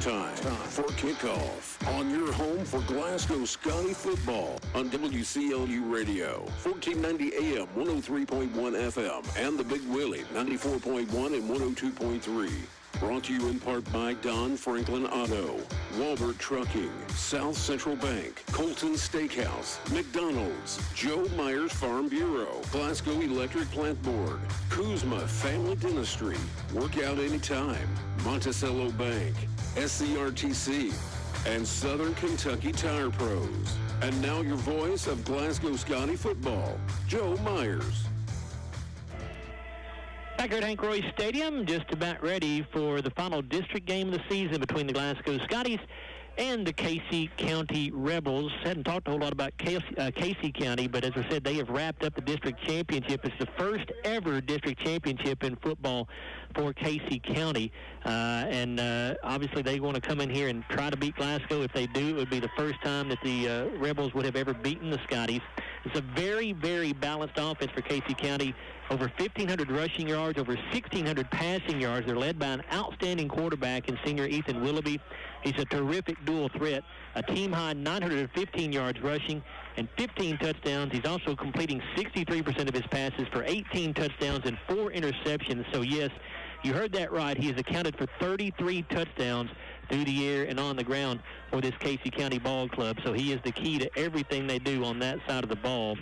Time for kickoff on your home for Glasgow Scotty football on WCLU Radio, 1490 AM, 103.1 FM, and the Big Willie, 94.1 and 102.3. Brought to you in part by Don Franklin Auto, Walbert Trucking, South Central Bank, Colton Steakhouse, McDonald's, Joe Myers Farm Bureau, Glasgow Electric Plant Board, Kuzma Family Dentistry, Workout Anytime, Monticello Bank, SCRTC, and Southern Kentucky Tire Pros. And now your voice of Glasgow Scotty football, Joe Myers. Back here at Hank Roy Stadium, just about ready for the final district game of the season between the Glasgow Scotties and the Casey County Rebels. Hadn't talked a whole lot about Casey County, but as I said, they have wrapped up the district championship. It's the first ever district championship in football for Casey County. Obviously they want to come in here and try to beat Glasgow. If they do, it would be the first time that the Rebels would have ever beaten the Scotties. It's a very, very balanced offense for Casey County. Over 1,500 rushing yards, over 1,600 passing yards. They're led by an outstanding quarterback in senior Ethan Willoughby. He's a terrific dual threat. A team-high 915 yards rushing and 15 touchdowns. He's also completing 63% of his passes for 18 touchdowns and 4 interceptions. So, yes, you heard that right. He has accounted for 33 touchdowns through the air and on the ground for this Casey County ball club. So he is the key to everything they do on that side of the ball.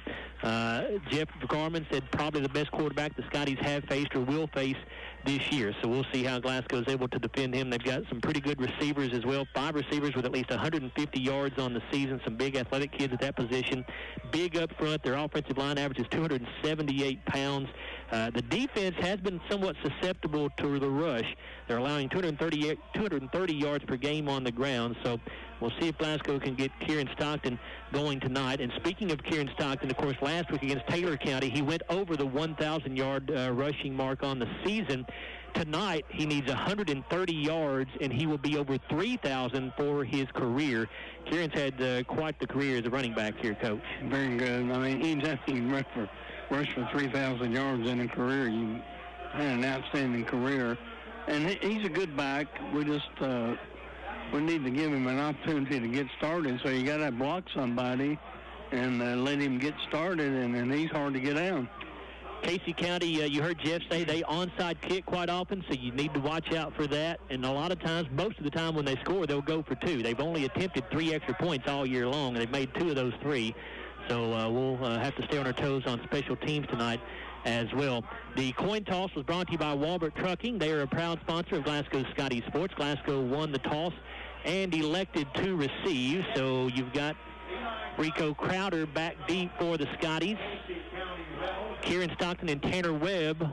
Jeff Garman said probably the best quarterback the Scotties have faced or will face this year. So we'll see how Glasgow is able to defend him. They've got some pretty good receivers as well. 5 receivers with at least 150 yards on the season. Some big athletic kids at that position. Big up front. Their offensive line averages 278 pounds. The defense has been somewhat susceptible to the rush. They're allowing 230 yards per game on the ground. So we'll see if Glasgow can get Kieran Stockton going tonight. And speaking of Kieran Stockton, of course, last week against Taylor County, he went over the 1,000-yard rushing mark on the season. Tonight, he needs 130 yards, and he will be over 3,000 for his career. Kieran's had quite the career as a running back here, Coach. Very good. I mean, he definitely rushed for 3,000 yards in a career. You had an outstanding career. And he's a good back. We just we need to give him an opportunity to get started. So you got to block somebody and let him get started, and he's hard to get down. Casey County, you heard Jeff say they onside kick quite often, so you need to watch out for that. And a lot of times, most of the time when they score, they'll go for 2. They've only attempted 3 extra points all year long, and they've made 2 of those 3. So we'll have to stay on our toes on special teams tonight as well. The coin toss was brought to you by Walbert Trucking. They are a proud sponsor of Glasgow Scotty Sports. Glasgow won the toss and elected to receive. So you've got Rico Crowder back deep for the Scotties. Kieran Stockton and Tanner Webb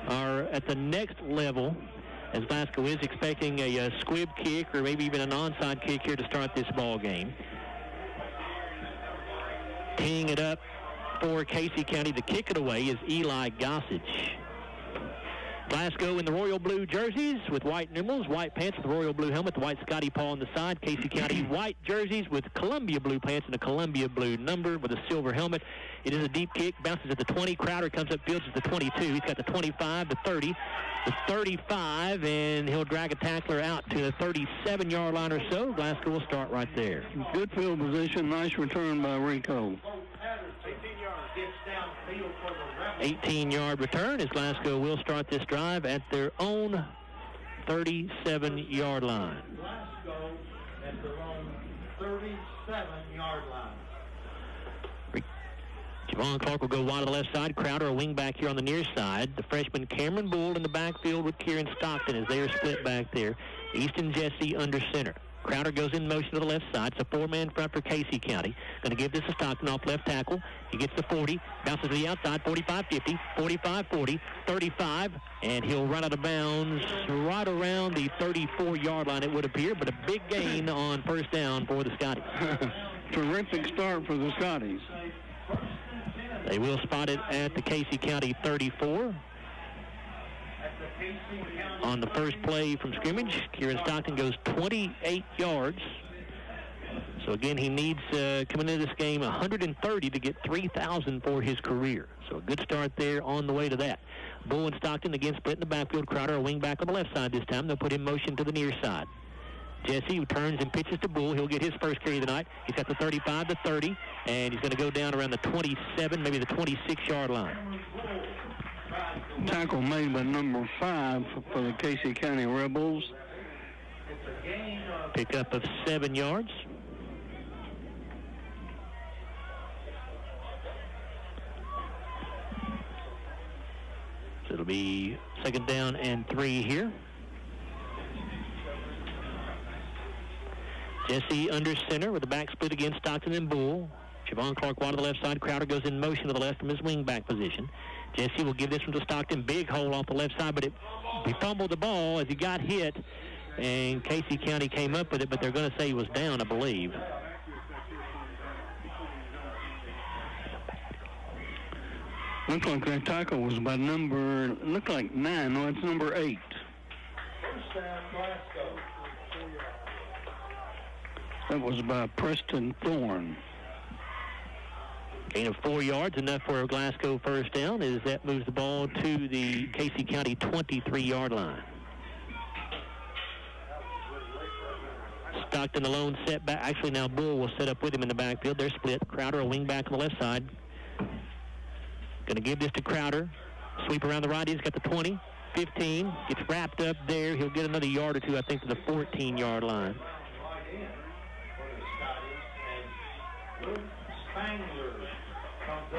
are at the next level, as Glasgow is expecting a squib kick or maybe even an onside kick here to start this ball game. Teeing it up for Casey County, the kick it away is Eli Gossage. Glasgow in the royal blue jerseys with white numerals, white pants with the royal blue helmet, the white Scotty paw on the side. Casey County white jerseys with Columbia blue pants and a Columbia blue number with a silver helmet. It is a deep kick, bounces at the 20. Crowder comes up fields at the 22. He's got the 25, the 30, the 35, and he'll drag a tackler out to the 37-yard line or so. Glasgow will start right there. Good field position, nice return by Rico. 18-yard return as Glasgow will start this drive at their own 37-yard line. Glasgow at their own 37-yard line. Javon Clark will go wide to the left side. Crowder, a wing back here on the near side. The freshman Cameron Bull in the backfield with Kieran Stockton as they are split back there. Easton Jesse under center. Crowder goes in motion to the left side. It's a 4-man front for Casey County. Going to give this to Stockton off left tackle. He gets the 40, bounces to the outside, 45-50, 45-40, 35, and he'll run out of bounds right around the 34-yard line, it would appear, but a big gain on first down for the Scotties. Terrific start for the Scotties. They will spot it at the Casey County 34. On the first play from scrimmage, Kieran Stockton goes 28 yards. So again, he needs, coming into this game, 130 to get 3,000 for his career. So a good start there on the way to that. Bull and Stockton again split in the backfield. Crowder, a wing back on the left side this time. They'll put him motion to the near side. Jesse, who turns and pitches to Bull. He'll get his first carry of the night. He's got the 35, the 30, and he's going to go down around the 27, maybe the 26-yard line. Tackle made by number 5 for the Casey County Rebels. Pickup of 7 yards. So it'll be 2nd down and 3 here. Jesse under center with the back split against Stockton and Bull. Javon Clark wide to the left side. Crowder goes in motion to the left from his wing back position. Jesse will give this one to Stockton. Big hole off the left side, but he fumbled the ball as he got hit, and Casey County came up with it, but they're going to say he was down, I believe. Looks like that tackle was by number, looked like 9. No, it's number 8. That was by Preston Thorne. Gain of 4 yards, enough for a Glasgow first down, as that moves the ball to the Casey County 23-yard line. Stockton alone set back. Actually, now Bull will set up with him in the backfield. They're split. Crowder, a wing back on the left side. Going to give this to Crowder. Sweep around the right. He's got the 20, 15. Gets wrapped up there. He'll get another yard or two, I think, to the 14-yard line.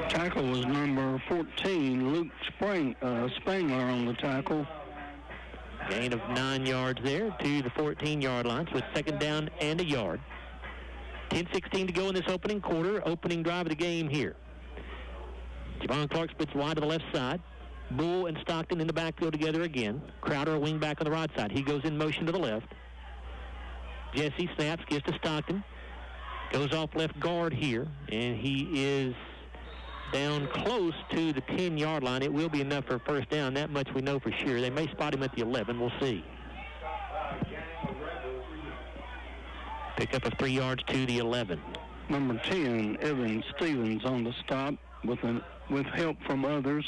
Tackle was number 14, Luke Spangler on the tackle. Gain of 9 yards there to the 14-yard line, so it's 2nd down and a yard. 10:16 to go in this opening quarter, opening drive of the game here. Javon Clark splits wide to the left side. Bull and Stockton in the backfield together again. Crowder, a wing back on the right side. He goes in motion to the left. Jesse snaps, gives to Stockton. Goes off left guard here, and he is down close to the 10-yard line. It will be enough for a first down. That much we know for sure. They may spot him at the 11. We'll see. Pickup of 3 yards to the 11. Number 10, Evan Stevens on the stop with help from others.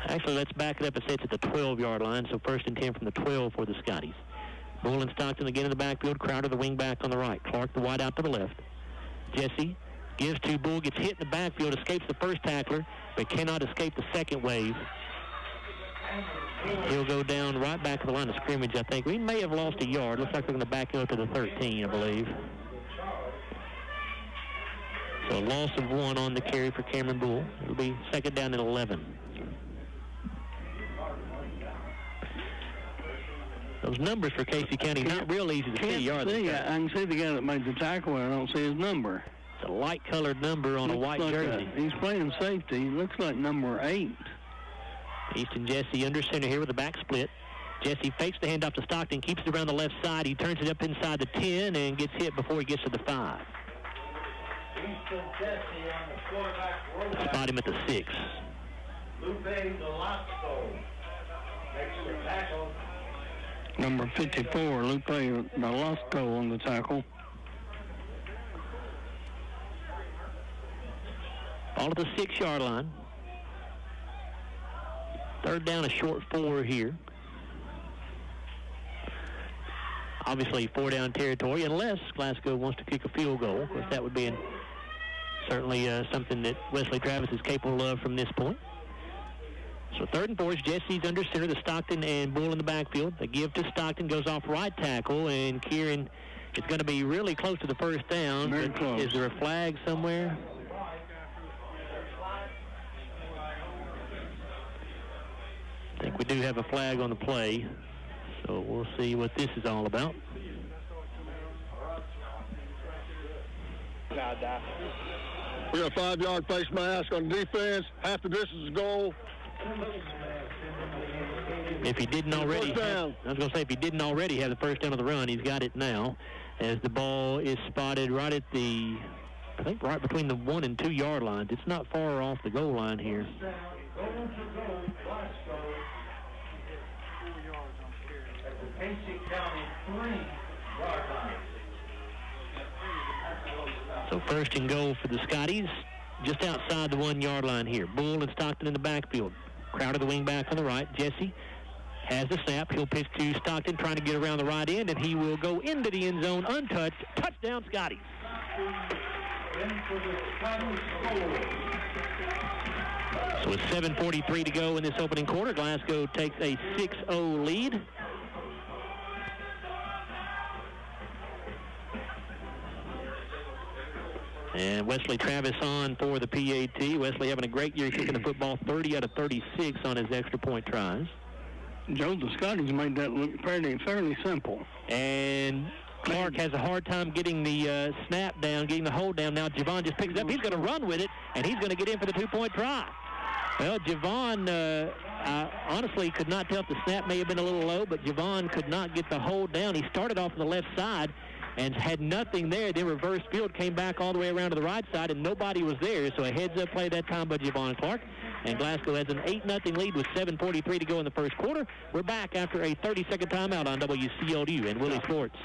Actually, let's back it up and say it's at the 12-yard line, so 1st and 10 from the 12 for the Scotties. Bull and Stockton again in the backfield. Crowder, the wing back on the right. Clark, the wide out to the left. Jesse gives to Bull, gets hit in the backfield, escapes the first tackler, but cannot escape the second wave. He'll go down right back to the line of scrimmage, I think. We may have lost a yard. Looks like we're going to back him up to the 13, I believe. So a loss of 1 on the carry for Cameron Bull. It'll be 2nd down and 11. Those numbers for Casey County, not real easy to see, are they? I can see the guy that made the tackle. I don't see his number. It's a light-colored number on a white jersey. He's playing safety. He looks like number 8. Easton Jesse under center here with a back split. Jesse fakes the handoff to Stockton, keeps it around the left side. He turns it up inside the 10 and gets hit before he gets to the 5. Spot him at the 6. Number 54, Lupe Nolasco on the tackle. All at the 6-yard line. 3rd down, a short 4 here. Obviously 4-down territory, unless Glasgow wants to kick a field goal. Of course, that would be certainly something that Wesley Travis is capable of from this point. So 3rd and 4 is Jesse's under center, the Stockton and Bull in the backfield. The give to Stockton goes off right tackle, and Kieran is going to be really close to the first down. Very close. Is there a flag somewhere? I think we do have a flag on the play, so we'll see what this is all about. We got a 5-yard face mask on defense. Half the distance is goal. If he didn't already have, I was going to say, if he didn't already have the first down of the run, he's got it now, as the ball is spotted right at the, I think right between the 1 and 2 yard lines. It's not far off the goal line here. So 1st and goal for the Scotties, just outside the 1 yard line here. Bull and Stockton in the backfield. Crowder, the wing back on the right. Jesse has the snap. He'll pitch to Stockton, trying to get around the right end, and he will go into the end zone untouched. Touchdown, Scotties. So with 7:43 to go in this opening quarter, Glasgow takes a 6-0 lead. And Wesley Travis on for the PAT. Wesley having a great year kicking the football, 30 out of 36 on his extra point tries. Joe, the Scotties made that look fairly simple. And Clark has a hard time getting the snap down, getting the hold down. Now Javon just picks it up. He's going to run with it, and he's going to get in for the two-point try. Well, Javon, I honestly could not tell if the snap may have been a little low, but Javon could not get the hold down. He started off on the left side and had nothing there. Then reverse field, came back all the way around to the right side, and nobody was there. So a heads-up play that time by Javon Clark. And Glasgow has an 8-0 lead with 7:43 to go in the first quarter. We're back after a 30-second timeout on WCLU and Willie Sports.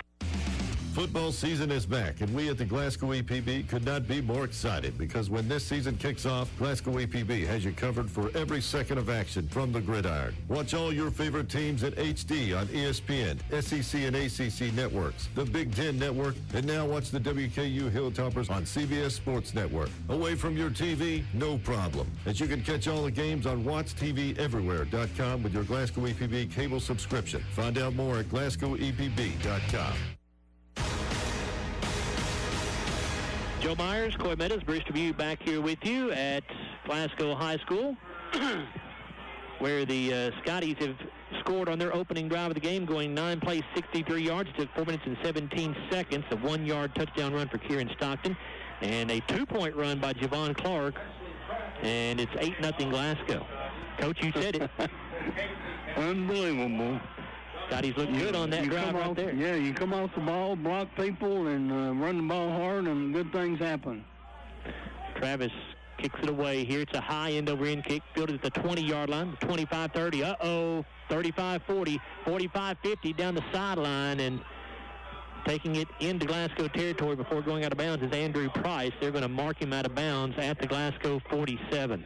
Football season is back, and we at the Glasgow EPB could not be more excited because when this season kicks off, Glasgow EPB has you covered for every second of action from the gridiron. Watch all your favorite teams in HD on ESPN, SEC and ACC networks, the Big Ten Network, and now watch the WKU Hilltoppers on CBS Sports Network. Away from your TV? No problem, as you can catch all the games on WatchTVEverywhere.com with your Glasgow EPB cable subscription. Find out more at GlasgowEPB.com. Joe Myers, Coy Meadows, Bruce Tribune back here with you at Glasgow High School, where the Scotties have scored on their opening drive of the game, going 9 plays, 63 yards. It took 4 minutes and 17 seconds. A 1-yard touchdown run for Kieran Stockton, and a 2-point run by Javon Clark, and it's 8-0 Glasgow. Coach, you said it. Unbelievable. Scotties look good on that drive right there. Yeah, you come off the ball, block people, and run the ball hard, and good things happen. Travis kicks it away here. It's a high end-over-end kick, fielded at the 20-yard line, 25-30. Uh-oh, 35-40, 45-50 down the sideline, and taking it into Glasgow territory before going out of bounds is Andrew Price. They're going to mark him out of bounds at the Glasgow 47.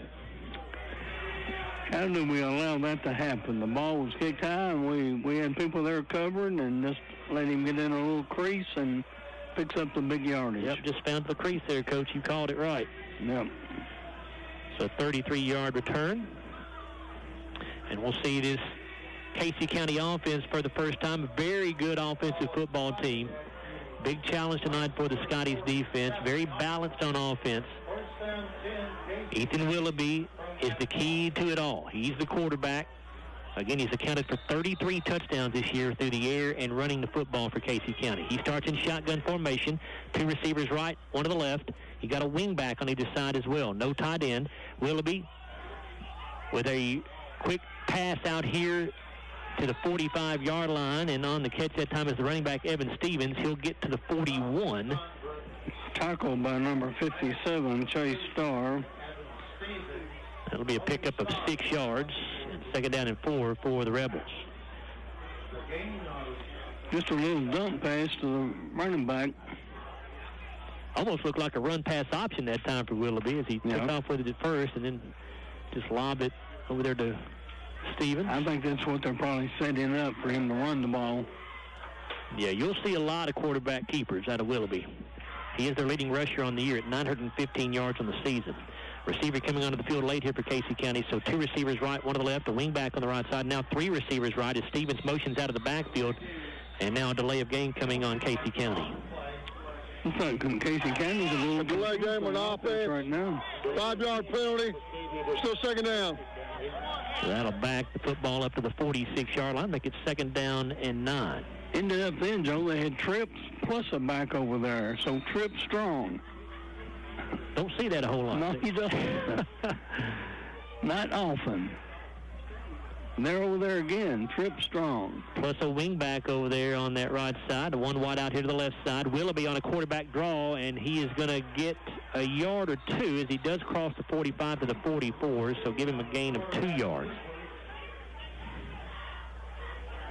How did we allow that to happen? The ball was kicked high, and we had people there covering, and just let him get in a little crease and picks up the big yardage. Yep, just found the crease there, Coach. You called it right. Yep. So 33-yard return. And we'll see this Casey County offense for the first time. A very good offensive football team. Big challenge tonight for the Scotties defense. Very balanced on offense. Ethan Willoughby is the key to it all. He's the quarterback. Again, he's accounted for 33 touchdowns this year through the air and running the football for Casey County. He starts in shotgun formation. 2 receivers right, 1 to the left. He got a wing back on either side as well. No tight end. Willoughby with a quick pass out here to the 45-yard line, and on the catch that time is the running back, Evan Stevens. He'll get to the 41. Tackled by number 57, Chase Starr. That'll be a pickup of 6 yards, and 2nd down and 4 for the Rebels. Just a little dump pass to the running back. Almost looked like a run-pass option that time for Willoughby as he took off with it at first and then just lobbed it over there to Stevens. I think that's what they're probably setting up for him to run the ball. Yeah, you'll see a lot of quarterback keepers out of Willoughby. He is their leading rusher on the year at 915 yards on the season. Receiver coming onto the field late here for Casey County. So 2 receivers right, 1 to the left, a wing back on the right side. Now 3 receivers right as Stevens motions out of the backfield. And now a delay of game coming on Casey County. Looks like Casey County's a little delay game on offense right now. 5-yard penalty. Still 2nd down. So that'll back the football up to the 46-yard line, make it 2nd down and 9. Ended up then, Joe, they had trips plus a back over there. So Tripp strong. Don't see that a whole lot. No, you don't. Not often. They're over there again. Tripp strong. Plus a wing back over there on that right side. The 1 wide out here to the left side. Willoughby on a quarterback draw, and he is going to get a yard or 2 as he does cross the 45 to the 44, so give him a gain of 2 yards.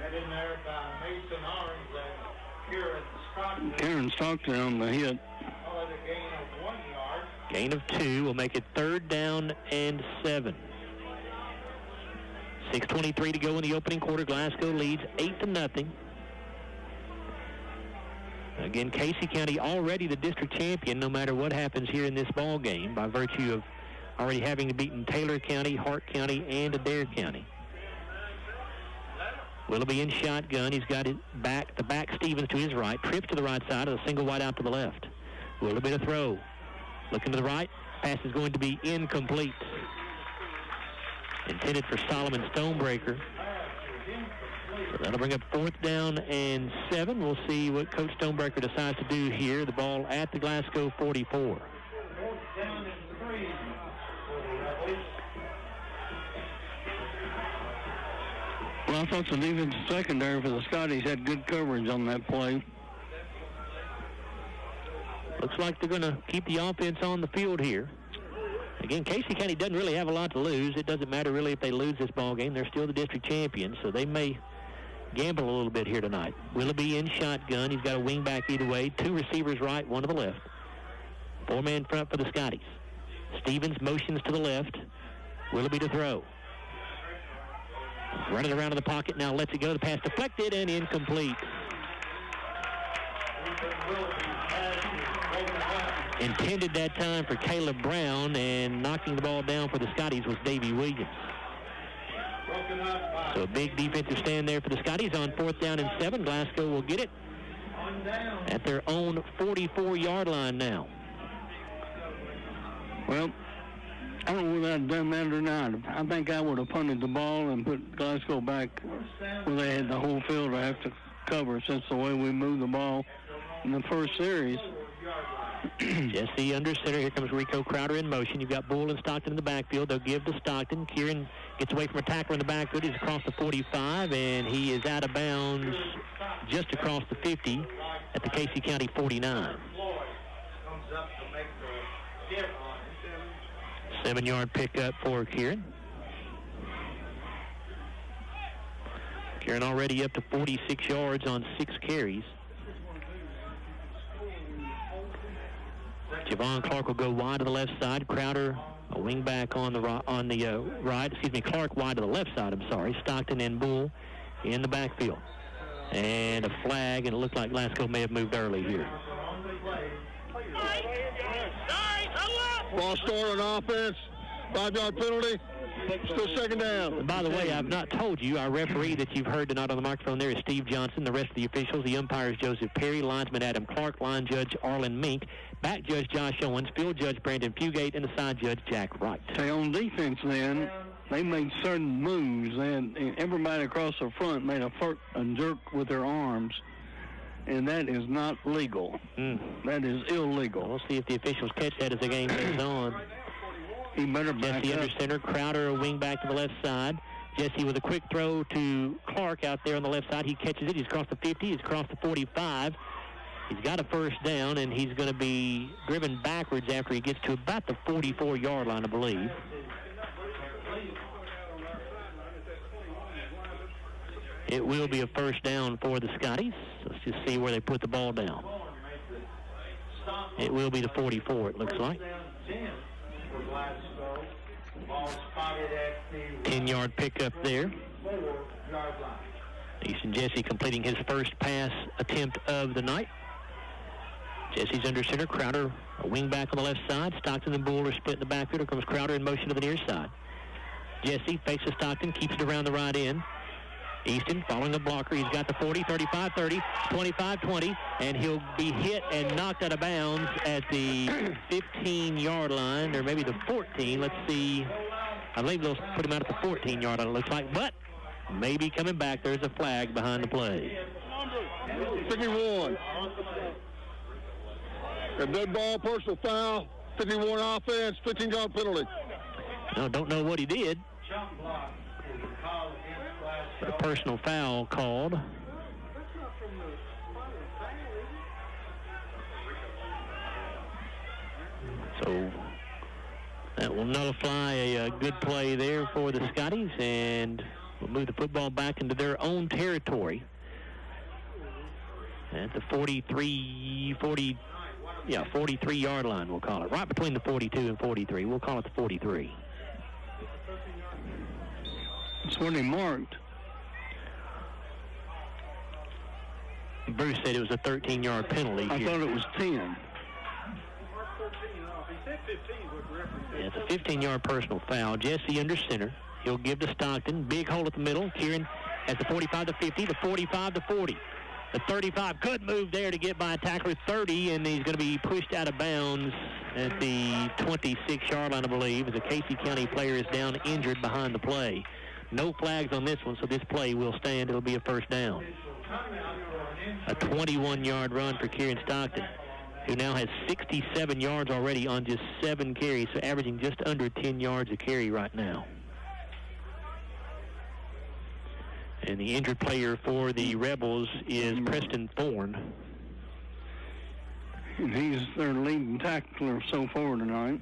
That in there by Mason Arms and Kieran Stockton. Kieran Stockton on the hit. Oh, a gain of 1 yard. Gain of 2 will make it 3rd down and 7. 6:23 to go in the opening quarter. Glasgow leads 8-0. Again, Casey County already the district champion no matter what happens here in this ball game by virtue of already having beaten Taylor County, Hart County, and Adair County. Willoughby in shotgun. He's got it back Stevens to his right. Trips to the right side of the single wide out to the left. Willoughby to throw. Looking to the right. Pass is going to be incomplete. Intended for Solomon Stonebreaker. So that'll bring up 4th down and 7. We'll see what Coach Stonebreaker decides to do here. The ball at the Glasgow 44. Well, I thought the defensive secondary for the Scotties had good coverage on that play. Looks like they're going to keep the offense on the field here. Again, Casey County doesn't really have a lot to lose. It doesn't matter really if they lose this ball game. They're still the district champions, so they may gamble a little bit here tonight. Willoughby in shotgun. He's got a wing back either way. 2 receivers right, 1 to the left. 4-man front for the Scotties. Stevens motions to the left. Willoughby to throw. Running around in the pocket now, lets it go. The pass deflected and incomplete. Intended that time for Caleb Brown, and knocking the ball down for the Scotties was Davey Williams. So a big defensive stand there for the Scotties on 4th down and 7. Glasgow will get it at their own 44-yard line now. Well, I don't know whether I'd done that or not. I think I would have punted the ball and put Glasgow back where they had the whole field to have to cover, since the way we moved the ball in the first series. Jesse under center. Here comes Rico Crowder in motion. You've got Bull and Stockton in the backfield. They'll give to Stockton. Kieran gets away from a tackler in the backfield. He's across the 45, and he is out of bounds just across the 50 at the Casey County 49. 7-yard pickup for Kieran. Kieran already up to 46 yards on 6 carries. Javon Clark will go wide to the left side. Crowder, a wing back on the right. Clark wide to the left side, I'm sorry. Stockton and Bull in the backfield. And a flag, and it looked like Glasgow may have moved early here. Ball start on offense. 5-yard penalty. Still 2nd down. And by the way, I've not told you, our referee that you've heard tonight on the microphone there is Steve Johnson. The rest of the officials, the umpires, Joseph Perry, linesman Adam Clark, line judge Arlen Mink, back judge Josh Owens, field judge Brandon Fugate, and the side judge Jack Wright. Okay, on defense then, they made certain moves, and everybody across the front made a jerk with their arms, and that is not legal. That is illegal. We'll see if the officials catch that as the game goes on. He better back Jesse up. under center. Crowder a wing back to the left side. Jesse with a quick throw to Clark out there on the left side. He catches it. He's across the 50. He's across the 45. He's got a 1st down, and he's going to be driven backwards after he gets to about the 44-yard line, I believe. It will be a 1st down for the Scotties. Let's just see where they put the ball down. It will be the 44, it looks like. 10-yard pickup there. Easton Jesse completing his first pass attempt of the night. Jesse's under center. Crowder, a wing back on the left side. Stockton and Bull are split in the backfield. Here comes Crowder in motion to the near side. Jesse faces Stockton, keeps it around the right end. Easton following the blocker. He's got the 40, 35, 30, 25, 20, and he'll be hit and knocked out of bounds at the 15-yard line, or maybe the 14. Let's see. I believe they'll put him out at the 14-yard line, it looks like, but maybe coming back. There's a flag behind the play. 51. A dead ball, personal foul, 51 offense, 15-yard penalty. No, don't know what he did. A personal foul called. So that will nullify a good play there for the Scotties, and will move the football back into their own territory at the 43-yard line, we'll call it. Right between the 42 and 43. We'll call it the 43. That's what he marked. Bruce said it was a 13-yard penalty. I thought it was 10. Yeah, it's a 15-yard personal foul. Jesse under center. He'll give to Stockton. Big hole at the middle. Kieran has the 45 to 50, the 45 to 40. The 35, good move there to get by a tackler 30, and he's going to be pushed out of bounds at the 26-yard line, I believe, as a Casey County player is down injured behind the play. No flags on this one, so this play will stand. It'll be a first down. A 21-yard run for Kieran Stockton, who now has 67 yards already on just 7 carries, so averaging just under 10 yards a carry right now. And the injured player for the Rebels is Preston Thorne. And he's their leading tackler so far tonight.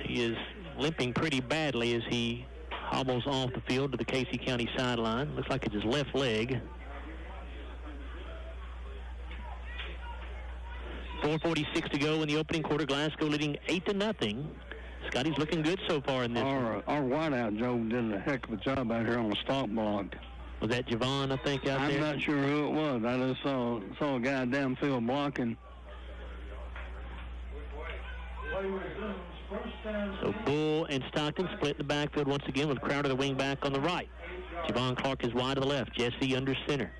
He is limping pretty badly as he hobbles off the field to the Casey County sideline. Looks like it's his left leg. 4:46 to go in the opening quarter. Glasgow leading 8-0. Scotty's looking good so far in this one. Our wideout, Joe, did a heck of a job out here on the stop block. Was that Javon, I think, out there? I'm not sure who it was. I just saw a guy downfield blocking. So Bull and Stockton split the backfield once again with Crowder, the wing back, on the right. Javon Clark is wide to the left. Jesse under center.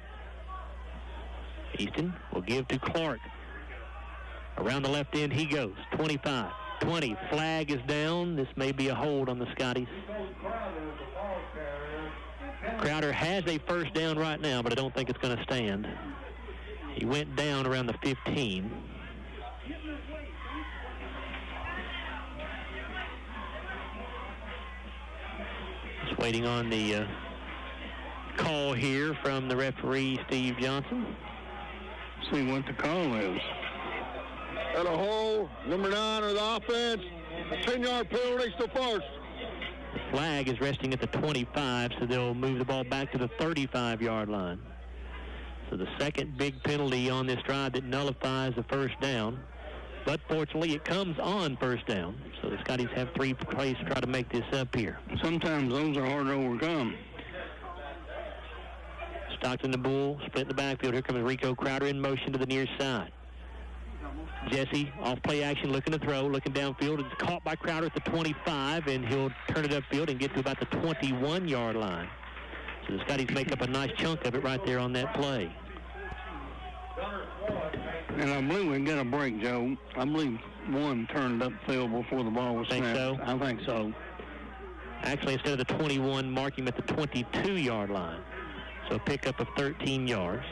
Easton will give to Clark. Around the left end he goes. 25. 20. Flag is down. This may be a hold on the Scotties. Crowder has a first down right now, but I don't think it's going to stand. He went down around the 15. Just waiting on the call here from the referee, Steve Johnson. See what the call is. At a hole, number 9 of the offense, a 10-yard penalty to first. The flag is resting at the 25, so they'll move the ball back to the 35-yard line. So the second big penalty on this drive that nullifies the first down. But fortunately, it comes on first down. So the Scotties have 3 plays to try to make this up here. Sometimes those are hard to overcome. Stockton the Bull, split the backfield. Here comes Rico Crowder in motion to the near side. Jesse, off play action, looking to throw, looking downfield. It's caught by Crowder at the 25, and he'll turn it upfield and get to about the 21-yard line. So the Scotties make up a nice chunk of it right there on that play. And I believe we can get a break, Joe. I believe one turned upfield before the ball was snapped. Think so? I think so. Actually, instead of the 21, mark him at the 22-yard line. So a pickup of 13 yards.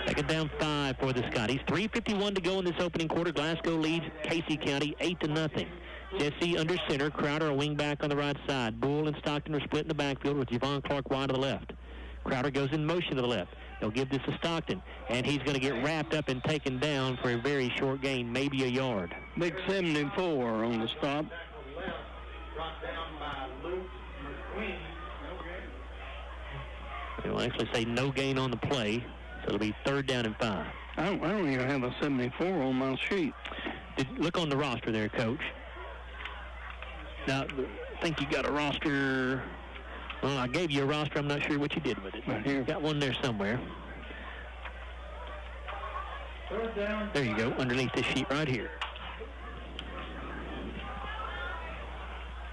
Second down 5 for the Scotties. 3:51 to go in this opening quarter. Glasgow leads Casey County 8-0. Jesse under center. Crowder a wing back on the right side. Bull and Stockton are split in the backfield with Javon Clark wide to the left. Crowder goes in motion to the left. They'll give this to Stockton, and he's going to get wrapped up and taken down for a very short gain, maybe a yard. Big 74 on the stop. They'll actually say no gain on the play, so it'll be 3rd down and 5. I don't even have a 74 on my sheet. Look on the roster there, Coach. Now, I think you got a roster. Well, I gave you a roster. I'm not sure what you did with it. Right here. Got one there somewhere. There you go, underneath this sheet right here.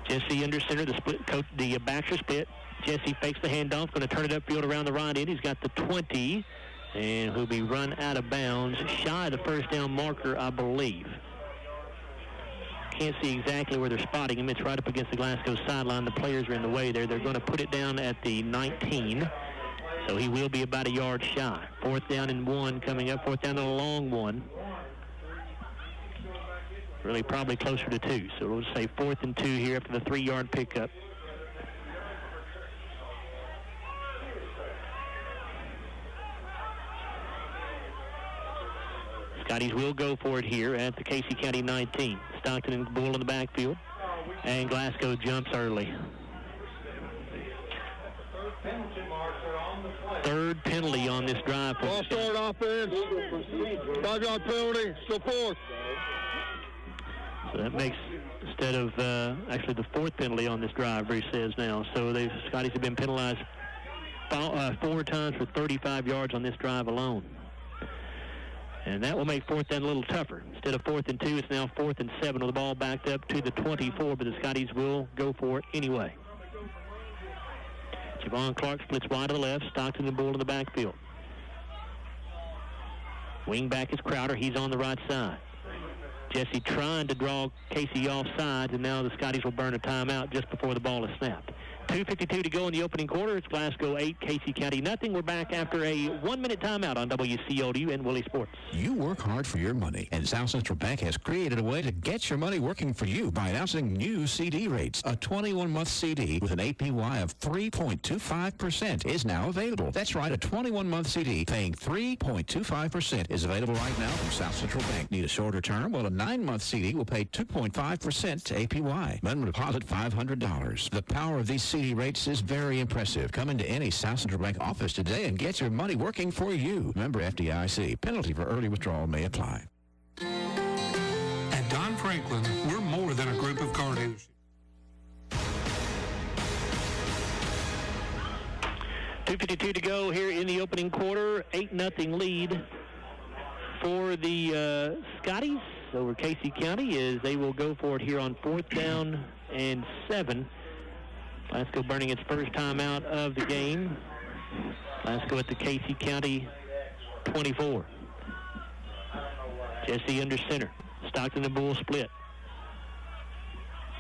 Jesse under center, the backs are split. Jesse fakes the handoff, going to turn it upfield around the right end. He's got the 20, and he'll be run out of bounds, shy of the first down marker, I believe. Can't see exactly where they're spotting him. It's right up against the Glasgow sideline. The players are in the way there. They're going to put it down at the 19, so he will be about a yard shy. 4th down and 1 coming up. 4th down and a long one. Really probably closer to 2, so we'll say 4th and 2 here after the 3-yard pickup. Scotties will go for it here at the Casey County 19. Stockton and Bull in the backfield, and Glasgow jumps early. 3rd penalty on this drive. Ball start offense. 5-yard penalty. Still 4th. So that makes, instead of actually the fourth penalty on this drive, Bruce says now. So the Scotties have been penalized 4 times for 35 yards on this drive alone. And that will make fourth down a little tougher. Instead of 4th and 2, it's now 4th and 7 with the ball backed up to the 24, but the Scotties will go for it anyway. Javon Clark splits wide to the left, Stockton and Bull in the backfield. Wing back is Crowder. He's on the right side. Jesse trying to draw Casey off sides, and now the Scotties will burn a timeout just before the ball is snapped. 2:52 to go in the opening quarter. It's Glasgow 8, Casey County nothing. We're back after a 1-minute timeout on WCLU and Willie Sports. You work hard for your money, and South Central Bank has created a way to get your money working for you by announcing new CD rates. A 21-month CD with an APY of 3.25% is now available. That's right, a 21-month CD paying 3.25% is available right now from South Central Bank. Need a shorter term? Well, a 9-month CD will pay 2.5% to APY. Minimum deposit $500. The power of these CD rates is very impressive. Come into any South Central Bank office today and get your money working for you. Member FDIC. Penalty for early withdrawal may apply. At Don Franklin, we're more than a group of car dealerships. 2:52 to go here in the opening quarter. 8-0 lead for the Scotties over Casey County as they will go for it here on 4th down and 7. Glasgow burning its first time out of the game. Glasgow at the Casey County 24. Jesse under center. Stockton and Bull split.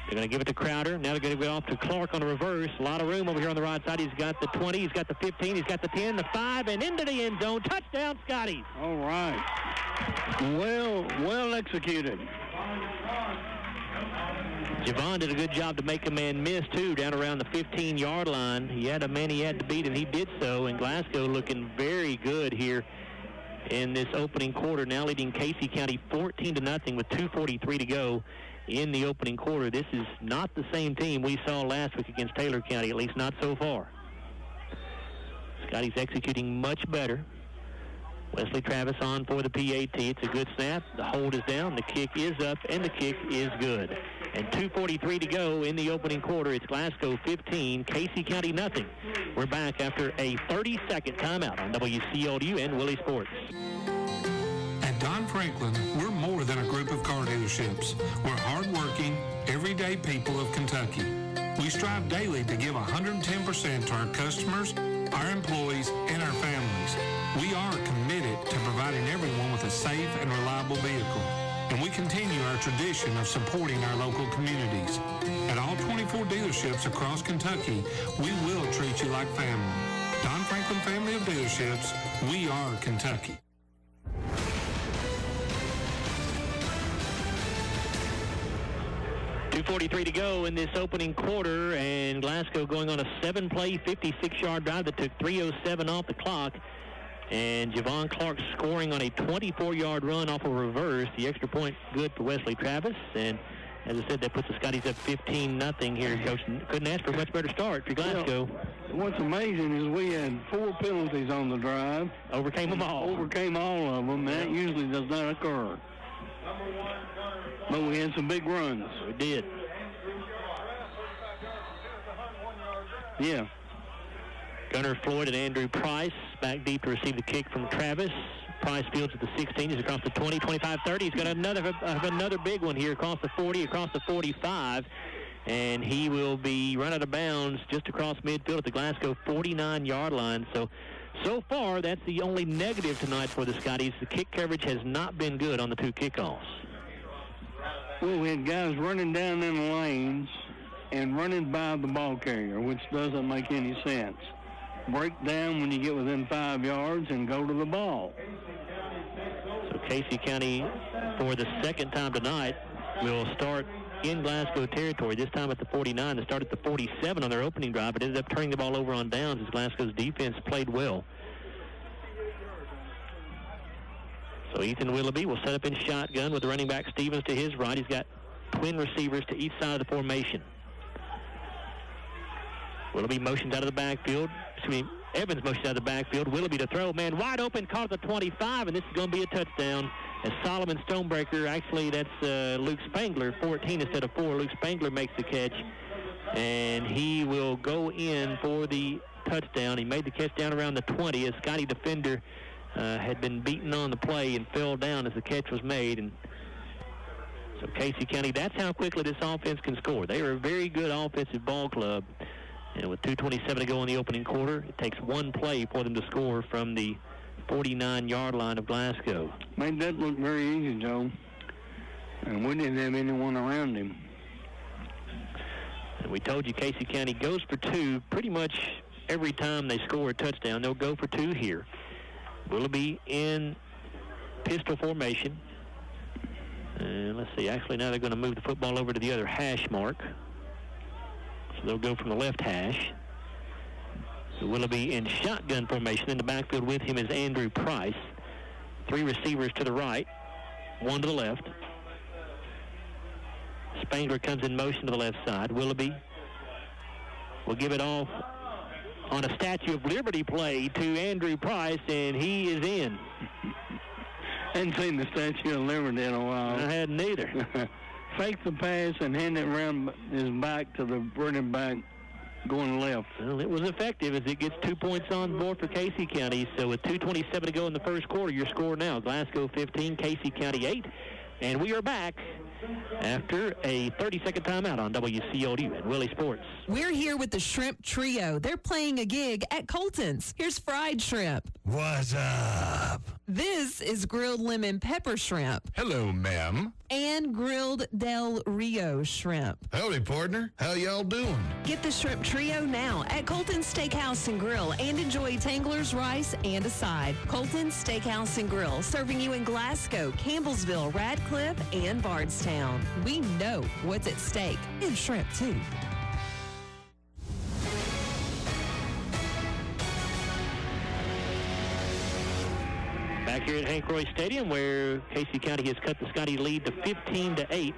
They're going to give it to Crowder. Now they're going to go off to Clark on the reverse. A lot of room over here on the right side. He's got the 20, he's got the 15, he's got the 10, the 5, and into the end zone. Touchdown, Scotties. All right. Well executed. Javon did a good job to make a man miss, too, down around the 15-yard line. He had a man he had to beat, and he did so. And Glasgow looking very good here in this opening quarter, now leading Casey County 14-0 with 2:43 to go in the opening quarter. This is not the same team we saw last week against Taylor County, at least not so far. Scotty's executing much better. Wesley Travis on for the PAT. It's a good snap. The hold is down. The kick is up, and the kick is good. And 2:43 to go in the opening quarter. It's Glasgow 15, Casey County nothing. We're back after a 30-second timeout on WCLU and Willie Sports. At Don Franklin, we're more than a group of car dealerships. We're hardworking, everyday people of Kentucky. We strive daily to give 110% to our customers, our employees, and our families. We are committed to providing everyone with a safe and reliable vehicle. And we continue our tradition of supporting our local communities. At all 24 dealerships across Kentucky, we will treat you like family. Don Franklin Family of Dealerships, we are Kentucky. .243 to go in this opening quarter, and Glasgow going on a 7-play, 56-yard drive that took 3:07 off the clock. And Javon Clark scoring on a 24-yard run off a reverse. The extra point good for Wesley Travis. And as I said, that puts the Scotties up 15-0 here. Coach couldn't ask for a much better start for Glasgow. Well, what's amazing is we had 4 penalties on the drive. Overcame them all. Overcame all of them. That usually does not occur. But we had some big runs. We did. Yeah. Gunnar Floyd and Andrew Price back deep to receive the kick from Travis. Price fields at the 16. He's across the 20, 25, 30. He's got another big one here across the 40, across the 45. And he will be run out of bounds just across midfield at the Glasgow 49-yard line. So far, that's the only negative tonight for the Scotties. The kick coverage has not been good on the 2 kickoffs. Well, we had guys running down in the lanes and running by the ball carrier, which doesn't make any sense. Break down when you get within 5 yards and go to the ball. So Casey County, for the second time tonight, will start in Glasgow territory, this time at the 49. They started at the 47 on their opening drive, but ended up turning the ball over on downs as Glasgow's defense played well. So Ethan Willoughby will set up in shotgun with the running back Stevens to his right. He's got twin receivers to each side of the formation. Willoughby motions out of the backfield. Evans motions out of the backfield. Willoughby to throw. Man wide open, caught at the 25, and this is going to be a touchdown. as Solomon Stonebreaker, actually that's Luke Spangler, 14 instead of 4. Luke Spangler makes the catch, and he will go in for the touchdown. He made the catch down around the 20 as Scotty defender had been beaten on the play and fell down as the catch was made. And so Casey County, that's how quickly this offense can score. They are a very good offensive ball club. And with 2:27 to go in the opening quarter, it takes one play for them to score from the 49-yard line of Glasgow. Made that look very easy, Joe. And we didn't have anyone around him. And we told you Casey County goes for 2 pretty much every time they score a touchdown. They'll go for 2 here. Willoughby in pistol formation. And let's see, actually now they're going to move the football over to the other hash mark. So they'll go from the left hash. So Willoughby in shotgun formation. In the backfield with him is Andrew Price. 3 receivers to the right, 1 to the left. Spangler comes in motion to the left side. Willoughby will give it off on a Statue of Liberty play to Andrew Price, and he is in. Hadn't seen the Statue of Liberty in a while. I hadn't either. Fake the pass and hand it around his back to the running back going left. Well, it was effective as it gets 2 points on board for Casey County. So with 2:27 to go in the first quarter, your score now, Glasgow 15, Casey County 8. And we are back after a 30-second timeout on WCLU and Willie Sports. We're here with the Shrimp Trio. They're playing a gig at Colton's. Here's fried shrimp. What's up? This is grilled lemon pepper shrimp. Hello, ma'am. And grilled Del Rio shrimp. Howdy, partner. How y'all doing? Get the Shrimp Trio now at Colton's Steakhouse and Grill and enjoy Tangler's rice and a side. Colton's Steakhouse and Grill, serving you in Glasgow, Campbellsville, Radcliffe, and Bardstown. We know what's at stake in shrimp, too. Back here at Hank Roy Stadium, where Casey County has cut the Scotty lead to 15-8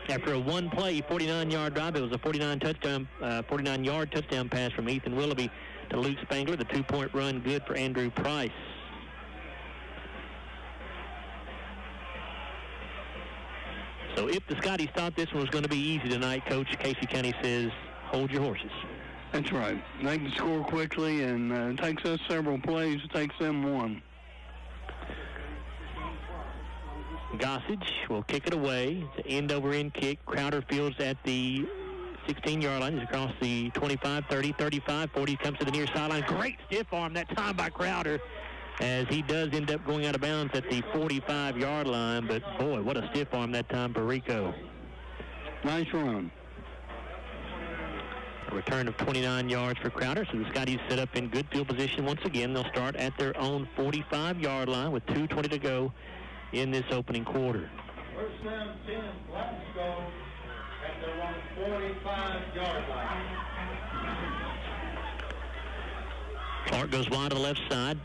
after a one-play 49-yard drive. It was a 49-yard touchdown pass from Ethan Willoughby to Luke Spangler. The 2-point run good for Andrew Price. So if the Scotties thought this one was going to be easy tonight, Coach, Casey County says, hold your horses. That's right. They can score quickly, and it takes us several plays. It takes them one. Gossage will kick it away. It's an end-over-end kick. Crowder fields at the 16-yard line. He's across the 25, 30, 35, 40. Comes to the near sideline. Great stiff arm that time by Crowder, as he does end up going out of bounds at the 45-yard line. But, boy, what a stiff arm that time for Rico. Nice run. A return of 29 yards for Crowder. So the Scotties set up in good field position once again. They'll start at their own 45-yard line with 2:20 to go in this opening quarter. First down 10, Glasgow at their own 45-yard line. Clark goes wide to the left side.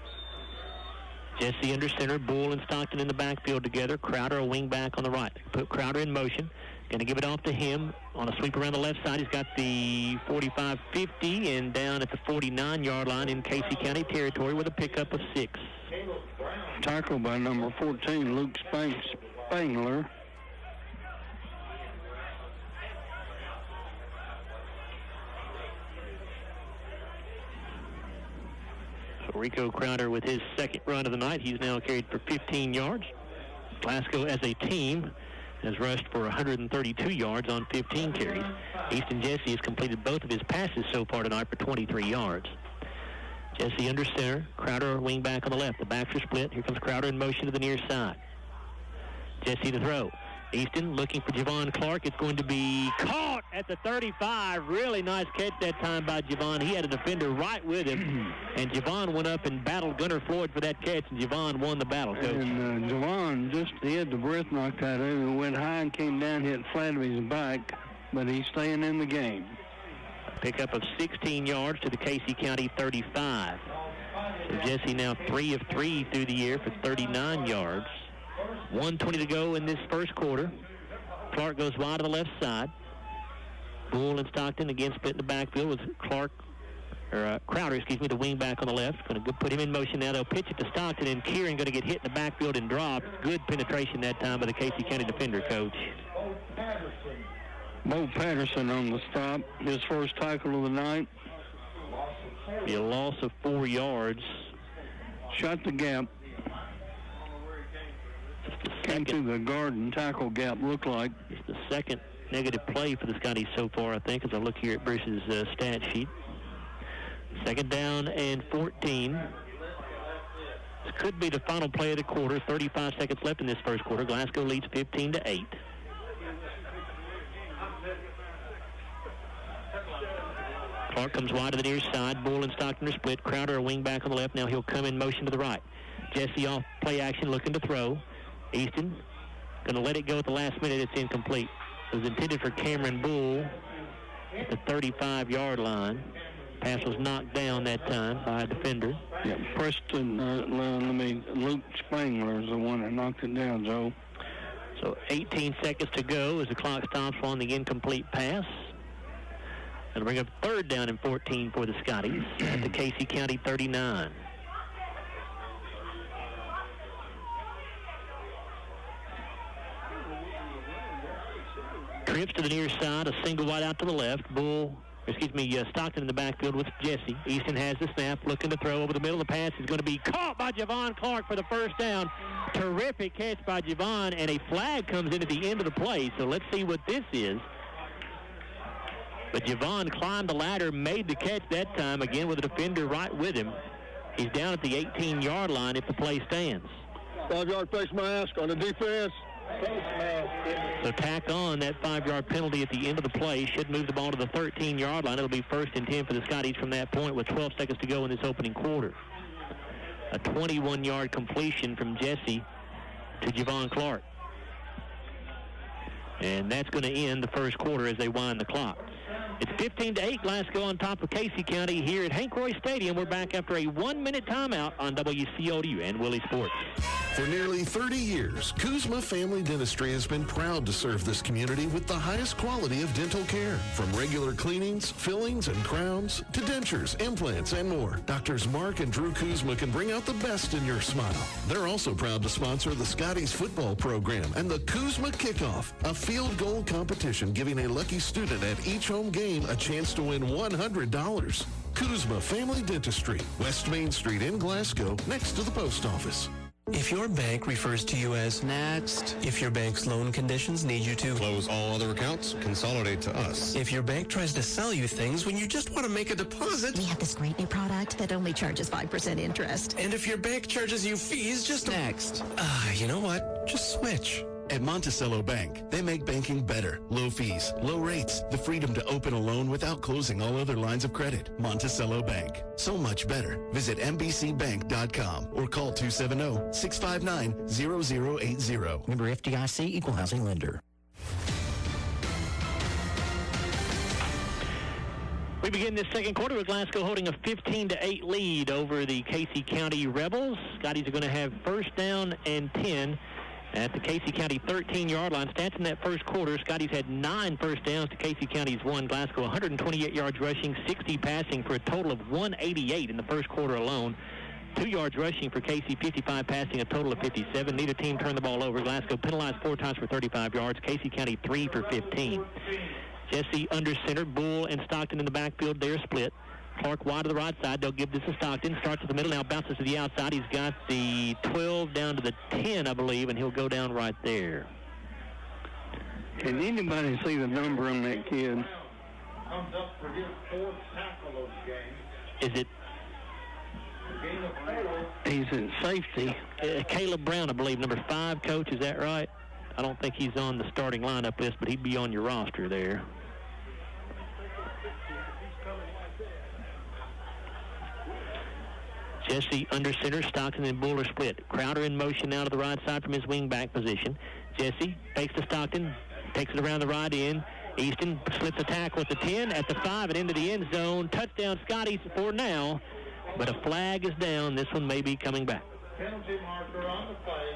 Jesse under center. Bull and Stockton in the backfield together. Crowder a wing back on the right. Put Crowder in motion. Going to give it off to him on a sweep around the left side. He's got the 45-50 and down at the 49-yard line in Casey County territory with a pickup of 6. Tackled by number 14, Luke Spangler. So Rico Crowder with his second run of the night. He's now carried for 15 yards. Glasgow as a team has rushed for 132 yards on 15 carries. Easton Jesse has completed both of his passes so far tonight for 23 yards. Jesse under center. Crowder wing back on the left. The backs are split. Here comes Crowder in motion to the near side. Jesse to throw. Easton looking for Javon Clark. It's going to be caught at the 35. Really nice catch that time by Javon. He had a defender right with him, and Javon went up and battled Gunnar Floyd for that catch, and Javon won the battle, Coach. And Javon he had the breath knocked out of him. He went high and came down, hit flat of his back, but he's staying in the game. Pickup of 16 yards to the Casey County 35. So Jesse now 3 of 3 through the year for 39 yards. 1:20 to go in this first quarter. Clark goes wide to the left side. Bull and Stockton again split in the backfield with Clark Crowder, the wing back on the left. Going to put him in motion now. They'll pitch it to Stockton, and Kieran going to get hit in the backfield and drop. Good penetration that time by the Casey County defender, Coach. Bo Patterson on the stop. His first tackle of the night. Be a loss of 4 yards. Shot the gap. Came to the guard and tackle gap, looked like. It's the second negative play for the Scotties so far, I think, as I look here at Bruce's stat sheet. Second down and 14. This could be the final play of the quarter. 35 seconds left in this first quarter. Glasgow leads 15-8. Clark comes wide to the near side. Bull and Stockton are split. Crowder a wing back on the left. Now he'll come in motion to the right. Jesse off play action looking to throw. Easton going to let it go at the last minute. It's incomplete. It was intended for Cameron Bull at the 35-yard line. Pass was knocked down that time by a defender. Yeah, Preston, Luke Spangler is the one that knocked it down, Joe. So 18 seconds to go as the clock stops on the incomplete pass. That'll bring up third down and 14 for the Scotties at the Casey County 39. Trips to the near side, a single wide out to the left. Stockton in the backfield with Jesse. Easton has the snap, looking to throw over the middle. The pass is going to be caught by Javon Clark for the first down. Terrific catch by Javon, and a flag comes in at the end of the play. So let's see what this is. But Javon climbed the ladder, made the catch that time, again with a defender right with him. He's down at the 18-yard line if the play stands. 5-yard face mask on the defense. So tack on that 5-yard penalty at the end of the play. Should move the ball to the 13-yard line. It'll be 1st and 10 for the Scotties from that point with 12 seconds to go in this opening quarter. A 21-yard completion from Jesse to Javon Clark. And that's going to end the first quarter as they wind the clock. It's 15-8, Glasgow on top of Casey County here at Hank Roy Stadium. We're back after a 1-minute timeout on WCLU and Willie Sports. For nearly 30 years, Kuzma Family Dentistry has been proud to serve this community with the highest quality of dental care. From regular cleanings, fillings, and crowns, to dentures, implants, and more, Doctors Mark and Drew Kuzma can bring out the best in your smile. They're also proud to sponsor the Scotties football program and the Kuzma Kickoff, a field goal competition giving a lucky student at each home game a chance to win $100. Kuzma Family Dentistry, West Main Street in Glasgow, next to the post office. If your bank refers to you as next, if your bank's loan conditions need you to close all other accounts, consolidate to us. If your bank tries to sell you things when you just want to make a deposit. We have this great new product that only charges 5% interest. And if your bank charges you fees just next. You know what? Just switch. At Monticello Bank, they make banking better. Low fees, low rates, the freedom to open a loan without closing all other lines of credit. Monticello Bank. So much better. Visit mbcbank.com or call 270-659-0080. Member FDIC, Equal Housing Lender. We begin this second quarter with Glasgow holding a 15-8 lead over the Casey County Rebels. Scotties are going to have first down and 10 at the Casey County 13-yard line. Stats in that first quarter, Scotties had 9 first downs to Casey County's 1. Glasgow 128 yards rushing, 60 passing for a total of 188 in the first quarter alone. 2 yards rushing for Casey, 55 passing, a total of 57. Neither team turned the ball over. Glasgow penalized 4 times for 35 yards. Casey County 3 for 15. Jesse under center, Bull and Stockton in the backfield. They're split. Clark wide to the right side. They'll give this to Stockton. Starts at the middle, now bounces to the outside. He's got the 12 down to the 10, I believe, and he'll go down right there. Can anybody see the number on that kid? Comes up for his 4th tackle of the game. Is it? Gain of 4. He's in safety. Caleb Brown, I believe, number 5, Coach. Is that right? I don't think he's on the starting lineup list, but he'd be on your roster there. Jesse under center, Stockton and Bull are split. Crowder in motion now to the right side from his wing back position. Jesse fakes to Stockton, takes it around the right end. Easton slips a tackle at the 10, at the 5, and into the end zone. Touchdown Scotties for now, but a flag is down. This one may be coming back. Penalty marker on the play.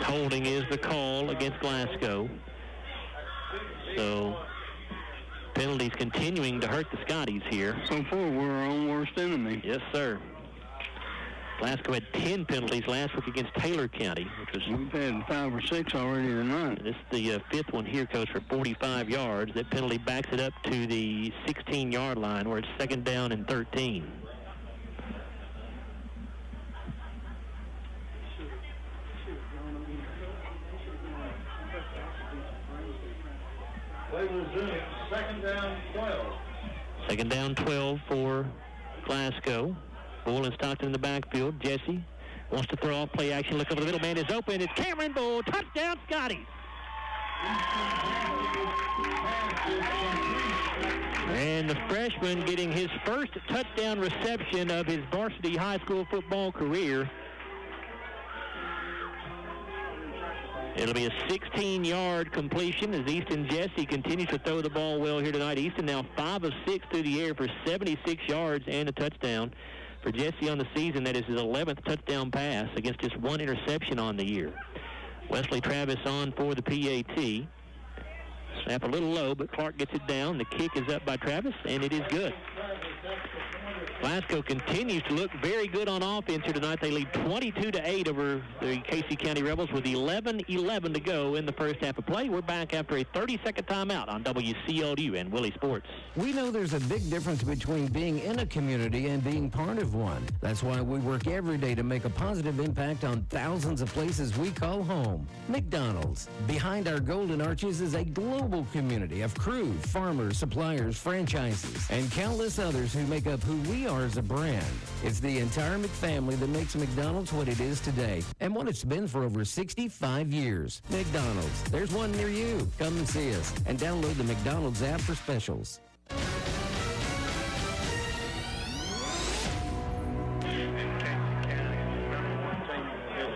Holding is the call against Glasgow. So penalties continuing to hurt the Scotties here. So far, we're our own worst enemy. Yes, sir. Glasgow had 10 penalties last week against Taylor County, which was... We've had 5 or 6 already tonight. This is the fifth one here, Coach, for 45 yards. That penalty backs it up to the 16-yard line, where it's 2nd down and 13. They resume 2nd down 12. 2nd down 12 for Glasgow. Bull and Stockton in the backfield. Jesse wants to throw off play action. Look over the middle. Man is open. It's Cameron Bull. Touchdown, Scotties. And the freshman getting his first touchdown reception of his varsity high school football career. It'll be a 16-yard completion as Easton Jesse continues to throw the ball well here tonight. Easton now 5 of 6 through the air for 76 yards and a touchdown. For Jesse on the season, that is his 11th touchdown pass against just 1 interception on the year. Wesley Travis on for the PAT. Snap a little low, but Clark gets it down. The kick is up by Travis, and it is good. Glasgow continues to look very good on offense here tonight. They lead 22-8 over the Casey County Rebels with 11:11 to go in the first half of play. We're back after a 30-second timeout on WCLU and Willie Sports. We know there's a big difference between being in a community and being part of one. That's why we work every day to make a positive impact on thousands of places we call home. McDonald's. Behind our golden arches is a global community of crew, farmers, suppliers, franchises, and countless others who make up who we are as a brand. It's the entire McFamily that makes McDonald's what it is today and what it's been for over 65 years. McDonald's. There's one near you. Come and see us and download the McDonald's app for specials.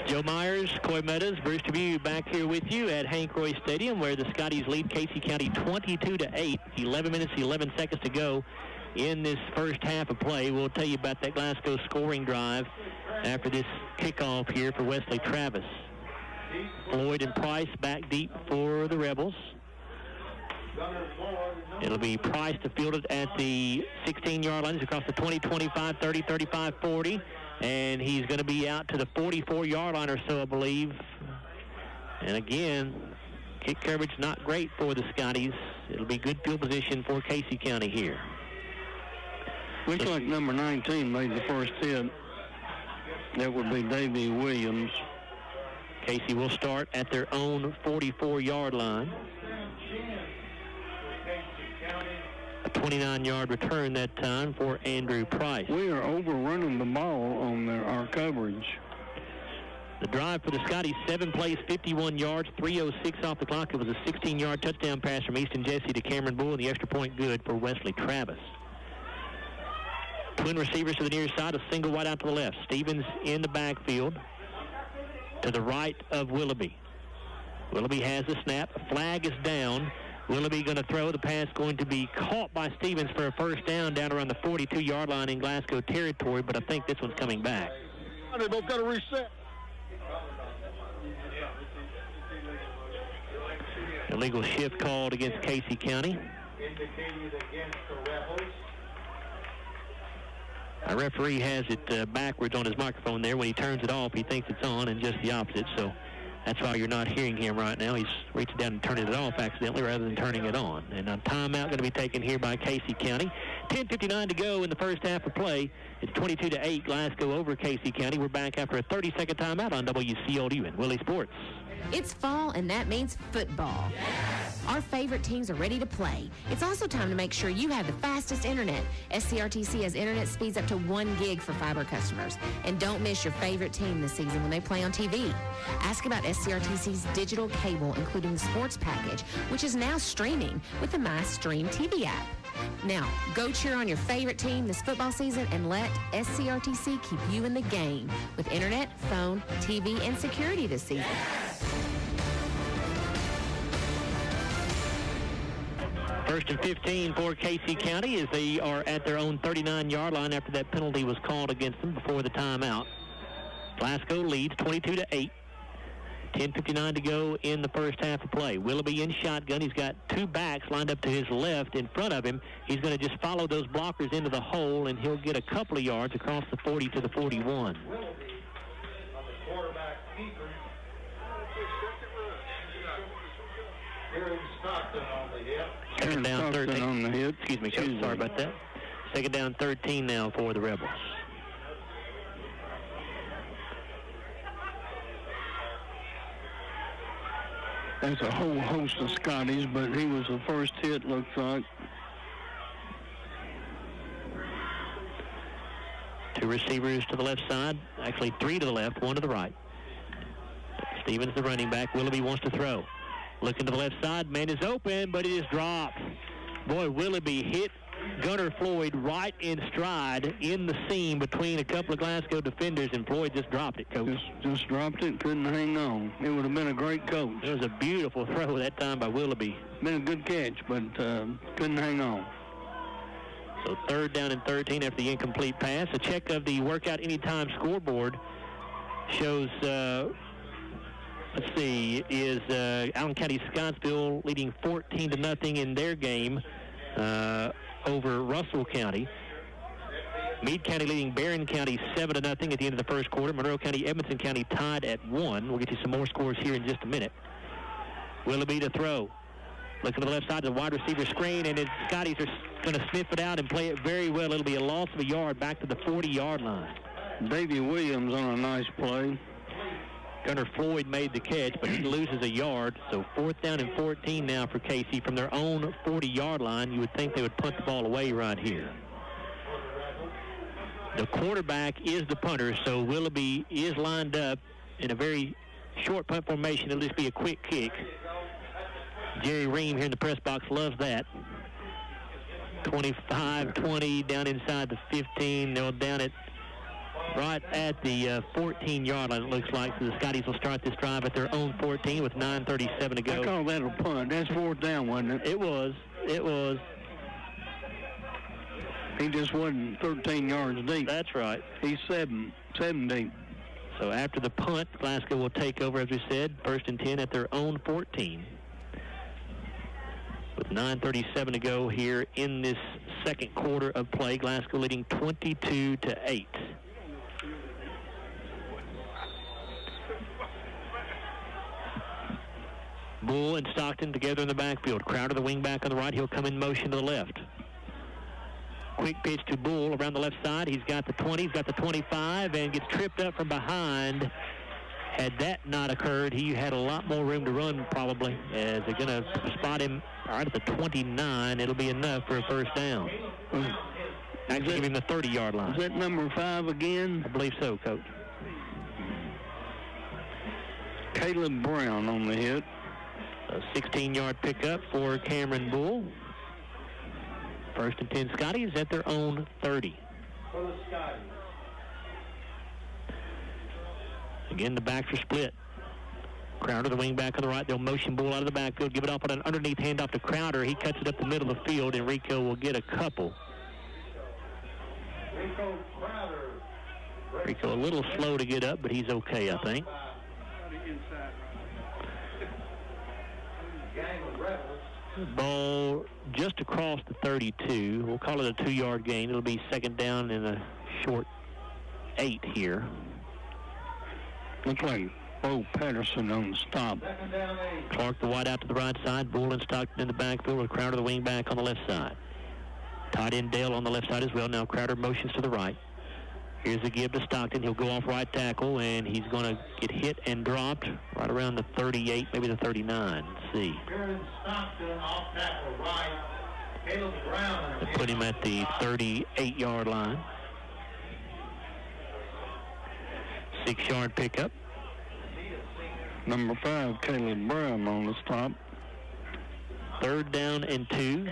Joe Myers, Coy Meadows, Bruce Trevue back here with you at Hank Roy Stadium, where the Scotties lead Casey County 22-8. 11 minutes, 11 seconds to go in this first half of play. We'll tell you about that Glasgow scoring drive after this kickoff here for Wesley Travis. Floyd and Price back deep for the Rebels. It'll be Price to field it at the 16-yard line. He's across the 20, 25, 30, 35, 40. And he's going to be out to the 44-yard line or so, I believe. And again, kick coverage not great for the Scotties. It'll be good field position for Casey County here. Looks like number 19 made the first hit. That would be Davey Williams. Casey will start at their own 44-yard line. A 29-yard return that time for Andrew Price. We are overrunning the ball on our coverage. The drive for the Scotties, 7 plays, 51 yards, 3:06 off the clock. It was a 16-yard touchdown pass from Easton Jesse to Cameron Bull, and the extra point good for Wesley Travis. Twin receivers to the near side, a single wide out to the left. Stevens in the backfield to the right of Willoughby. Willoughby has the snap. A flag is down. Willoughby going to throw. The pass going to be caught by Stevens for a first down around the 42-yard line in Glasgow territory, but I think this one's coming back. They both got to reset. Illegal shift called against Casey County. Indicated against the Rebels. Our referee has it backwards on his microphone there. When he turns it off, he thinks it's on, and just the opposite. So that's why you're not hearing him right now. He's reaching down and turning it off accidentally rather than turning it on. And a timeout going to be taken here by Casey County. 10:59 to go in the first half of play. It's 22-8, Glasgow over Casey County. We're back after a 30-second timeout on WCLU and Willie Sports. It's fall, and that means football. Yes! Our favorite teams are ready to play. It's also time to make sure you have the fastest internet. SCRTC has internet speeds up to 1 gig for fiber customers. And don't miss your favorite team this season when they play on TV. Ask about SCRTC's digital cable, including the sports package, which is now streaming with the MyStream TV app. Now, go cheer on your favorite team this football season and let SCRTC keep you in the game with internet, phone, TV, and security this season. First and 15 for Casey County as they are at their own 39-yard line after that penalty was called against them before the timeout. Glasgow leads 22-8. 10:59 to go in the first half of play. Willoughby in shotgun. He's got two backs lined up to his left in front of him. He's going to just follow those blockers into the hole, and he'll get a couple of yards across the 40 to the 41. Second down 13. On the hit. Excuse me, Coach. Sorry about that. Second down 13 now for the Rebels. There's a whole host of Scotties, but he was the first hit, looks like. Two receivers to the left side. Actually, three to the left, one to the right. Stevens, the running back. Willoughby wants to throw. Looking to the left side. Man is open, but it is dropped. Boy, Willoughby hit Gunnar Floyd right in stride in the seam between a couple of Glasgow defenders, and Floyd just dropped it, Coach. Just dropped it, couldn't hang on. It would have been a great coach. It was a beautiful throw that time by Willoughby. Been a good catch, but couldn't hang on. So third down and 13 after the incomplete pass. A check of the Workout Anytime scoreboard shows, let's see, is Allen County Scottsville leading 14-0 in their game over Russell County. Meade County leading Barron County 7-0 at the end of the first quarter. Monroe County, Edmonson County tied at 1. We'll get you some more scores here in just a minute. Willoughby to throw. Looking to the left side, the wide receiver screen, and the Scotties are going to sniff it out and play it very well. It'll be a loss of a yard back to the 40-yard line. Davey Williams on a nice play. Gunnar Floyd made the catch, but he loses a yard. So fourth down and 14 now for Casey from their own 40-yard line. You would think they would punt the ball away right here. The quarterback is the punter, so Willoughby is lined up in a very short punt formation. It'll just be a quick kick. Jerry Ream here in the press box loves that. 25-20 down inside the 15. They'll down it right at the 14-yard line, it looks like. So the Scotties will start this drive at their own 14 with 9:37 to go. I call that a punt. That's fourth down, wasn't it? It was. It was. He just wasn't 13 yards deep. That's right. He's seven deep. So after the punt, Glasgow will take over, as we said, first and 10 at their own 14. With 9:37 to go here in this second quarter of play, Glasgow leading 22-8. Bull and Stockton together in the backfield. Crowder, the wingback on the right. He'll come in motion to the left. Quick pitch to Bull around the left side. He's got the 20, he's got the 25, and gets tripped up from behind. Had that not occurred, he had a lot more room to run probably, as they're going to spot him right at the 29. It'll be enough for a first down. Actually, give him the 30-yard line. Is that number 5 again? I believe so, Coach. Caleb Brown on the hit. A 16-yard pickup for Cameron Bull. First and 10 Scotties at their own 30. For the Scotties. Again, the backs are split. Crowder, the wing back on the right. They'll motion Bull out of the backfield, give it off on an underneath handoff to Crowder. He cuts it up the middle of the field, and Rico will get a couple. Rico a little slow to get up, but he's okay, I think. Ball just across the 32. We'll call it a 2-yard gain. It'll be second down in a short 8 here. Looks like Bo Patterson on the stop. Clark, the wide out to the right side. Bull and Stockton in the backfield with Crowder, the wing back on the left side. Tight end Dale on the left side as well. Now Crowder motions to the right. Here's the give to Stockton. He'll go off right tackle, and he's going to get hit and dropped right around the 38, maybe the 39. Let's see. Stockton off tackle right. Caleb Brown. They put him at the 38-yard line. 6-yard pickup. Number 5, Caleb Brown on the stop. Third down and 2.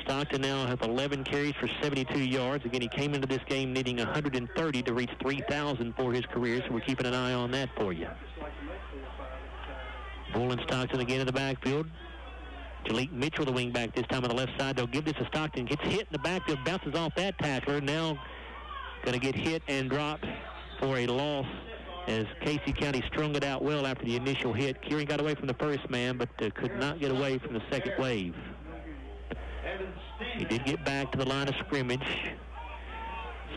Stockton now has 11 carries for 72 yards. Again, he came into this game needing 130 to reach 3,000 for his career, so we're keeping an eye on that for you. Bull and Stockton again in the backfield. Jalik Mitchell, the wing back this time on the left side. They'll give this to Stockton. Gets hit in the backfield, bounces off that tackler. Now going to get hit and dropped for a loss as Casey County strung it out well after the initial hit. Kieran got away from the first man, but could not get away from the second wave. He did get back to the line of scrimmage.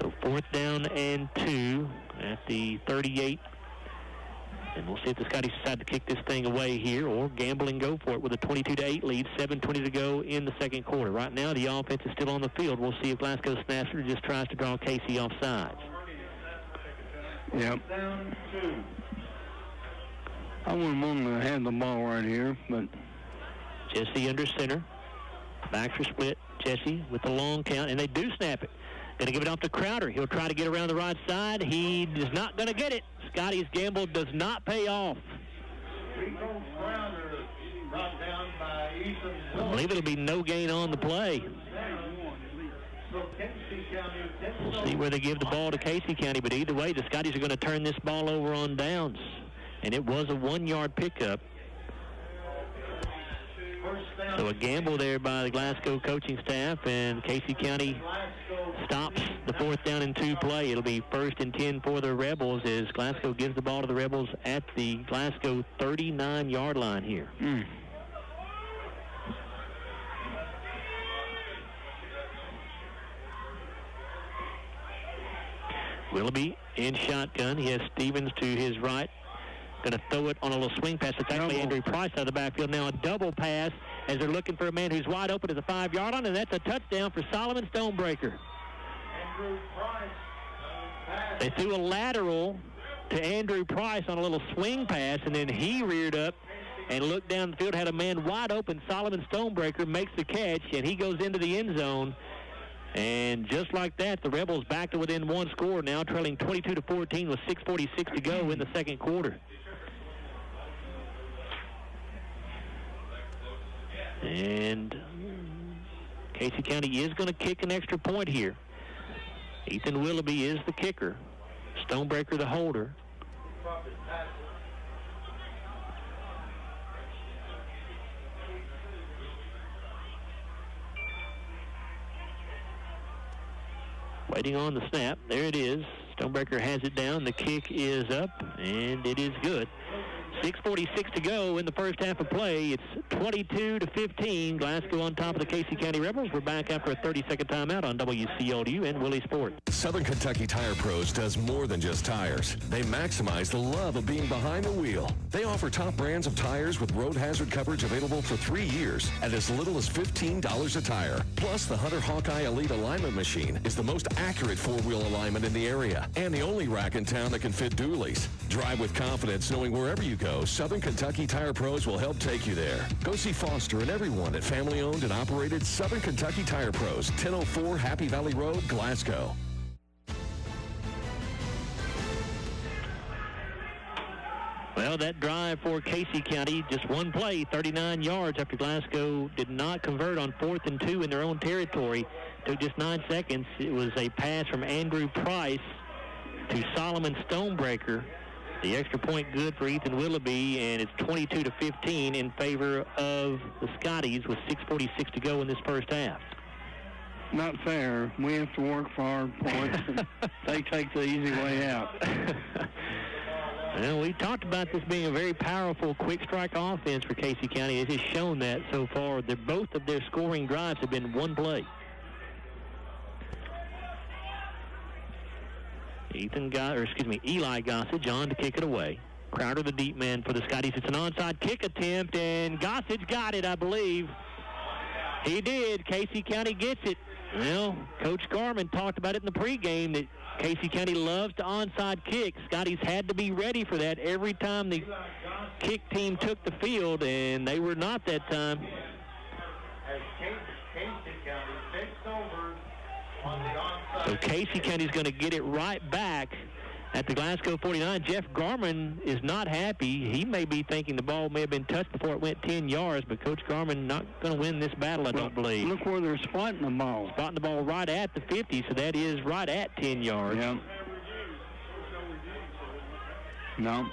So 4th down and 2 at the 38. And we'll see if the Scotties decide to kick this thing away here or gamble and go for it with a 22-8 lead, 7:20 to go in the second quarter. Right now, the offense is still on the field. We'll see if Glasgow snaps it or just tries to draw Casey off sides. Yep. I wouldn't want to have the ball right here, but... Jesse under center. Backs are split. Jesse with the long count, and they do snap it. Going to give it off to Crowder. He'll try to get around the right side. He is not going to get it. Scotty's gamble does not pay off. I believe it'll be no gain on the play. We'll see where they give the ball to Casey County, but either way, the Scotties are going to turn this ball over on downs. And it was a 1-yard pickup. So a gamble there by the Glasgow coaching staff, and Casey County stops the 4th down and 2 play. It'll be 1st and 10 for the Rebels as Glasgow gives the ball to the Rebels at the Glasgow 39-yard line here. Willoughby in shotgun. He has Stevens to his right. Going to throw it on a little swing pass. It's actually Andrew Price out of the backfield. Now a double pass as they're looking for a man who's wide open at the 5-yard line, and that's a touchdown for Solomon Stonebreaker. They threw a lateral to Andrew Price on a little swing pass, and then he reared up and looked down the field, had a man wide open. Solomon Stonebreaker makes the catch, and he goes into the end zone. And just like that, the Rebels back to within 1 score, now trailing 22-14 with 6:46 to go in the second quarter. And Casey County is going to kick an extra point here. Ethan Willoughby is the kicker. Stonebreaker the holder. Waiting on the snap. There it is. Stonebreaker has it down. The kick is up, and it is good. 6:46 to go in the first half of play. It's 22-15. Glasgow on top of the Casey County Rebels. We're back after a 30-second timeout on WCLU and Willie Sport. Southern Kentucky Tire Pros does more than just tires. They maximize the love of being behind the wheel. They offer top brands of tires with road hazard coverage available for 3 years at as little as $15 a tire. Plus, the Hunter Hawkeye Elite Alignment Machine is the most accurate four-wheel alignment in the area and the only rack in town that can fit dualies. Drive with confidence knowing wherever you go, Southern Kentucky Tire Pros will help take you there. Go see Foster and everyone at family-owned and operated Southern Kentucky Tire Pros, 1004 Happy Valley Road, Glasgow. Well, that drive for Casey County, just one play, 39 yards after Glasgow did not convert on 4th and 2 in their own territory. Took just 9 seconds. It was a pass from Andrew Price to Solomon Stonebreaker. The extra point good for Ethan Willoughby, and it's 22-15 in favor of the Scotties with 6:46 to go in this first half. Not fair. We have to work for our points, and they take the easy way out. Well, we talked about this being a very powerful quick strike offense for Casey County. It has shown that so far. Both of their scoring drives have been one play. Eli Gossage on to kick it away. Crowder, the deep man for the Scotties. It's an onside kick attempt, and Gossage got it, I believe. He did. Casey County gets it. Well, Coach Garman talked about it in the pregame that Casey County loves to onside kick. Scotties had to be ready for that every time the kick team took the field, and they were not that time. So Casey County's going to get it right back at the Glasgow 49. Jeff Garman is not happy. He may be thinking the ball may have been touched before it went 10 yards, but Coach Garman not going to win this battle, I don't believe. Look where they're spotting the ball. Spotting the ball right at the 50, so that is right at 10 yards. Yeah. No.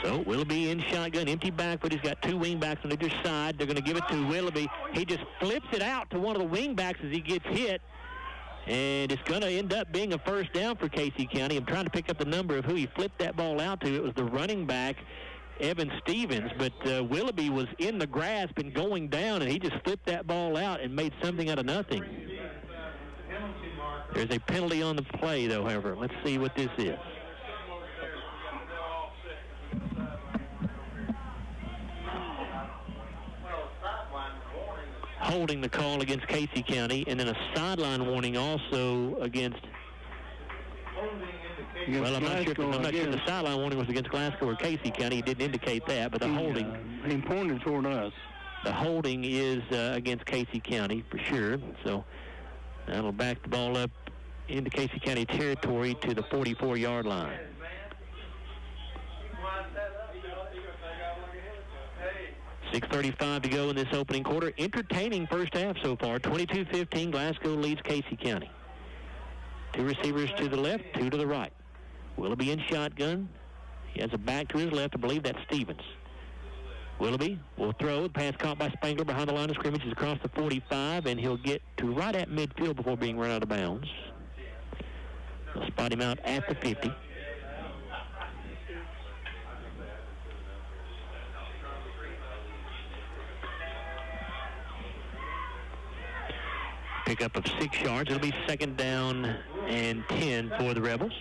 So Willoughby in shotgun, empty backfoot. He's got two wingbacks on either side. They're going to give it to Willoughby. He just flips it out to one of the wingbacks as he gets hit. And it's going to end up being a first down for Casey County. I'm trying to pick up the number of who he flipped that ball out to. It was the running back, Evan Stevens, but Willoughby was in the grasp and going down, and he just flipped that ball out and made something out of nothing. There's a penalty on the play, though, however. Let's see what this is. Holding the call against Casey County, and then a sideline warning also against... Well, I'm not sure the sideline warning was against Glasgow or Casey County. He didn't indicate that, but the holding... He pointed toward us. The holding is against Casey County for sure, so that'll back the ball up into Casey County territory to the 44-yard line. 6:35 to go in this opening quarter. Entertaining first half so far. 22-15, Glasgow leads Casey County. Two receivers to the left, two to the right. Willoughby in shotgun. He has a back to his left. I believe that's Stevens. Willoughby will throw. The pass caught by Spangler behind the line of scrimmage. Is across the 45, and he'll get to right at midfield before being run out of bounds. They'll spot him out at the 50. Pickup of 6 yards. It'll be second down and 10 for the Rebels.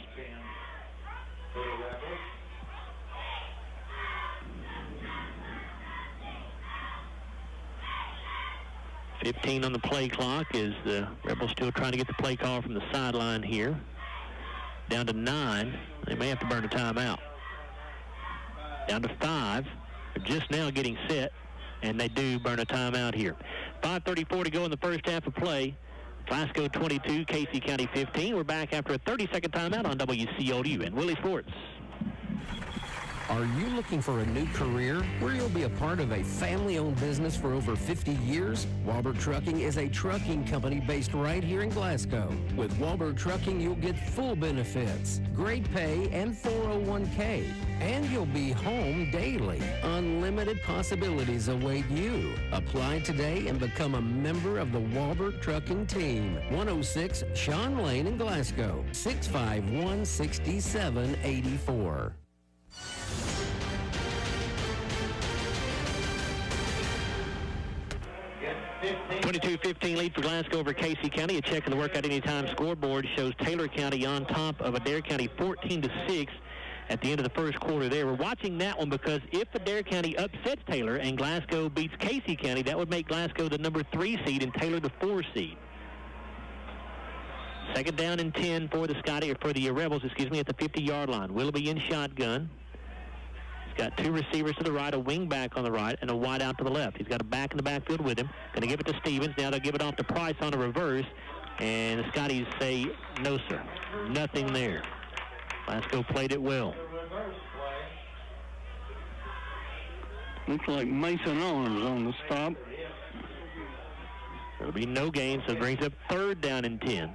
.15 on the play clock as the Rebels still trying to get the play call from the sideline here. Down to 9. They may have to burn a timeout. Down to 5. They're just now getting set, and they do burn a timeout here. 5:34 to go in the first half of play. Glasgow 22, Casey County 15. We're back after a 30-second timeout on WCLU and Willie Sports. Are you looking for a new career where you'll be a part of a family-owned business for over 50 years? Walbert Trucking is a trucking company based right here in Glasgow. With Walbert Trucking, you'll get full benefits, great pay, and 401k. And you'll be home daily. Unlimited possibilities await you. Apply today and become a member of the Walbert Trucking team. 106 Sean Lane in Glasgow, 651-6784. 22-15 lead for Glasgow over Casey County. A check in the Workout Anytime scoreboard shows Taylor County on top of Adair County 14-6 at the end of the first quarter there. We're watching that one because if Adair County upsets Taylor and Glasgow beats Casey County, that would make Glasgow the number 3 seed and Taylor the 4 seed. Second down and 10 for the Rebels, at the 50-yard line. Willoughby in shotgun. He's got 2 receivers to the right, a wing back on the right, and a wide out to the left. He's got a back in the backfield with him. Going to give it to Stevens. Now they'll give it off to Price on a reverse. And the Scotties say, no, sir. Nothing there. Glasgow played it well. Looks like Mason Owens on the stop. There'll be no gain, so it brings up third down and 10.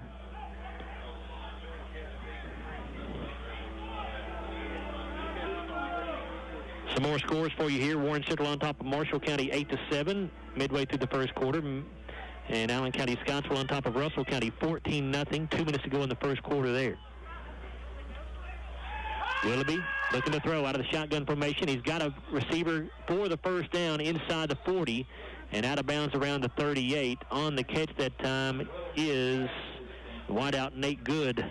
Some more scores for you here. Warren Central on top of Marshall County 8-7 midway through the first quarter. And Allen County Scottsville on top of Russell County 14-0. 2 minutes to go in the first quarter there. Willoughby looking to throw out of the shotgun formation. He's got a receiver for the first down inside the 40 and out of bounds around the 38. On the catch that time is wideout Nate Good.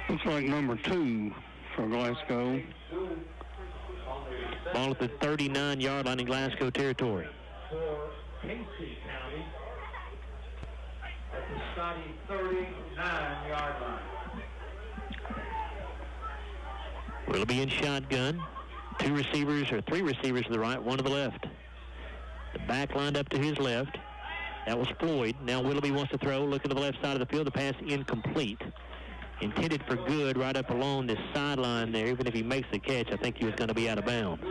Looks like number 2 for Glasgow. Ball at the 39-yard line in Glasgow territory. For Casey County at the Scotty 39-yard line. Willoughby in shotgun. 3 receivers to the right, 1 to the left. The back lined up to his left. That was Floyd. Now Willoughby wants to throw, looking to the left side of the field. The pass incomplete. Intended for Good right up along this sideline there. Even if he makes the catch, I think he was going to be out of bounds.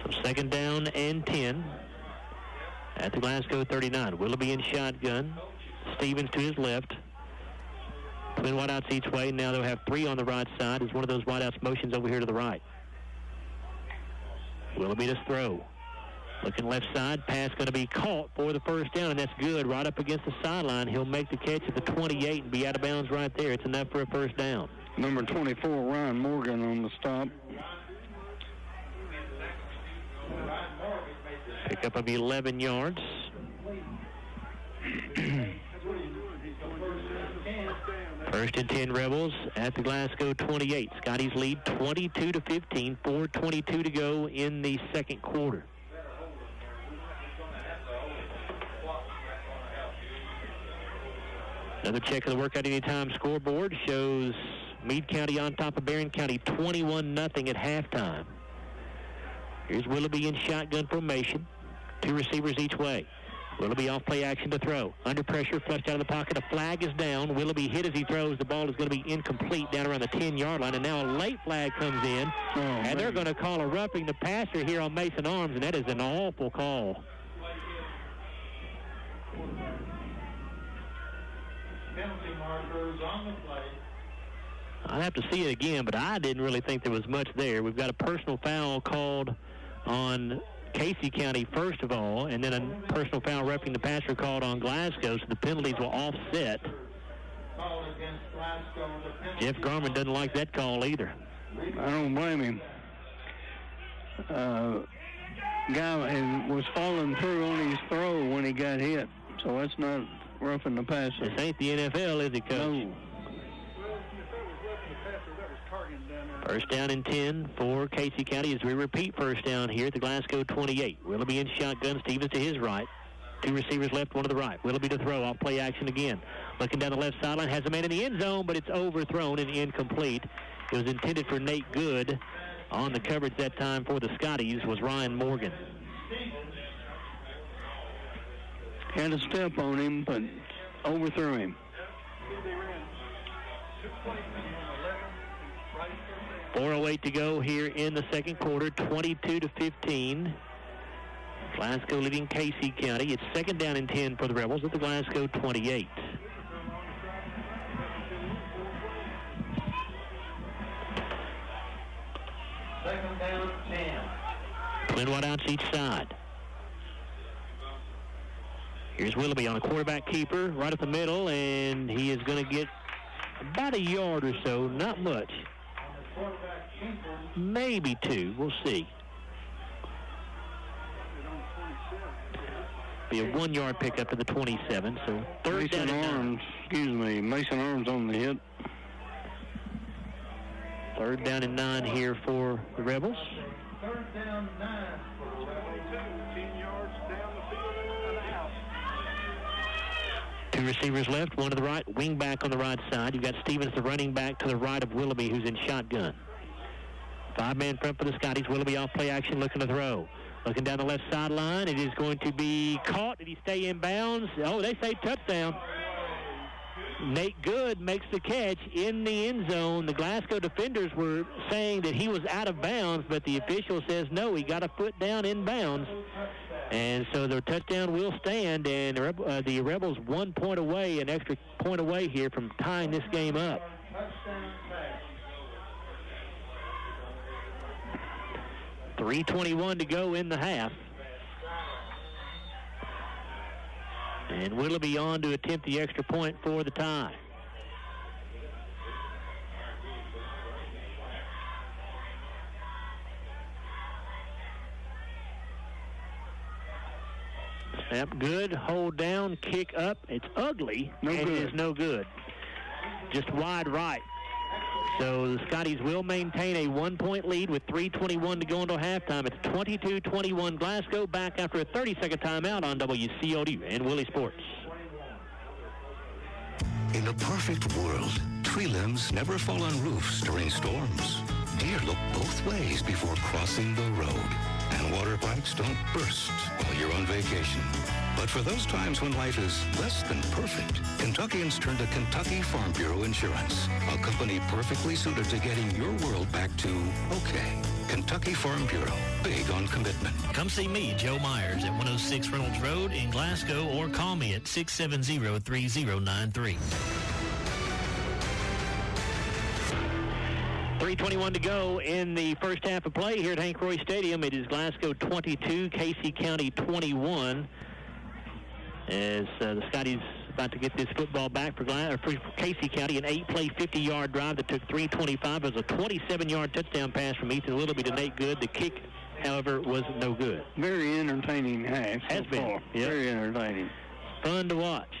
So second down and 10. at the Glasgow 39. Willoughby in shotgun. Stevens to his left. Twin wideouts each way. Now they'll have 3 on the right side as one of those wideouts motions over here to the right. Willoughby to throw. Looking left side. Pass going to be caught for the first down, and that's good. Right up against the sideline. He'll make the catch at the 28 and be out of bounds right there. It's enough for a first down. Number 24, Ryan Morgan on the stop. Pickup of 11 yards. First and 10 Rebels at the Glasgow 28. Scotty's lead 22-15, 4:22 to go in the second quarter. Another check of the Workout Anytime scoreboard shows Meade County on top of Barron County 21-0 at halftime. Here's Willoughby in shotgun formation. 2 receivers each way. Willoughby off play action to throw. Under pressure, flushed out of the pocket. A flag is down. Willoughby hit as he throws. The ball is going to be incomplete down around the 10-yard line. And now a late flag comes in. And they're going to call a roughing the passer here on Mason Arms, and that is an awful call. Penalty markers on the play. I'll have to see it again, but I didn't really think there was much there. We've got a personal foul called on Casey County first of all, and then a personal foul roughing the passer called on Glasgow, so the penalties will offset. Jeff Garman doesn't like that call either. I don't blame him. Guy was falling through on his throw when he got hit, so that's not roughing the passer. This ain't the NFL, is it, Coach? No. First down and 10 for Casey County as we repeat first down here at the Glasgow 28. Willoughby in shotgun, Stevens to his right. 2 receivers left, 1 to the right. Willoughby to throw, off play action again. Looking down the left sideline, has a man in the end zone, but it's overthrown and incomplete. It was intended for Nate Good. On the coverage that time for the Scotties was Ryan Morgan. Had a step on him, but overthrew him. 4:08 to go here in the second quarter, 22-15. Glasgow leading Casey County. It's second down and 10 for the Rebels at the Glasgow 28. Second down, 10. Twin wideouts each side. Here's Willoughby on a quarterback keeper right up the middle, and he is going to get about a yard or so, not much. Maybe 2. We'll see. Be a 1-yard pickup to the 27. So third down and 9. Mason Arms on the hit. Third down and 9 here for the Rebels. Third down, 9. 10 yards down the field and out. 2 receivers left, 1 to the right, wing back on the right side. You've got Stevens, the running back, to the right of Willoughby, who's in shotgun. 5-man front for the Scotties. Willoughby off play action, looking to throw. Looking down the left sideline. It is going to be caught. Did he stay in bounds? Oh, they say touchdown. Nate Good makes the catch in the end zone. The Glasgow defenders were saying that he was out of bounds, but the official says no, he got a foot down in bounds. And so their touchdown will stand, and the Rebels 1 point away, an extra point away here from tying this game up. 3:21 to go in the half. And Willoughby on to attempt the extra point for the tie. Snap good, hold down, kick up. It's ugly, and it is no good. Just wide right. So the Scotties will maintain a 1-point lead with 3:21 to go until halftime. It's 22-21 Glasgow, back after a 30-second timeout on WCLU and Willie Sports. In a perfect world, tree limbs never fall on roofs during storms. Deer look both ways before crossing the road. And water pipes don't burst while you're on vacation. But for those times when life is less than perfect, Kentuckians turn to Kentucky Farm Bureau Insurance, a company perfectly suited to getting your world back to okay. Kentucky Farm Bureau, big on commitment. Come see me, Joe Myers, at 106 Reynolds Road in Glasgow, or call me at 670-3093. 3:21 to go in the first half of play here at Hank Roy Stadium. It is Glasgow 22, Casey County 21. As the Scotties about to get this football back for Casey County, an 8-play, 50-yard drive that took 3:25. It was a 27-yard touchdown pass from Ethan Littleby to Nate Good. The kick, however, was no good. Very entertaining half. Has been. Yep. Very entertaining. Fun to watch.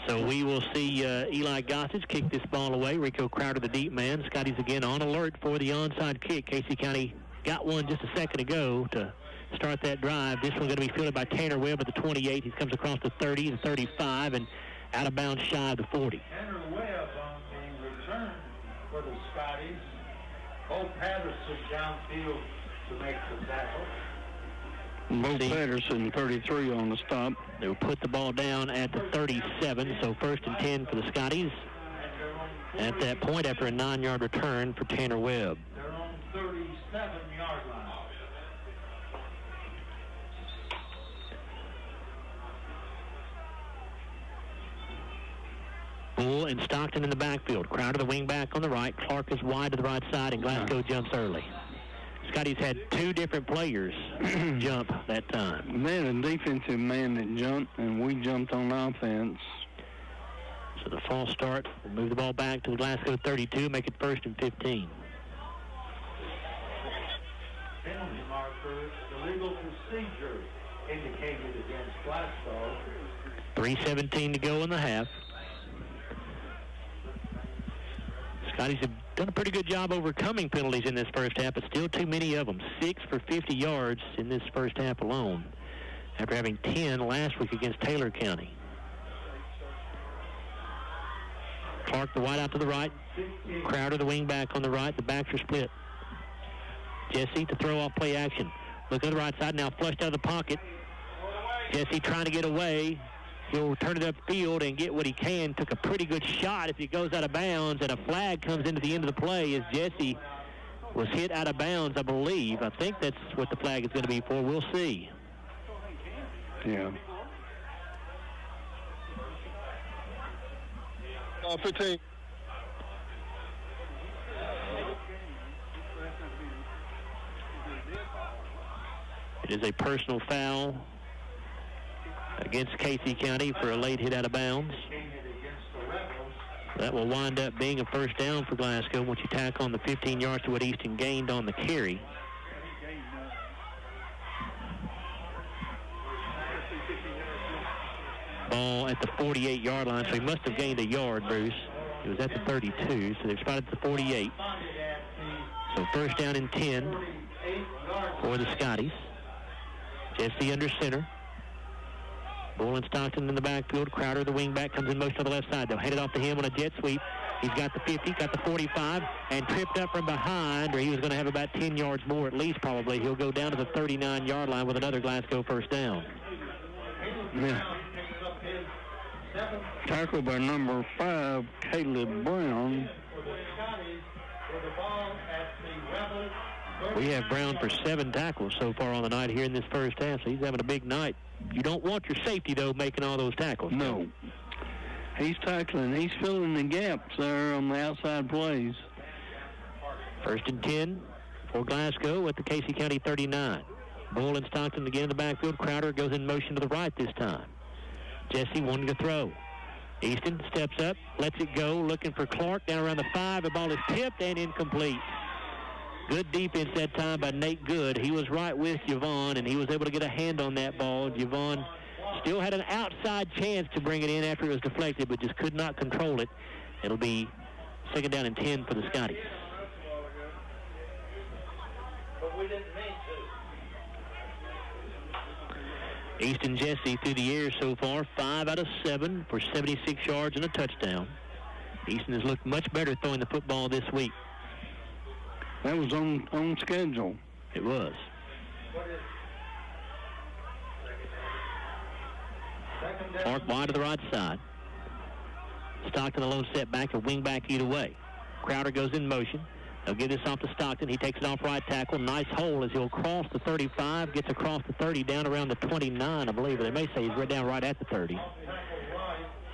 So we will see Eli Gossage kick this ball away. Rico Crowder, the deep man. Scotty's again on alert for the onside kick. Casey County got one just a second ago to start that drive. This one's going to be fielded by Tanner Webb at the 28. He comes across the 30, the 35, and out of bounds shy of the 40. Tanner Webb on the return for the Scotties. Bo Patterson downfield to make the tackle. Bo Patterson, 33 on the stop. They'll put the ball down at the 37, so 1st and 10 for the Scotties. At that point, after a 9-yard return for Tanner Webb. They're on 37-yard line. Bull and Stockton in the backfield. Crowder, the wing back on the right. Clark is wide to the right side, and Glasgow jumps early. Scotty's had 2 different players jump that time. They had a defensive man that jumped, and we jumped on offense. So the false start will move the ball back to the Glasgow 32, make it 1st and 15. Penalty marker, illegal procedure indicated against Glasgow. 3:17 to go in the half. Scotties have done a pretty good job overcoming penalties in this first half, but still too many of them. 6 for 50 yards in this first half alone, after having 10 last week against Taylor County. Clark, the wide out to the right. Crowder, the wing back on the right. The backs are split. Jesse to throw off play action. Look on the right side, now flushed out of the pocket. Jesse trying to get away. He'll turn it upfield and get what he can. Took a pretty good shot if he goes out of bounds, and a flag comes into the end of the play as Jesse was hit out of bounds, I believe. I think that's what the flag is going to be for. We'll see. Yeah. 15. It is a personal foul against Casey County for a late hit out of bounds. That will wind up being a first down for Glasgow once you tack on the 15 yards to what Easton gained on the carry. Ball at the 48-yard line, so he must have gained a yard, Bruce. It was at the 32, so they've spotted the 48. So first down and 10 for the Scotties. Jesse under center. Bull and Stockton in the backfield. Crowder, the wingback, comes in motion on the left side. They'll hand it off to him on a jet sweep. He's got the 50, got the 45, and tripped up from behind, or he was going to have about 10 yards more at least probably. He'll go down to the 39-yard line with another Glasgow first down. Yeah. Tackled by number 5, Caleb Brown. We have Brown for 7 tackles so far on the night here in this first half, so he's having a big night. You don't want your safety, though, making all those tackles. No. He's tackling. He's filling the gaps there on the outside plays. First and 10 for Glasgow at the Casey County 39. Bull and Stockton again in the backfield. Crowder goes in motion to the right this time. Jesse wanting to throw. Easton steps up, lets it go, looking for Clark down around the 5. The ball is tipped and incomplete. Good defense that time by Nate Good. He was right with Javon, and he was able to get a hand on that ball. Javon still had an outside chance to bring it in after it was deflected, but just could not control it. It'll be second down and 10 for the Scotties. But we didn't mean to. Easton Jesse through the air so far, 5 out of 7 for 76 yards and a touchdown. Easton has looked much better throwing the football this week. That was on schedule. It was. Clark wide to the right side. Stockton alone set back, a wing back either way. Crowder goes in motion. They'll give this off to Stockton. He takes it off right tackle. Nice hole as he'll cross the 35, gets across the 30, down around the 29, I believe. They may say he's down right at the 30.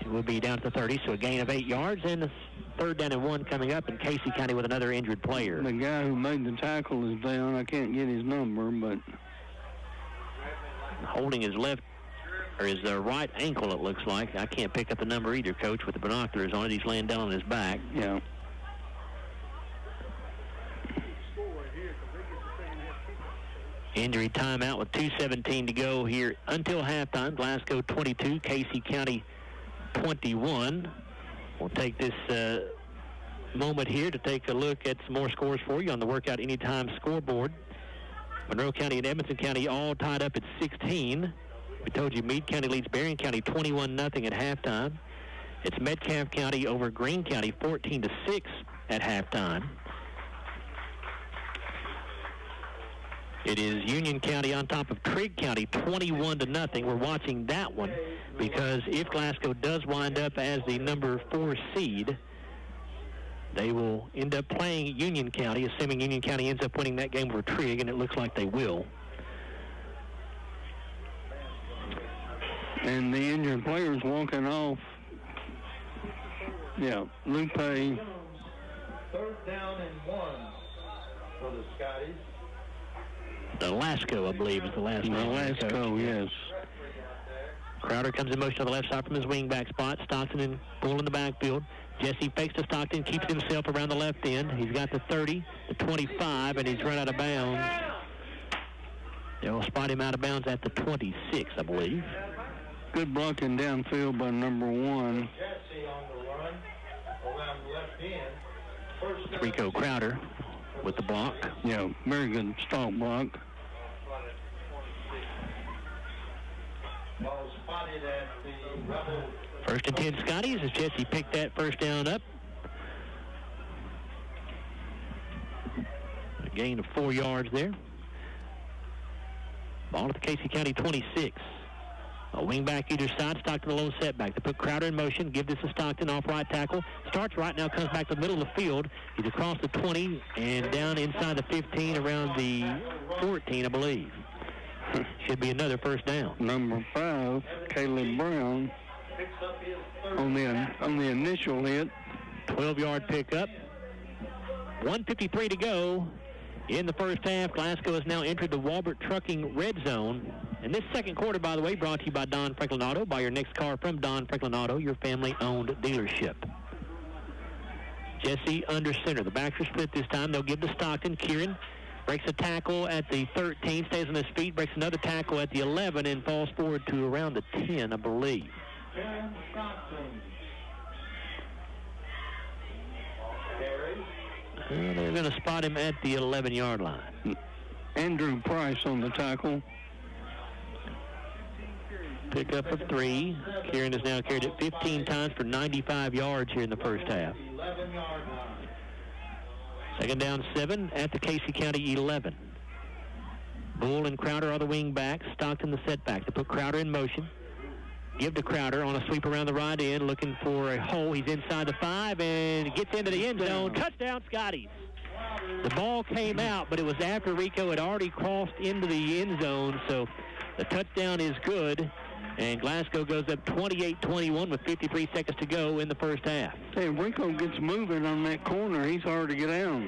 He will be down at the 30, so a gain of 8 yards, and a 3rd down and 1 coming up, and Casey County with another injured player. The guy who made the tackle is down. I can't get his number, but... Holding his left, or his right ankle, it looks like. I can't pick up the number either, Coach, with the binoculars on it. He's laying down on his back. Yeah. Injury timeout with 2:17 to go here until halftime. Glasgow 22, Casey County 21. We'll take this moment here to take a look at some more scores for you on the Workout Anytime scoreboard. Monroe County and Edmonson County all tied up at 16. We told you Meade County leads Berrien County 21-0 at halftime. It's Metcalfe County over Greene County 14-6 at halftime. It is Union County on top of Trigg County 21-0. We're watching that one because if Glasgow does wind up as the number 4 seed, they will end up playing Union County, assuming Union County ends up winning that game over Trigg, and it looks like they will. And the injured players walking off. Yeah, Lupe. 3rd down and 1 for the Scotties. Lasco, I believe, is the last name. Lasco, yes. Crowder comes in motion on the left side from his wingback spot. Stockton and Bull in the backfield. Jesse fakes to Stockton, keeps himself around the left end. He's got the 30, the 25, and he's run out of bounds. They'll spot him out of bounds at the 26, I believe. Good blocking downfield by number 1. Jesse on the run around the left end. Rico Crowder with the block. Yeah, very good stalk block. Ball spotted at the Rebel. 1st and 10 Scotties as Jesse picked that 1st down up. A gain of 4 yards there. Ball at the Casey County 26. A wing back either side. Stockton a low setback. They put Crowder in motion. Give this to Stockton off right tackle. Starts right now, comes back to the middle of the field. He's across the 20 and down inside the 15 around the 14, I believe. Should be another 1st down. Number 5, Caleb Brown, on the initial hit. 12-yard pickup. 1:53 to go in the 1st half. Glasgow has now entered the Walbert Trucking red zone. And this 2nd quarter, by the way, brought to you by Don Franklin Auto. Buy your next car from Don Franklin Auto, your family-owned dealership. Jesse under center. The backs are split this time. They'll give to Stockton. Kieran breaks a tackle at the 13, stays on his feet, breaks another tackle at the 11, and falls forward to around the 10, I believe. They're going to spot him at the 11-yard line. Andrew Price on the tackle. Pickup of 3. Kieran has now carried it 15 times for 95 yards here in the 1st half. 2nd down 7 at the Casey County 11. Bull and Crowder are the wing backs. Stockton the setback. They put Crowder in motion. Give to Crowder on a sweep around the right end, looking for a hole. He's inside the 5 and gets into the end zone. Touchdown, Scotties. The ball came out, but it was after Rico had already crossed into the end zone, so the touchdown is good. And Glasgow goes up 28-21 with 53 seconds to go in the 1st half. Hey, Rico gets moving on that corner. He's hard to get out.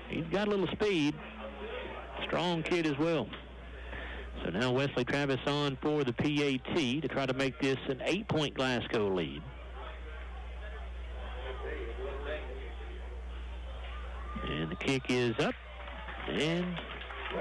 He's got a little speed. Strong kid as well. So now Wesley Travis on for the PAT to try to make this an 8-point Glasgow lead. And the kick is up. And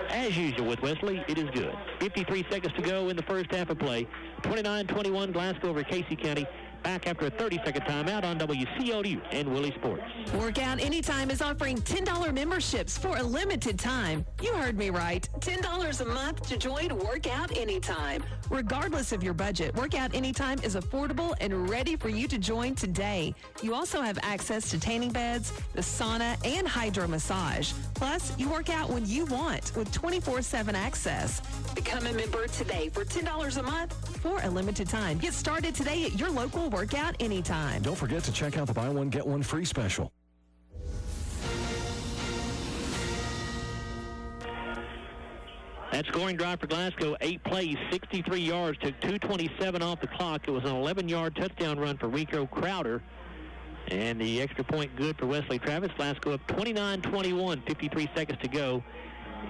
as usual with Wesley, it is good. 53 seconds to go in the 1st half of play. 29-21 Glasgow over Casey County. Back after a 30-second timeout on WCLU and Willie Sports. Workout Anytime is offering $10 memberships for a limited time. You heard me right. $10 a month to join Workout Anytime. Regardless of your budget, Workout Anytime is affordable and ready for you to join today. You also have access to tanning beds, the sauna, and hydro massage. Plus, you work out when you want with 24/7 access. Become a member today for $10 a month for a limited time. Get started today at your local Workout Anytime. Don't forget to check out the buy one, get one free special. That scoring drive for Glasgow, 8 plays, 63 yards, took 2:27 off the clock. It was an 11-yard touchdown run for Rico Crowder. And the extra point good for Wesley Travis. Glasgow up 29-21, 53 seconds to go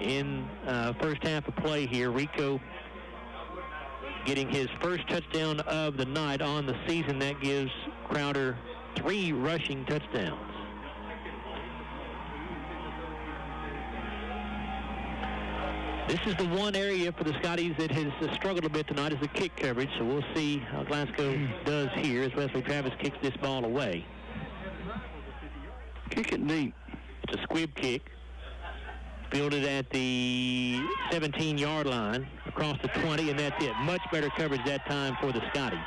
in first half of play here. Rico getting his first touchdown of the night on the season. That gives Crowder 3 rushing touchdowns. This is the one area for the Scotties that has struggled a bit tonight is the kick coverage, so we'll see how Glasgow does here as Wesley Travis kicks this ball away. Kick it deep. It's a squib kick. Fielded at the 17-yard line, across the 20, and that's it. Much better coverage that time for the Scotties.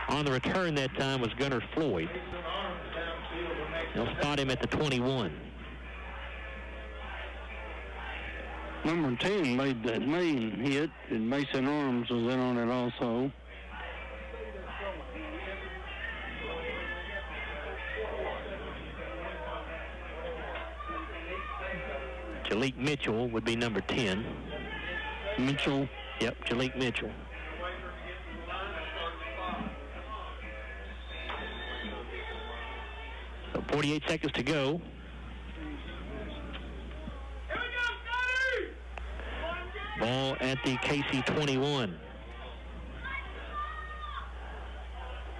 On the return that time was Gunnar Floyd. They'll spot him at the 21. Number 10 made that main hit, and Mason Arms was in on it also. Jalik Mitchell would be number 10. Mitchell? Yep, Jalik Mitchell. So 48 seconds to go. Ball at the KC 21.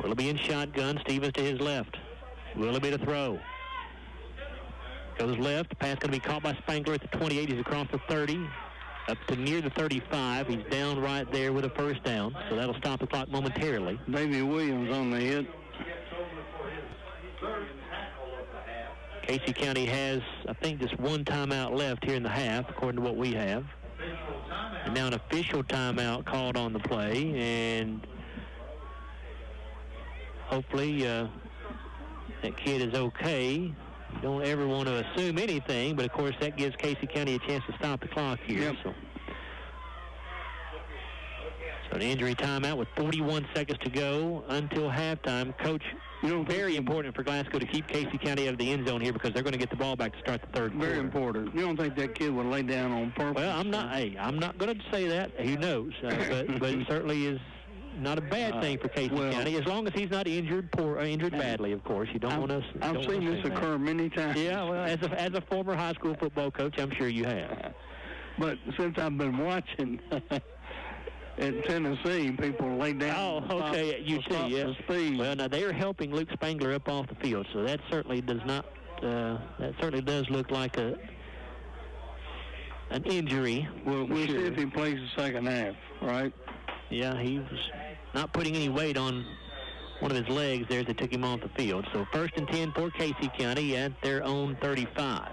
Willoughby in shotgun. Stevens to his left. Willoughby to throw. Goes left. Pass going to be caught by Spangler at the 28. He's across the 30. Up to near the 35. He's down right there with a first down. So that'll stop the clock momentarily. Davey Williams on the hit. Casey County has, I think, just one timeout left here in the half, according to what we have. And now an official timeout called on the play, and hopefully that kid is okay. You don't ever want to assume anything, but of course that gives Casey County a chance to stop the clock here. Yep. So an injury timeout with 41 seconds to go until halftime. Coach, very important for Glasgow to keep Casey County out of the end zone here because they're going to get the ball back to start the third quarter. Very important. You don't think that kid would lay down on purpose? Well, I'm not going to say that. Who knows? But it certainly is not a bad thing for Casey County, as long as he's not injured badly, of course. You don't want to. I've seen this occur many times. Yeah, well, as a former high school football coach, I'm sure you have. But since I've been watching in Tennessee, people lay down. Oh, okay, you see, yeah. Well, now they are helping Luke Spangler up off the field, so that certainly does not. That certainly does look like an injury. Well, we'll see if he plays the second half, right? Yeah, he was not putting any weight on one of his legs there as they took him off the field. So 1st and 10 for Casey County at their own 35.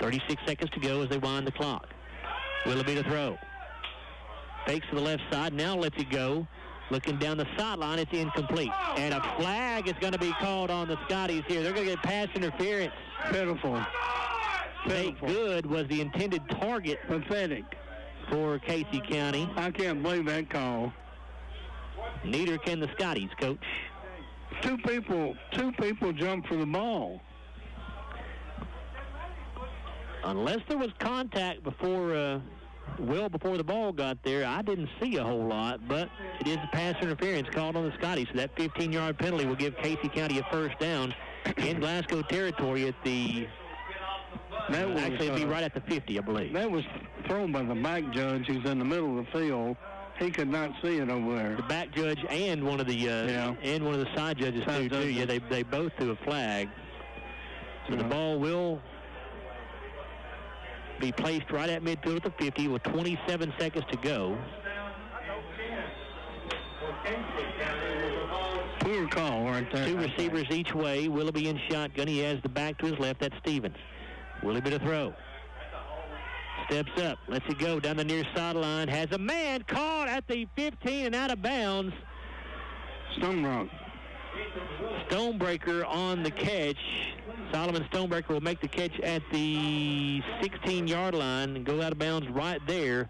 36 seconds to go as they wind the clock. Willoughby to throw. Fakes to the left side, now lets it go. Looking down the sideline, it's incomplete. And a flag is going to be called on the Scotties here. They're going to get pass interference. Pitiful. Make good was the intended target. Pathetic. For Casey County. I can't believe that call. Neither can the Scotties, Coach. Two people jumped for the ball. Unless there was contact before, before the ball got there, I didn't see a whole lot, but it is a pass interference called on the Scotties. So that 15-yard penalty will give Casey County a first down in Glasgow territory at the... Actually, it'd be right at the 50, I believe. That was thrown by the back judge who's in the middle of the field. He could not see it over there. The back judge and one of the and one of the side judges too. Yeah, they both threw a flag. So the ball will be placed right at midfield at the 50 with 27 seconds to go. call right there. Two receivers each way. Willoughby in shotgun. He has the back to his left. That's Stevens. Willoughby to throw. Steps up. Lets it go down the near sideline. Has a man caught at the 15 and out of bounds. Stonebreaker on the catch. Solomon Stonebreaker will make the catch at the 16-yard line and go out of bounds right there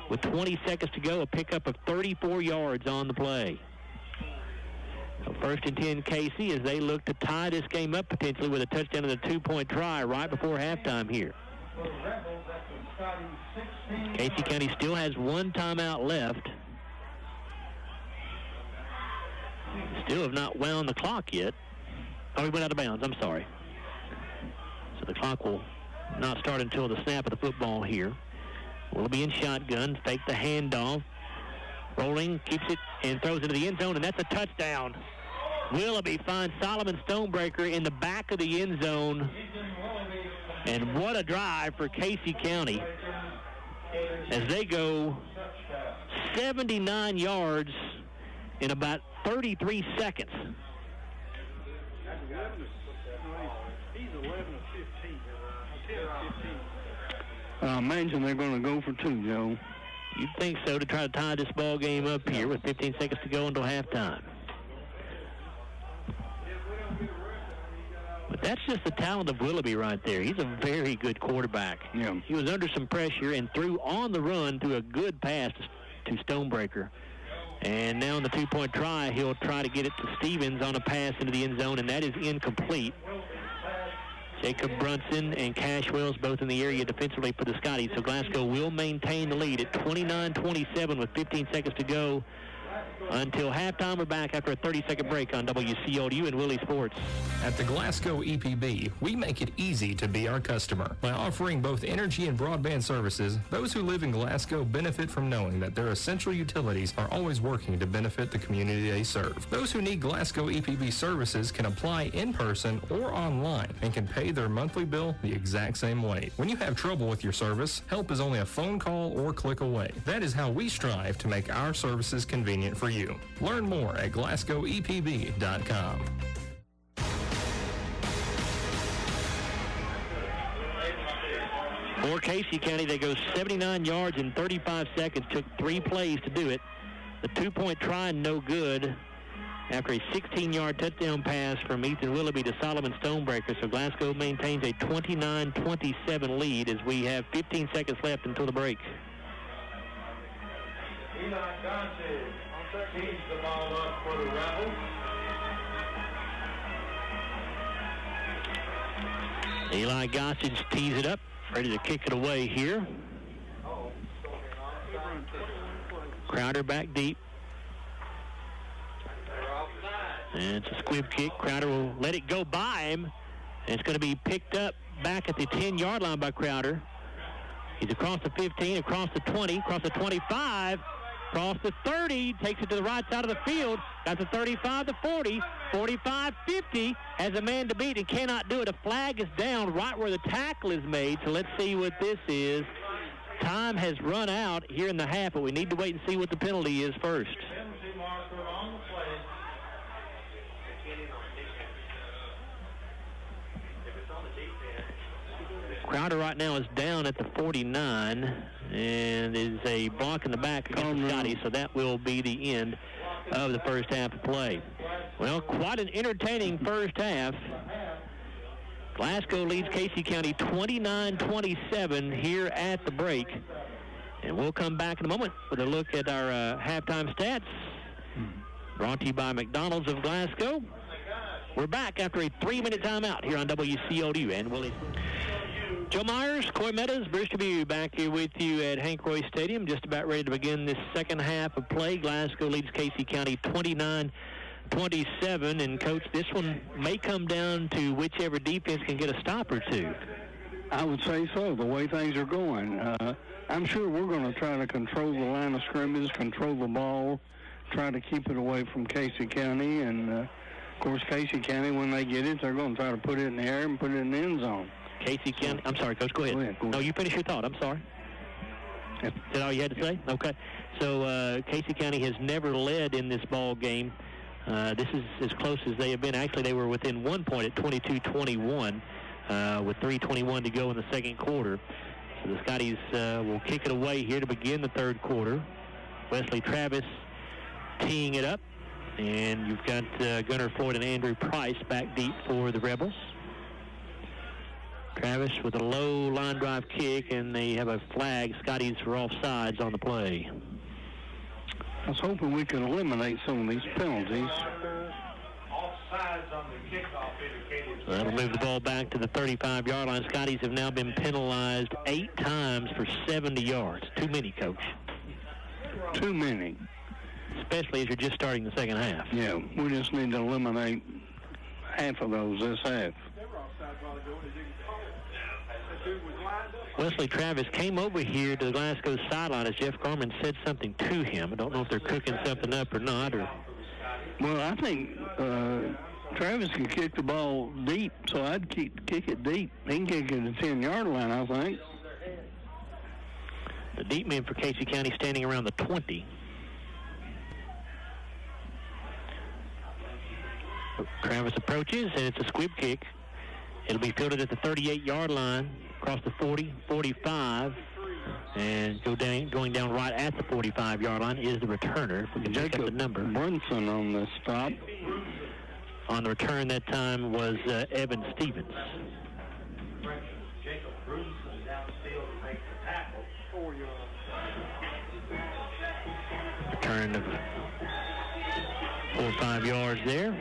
with 20 seconds to go. A pickup of 34 yards on the play. So first and 10 KC as they look to tie this game up potentially with a touchdown and a 2-point try right before halftime here. Casey County still has one timeout left. Still have not wound the clock yet. Oh, he went out of bounds. I'm sorry. So the clock will not start until the snap of the football here. Willoughby in shotgun. Fake the handoff. Rolling, keeps it, and throws into the end zone, and that's a touchdown. Willoughby finds Solomon Stonebreaker in the back of the end zone. And what a drive for Casey County as they go 79 yards in about 33 seconds. He's 11 of 15. 10 of 15. I imagine they're going to go for two, Joe. You'd think so, to try to tie this ball game up here with 15 seconds to go until halftime. But that's just the talent of Willoughby right there. He's a very good quarterback. Yeah. He was under some pressure and threw on the run to a good pass to Stonebreaker. And now in the 2-point try, he'll try to get it to Stevens on a pass into the end zone, and that is incomplete. Jacob Brunson and Cash Wells both in the area defensively for the Scotties. So Glasgow will maintain the lead at 29-27 with 15 seconds to go until halftime. We're back after a 30-second break on WCLU and Willie Sports. At the Glasgow EPB, we make it easy to be our customer. By offering both energy and broadband services, those who live in Glasgow benefit from knowing that their essential utilities are always working to benefit the community they serve. Those who need Glasgow EPB services can apply in person or online and can pay their monthly bill the exact same way. When you have trouble with your service, help is only a phone call or click away. That is how we strive to make our services convenient for you. Learn more at GlasgowEPB.com. For Casey County, they go 79 yards in 35 seconds. Took 3 plays to do it. The 2-point try, no good, after a 16-yard touchdown pass from Ethan Willoughby to Solomon Stonebreaker. So Glasgow maintains a 29-27 lead as we have 15 seconds left until the break. Eli Gonzalez tees the ball up for the Rebels. Eli Gossage tees it up, ready to kick it away here. Crowder back deep. And it's a squib kick. Crowder will let it go by him. And it's going to be picked up back at the 10-yard line by Crowder. He's across the 15, across the 20, across the 25, across the 30, takes it to the right side of the field. Got the 35, the 40, 45, 50, has a man to beat and cannot do it. A flag is down right where the tackle is made, so let's see what this is. Time has run out here in the half, but we need to wait and see what the penalty is first. Penalty marker on the play. Crowder right now is down at the 49 and is a block in the back against the Scotty, so that will be the end of the first half of play. Well, quite an entertaining first half. Glasgow leads Casey County 29-27 here at the break. And we'll come back in a moment with a look at our halftime stats. Brought to you by McDonald's of Glasgow. We're back after a 3-minute timeout here on WCLU and Willie. Joe Myers, Coy Meadows, Bruce Tribune back here with you at Hank Roy Stadium, just about ready to begin this second half of play. Glasgow leads Casey County 29-27, and Coach, this one may come down to whichever defense can get a stop or two. I would say so, the way things are going. I'm sure we're going to try to control the line of scrimmage, control the ball, try to keep it away from Casey County, and of course Casey County, when they get it, they're going to try to put it in the air and put it in the end zone. Casey County, I'm sorry, Coach, go ahead. No, you finish your thought. I'm sorry. Is that all you had to say? Okay. So Casey County has never led in this ball game This is as close as they have been. Actually, they were within 1 point at 22-21 with 3:21 to go in the second quarter. So the Scotties will kick it away here to begin the third quarter. Wesley Travis teeing it up. And you've got Gunnar Floyd and Andrew Price back deep for the Rebels. Travis with a low line drive kick, and they have a flag. Scotties for offsides on the play. I was hoping we could eliminate some of these penalties. Offsides on the kickoff indicated. So that'll move the ball back to the 35-yard line. Scotties have now been penalized 8 times for 70 yards. Too many, Coach. Too many. Especially as you're just starting the second half. Yeah, we just need to eliminate half of those this half. Wesley Travis came over here to the Glasgow sideline as Jeff Garman said something to him. I don't know if they're cooking something up or not. Well, I think Travis can kick the ball deep, so I'd kick it deep. He can kick it at the 10-yard line, I think. The deep man for Casey County standing around the 20. Travis approaches, and it's a squib kick. It'll be fielded at the 38-yard line, across the 40, 45, and going down right at the 45-yard line is the returner. If we can check out the number. Brunson on the stop. On the return that time was Evan Stevens. Jacob Brunson downfield to make the tackle. 4 yards. Return of 4 or 5 yards there.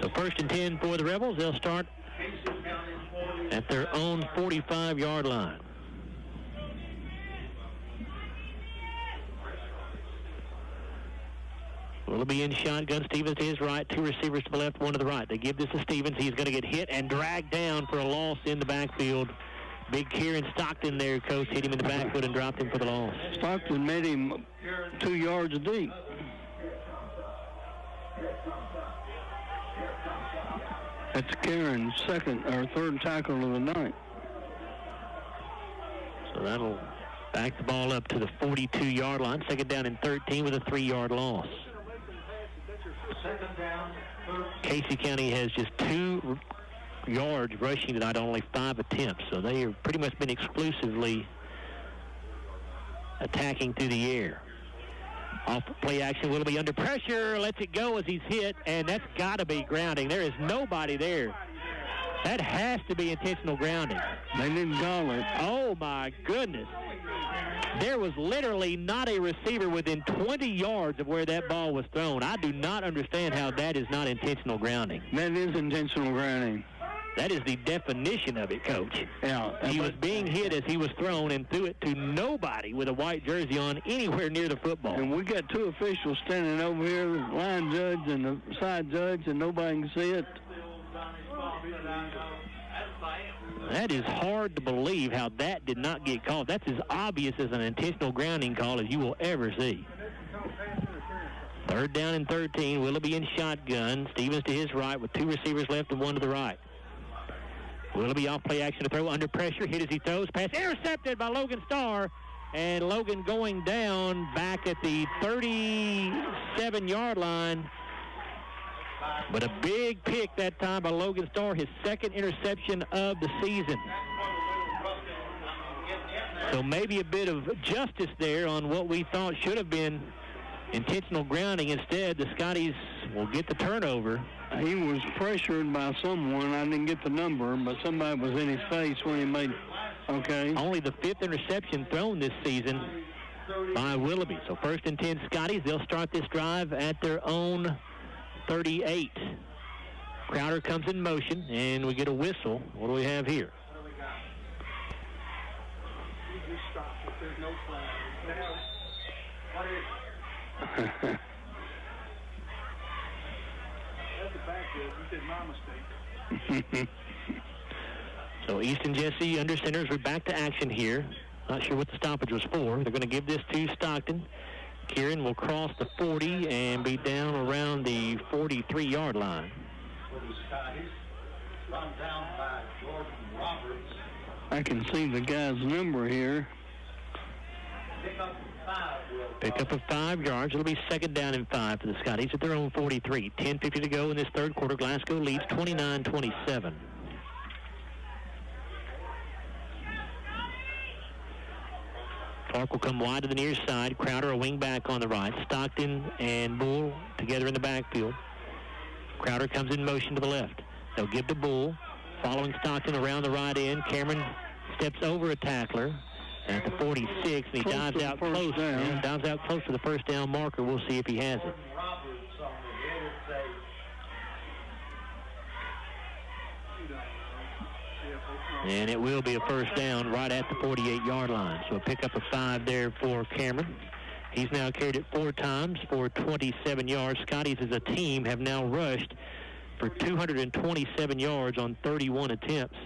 So 1st and 10 for the Rebels. They'll start at their own 45-yard line. Willoughby in shotgun. Stevens to his right. 2 receivers to the left, 1 to the right. They give this to Stevens. He's going to get hit and dragged down for a loss in the backfield. Big Kieran Stockton there, Coach, hit him in the backfield and dropped him for the loss. Stockton made him 2 yards deep. That's Kieran's second or third tackle of the night. So that'll back the ball up to the 42-yard line. 2nd down and 13 with a 3-yard loss. Casey County has just 2 yards rushing tonight, only 5 attempts. So they have pretty much been exclusively attacking through the air. Off play action, Willoughby under pressure, lets it go as he's hit, and that's got to be grounding. There is nobody there. That has to be intentional grounding. They didn't call it. Oh, my goodness. There was literally not a receiver within 20 yards of where that ball was thrown. I do not understand how that is not intentional grounding. That is intentional grounding. That is the definition of it, Coach. Yeah. He was being hit as he was thrown and threw it to nobody with a white jersey on anywhere near the football. And we got 2 officials standing over here, the line judge and the side judge, and nobody can see it. That is hard to believe how that did not get called. That's as obvious as an intentional grounding call as you will ever see. 3rd down and 13. Willoughby in shotgun. Stevens to his right with 2 receivers left and 1 to the right. Willoughby off play action to throw under pressure. Hit as he throws. Pass intercepted by Logan Starr. And Logan going down back at the 37-yard line. But a big pick that time by Logan Starr, his 2nd interception of the season. So maybe a bit of justice there on what we thought should have been intentional grounding. Instead, the Scotties will get the turnover. He was pressured by someone. I didn't get the number, but somebody was in his face when he made, okay. Only the 5th interception thrown this season by Willoughby. So 1st and 10 Scotties. They'll start this drive at their own 38. Crowder comes in motion, and we get a whistle. What do we have here? So Easton Jesse under centers. We're back to action here. Not sure what the stoppage was for. They're going to give this to Stockton. Kieran will cross the 40 and be down around the 43-yard line. Run down by Jordan Roberts. I can see the guy's number here. Pick up Pickup of 5 yards. It'll be second down and 5 for the Scotties at their own 43. 10:50 to go in this third quarter. Glasgow leads 29-27. Clark will come wide to the near side. Crowder a wing back on the right. Stockton and Bull together in the backfield. Crowder comes in motion to the left. They'll give to Bull. Following Stockton around the right end. Cameron steps over a tackler at the 46, and he dives out close. Yeah, dives out close to the first down marker. We'll see if he has it. And it will be a first down right at the 48-yard line. So a pickup of 5 there for Cameron. He's now carried it 4 times for 27 yards. Scotties as a team have now rushed for 227 yards on 31 attempts.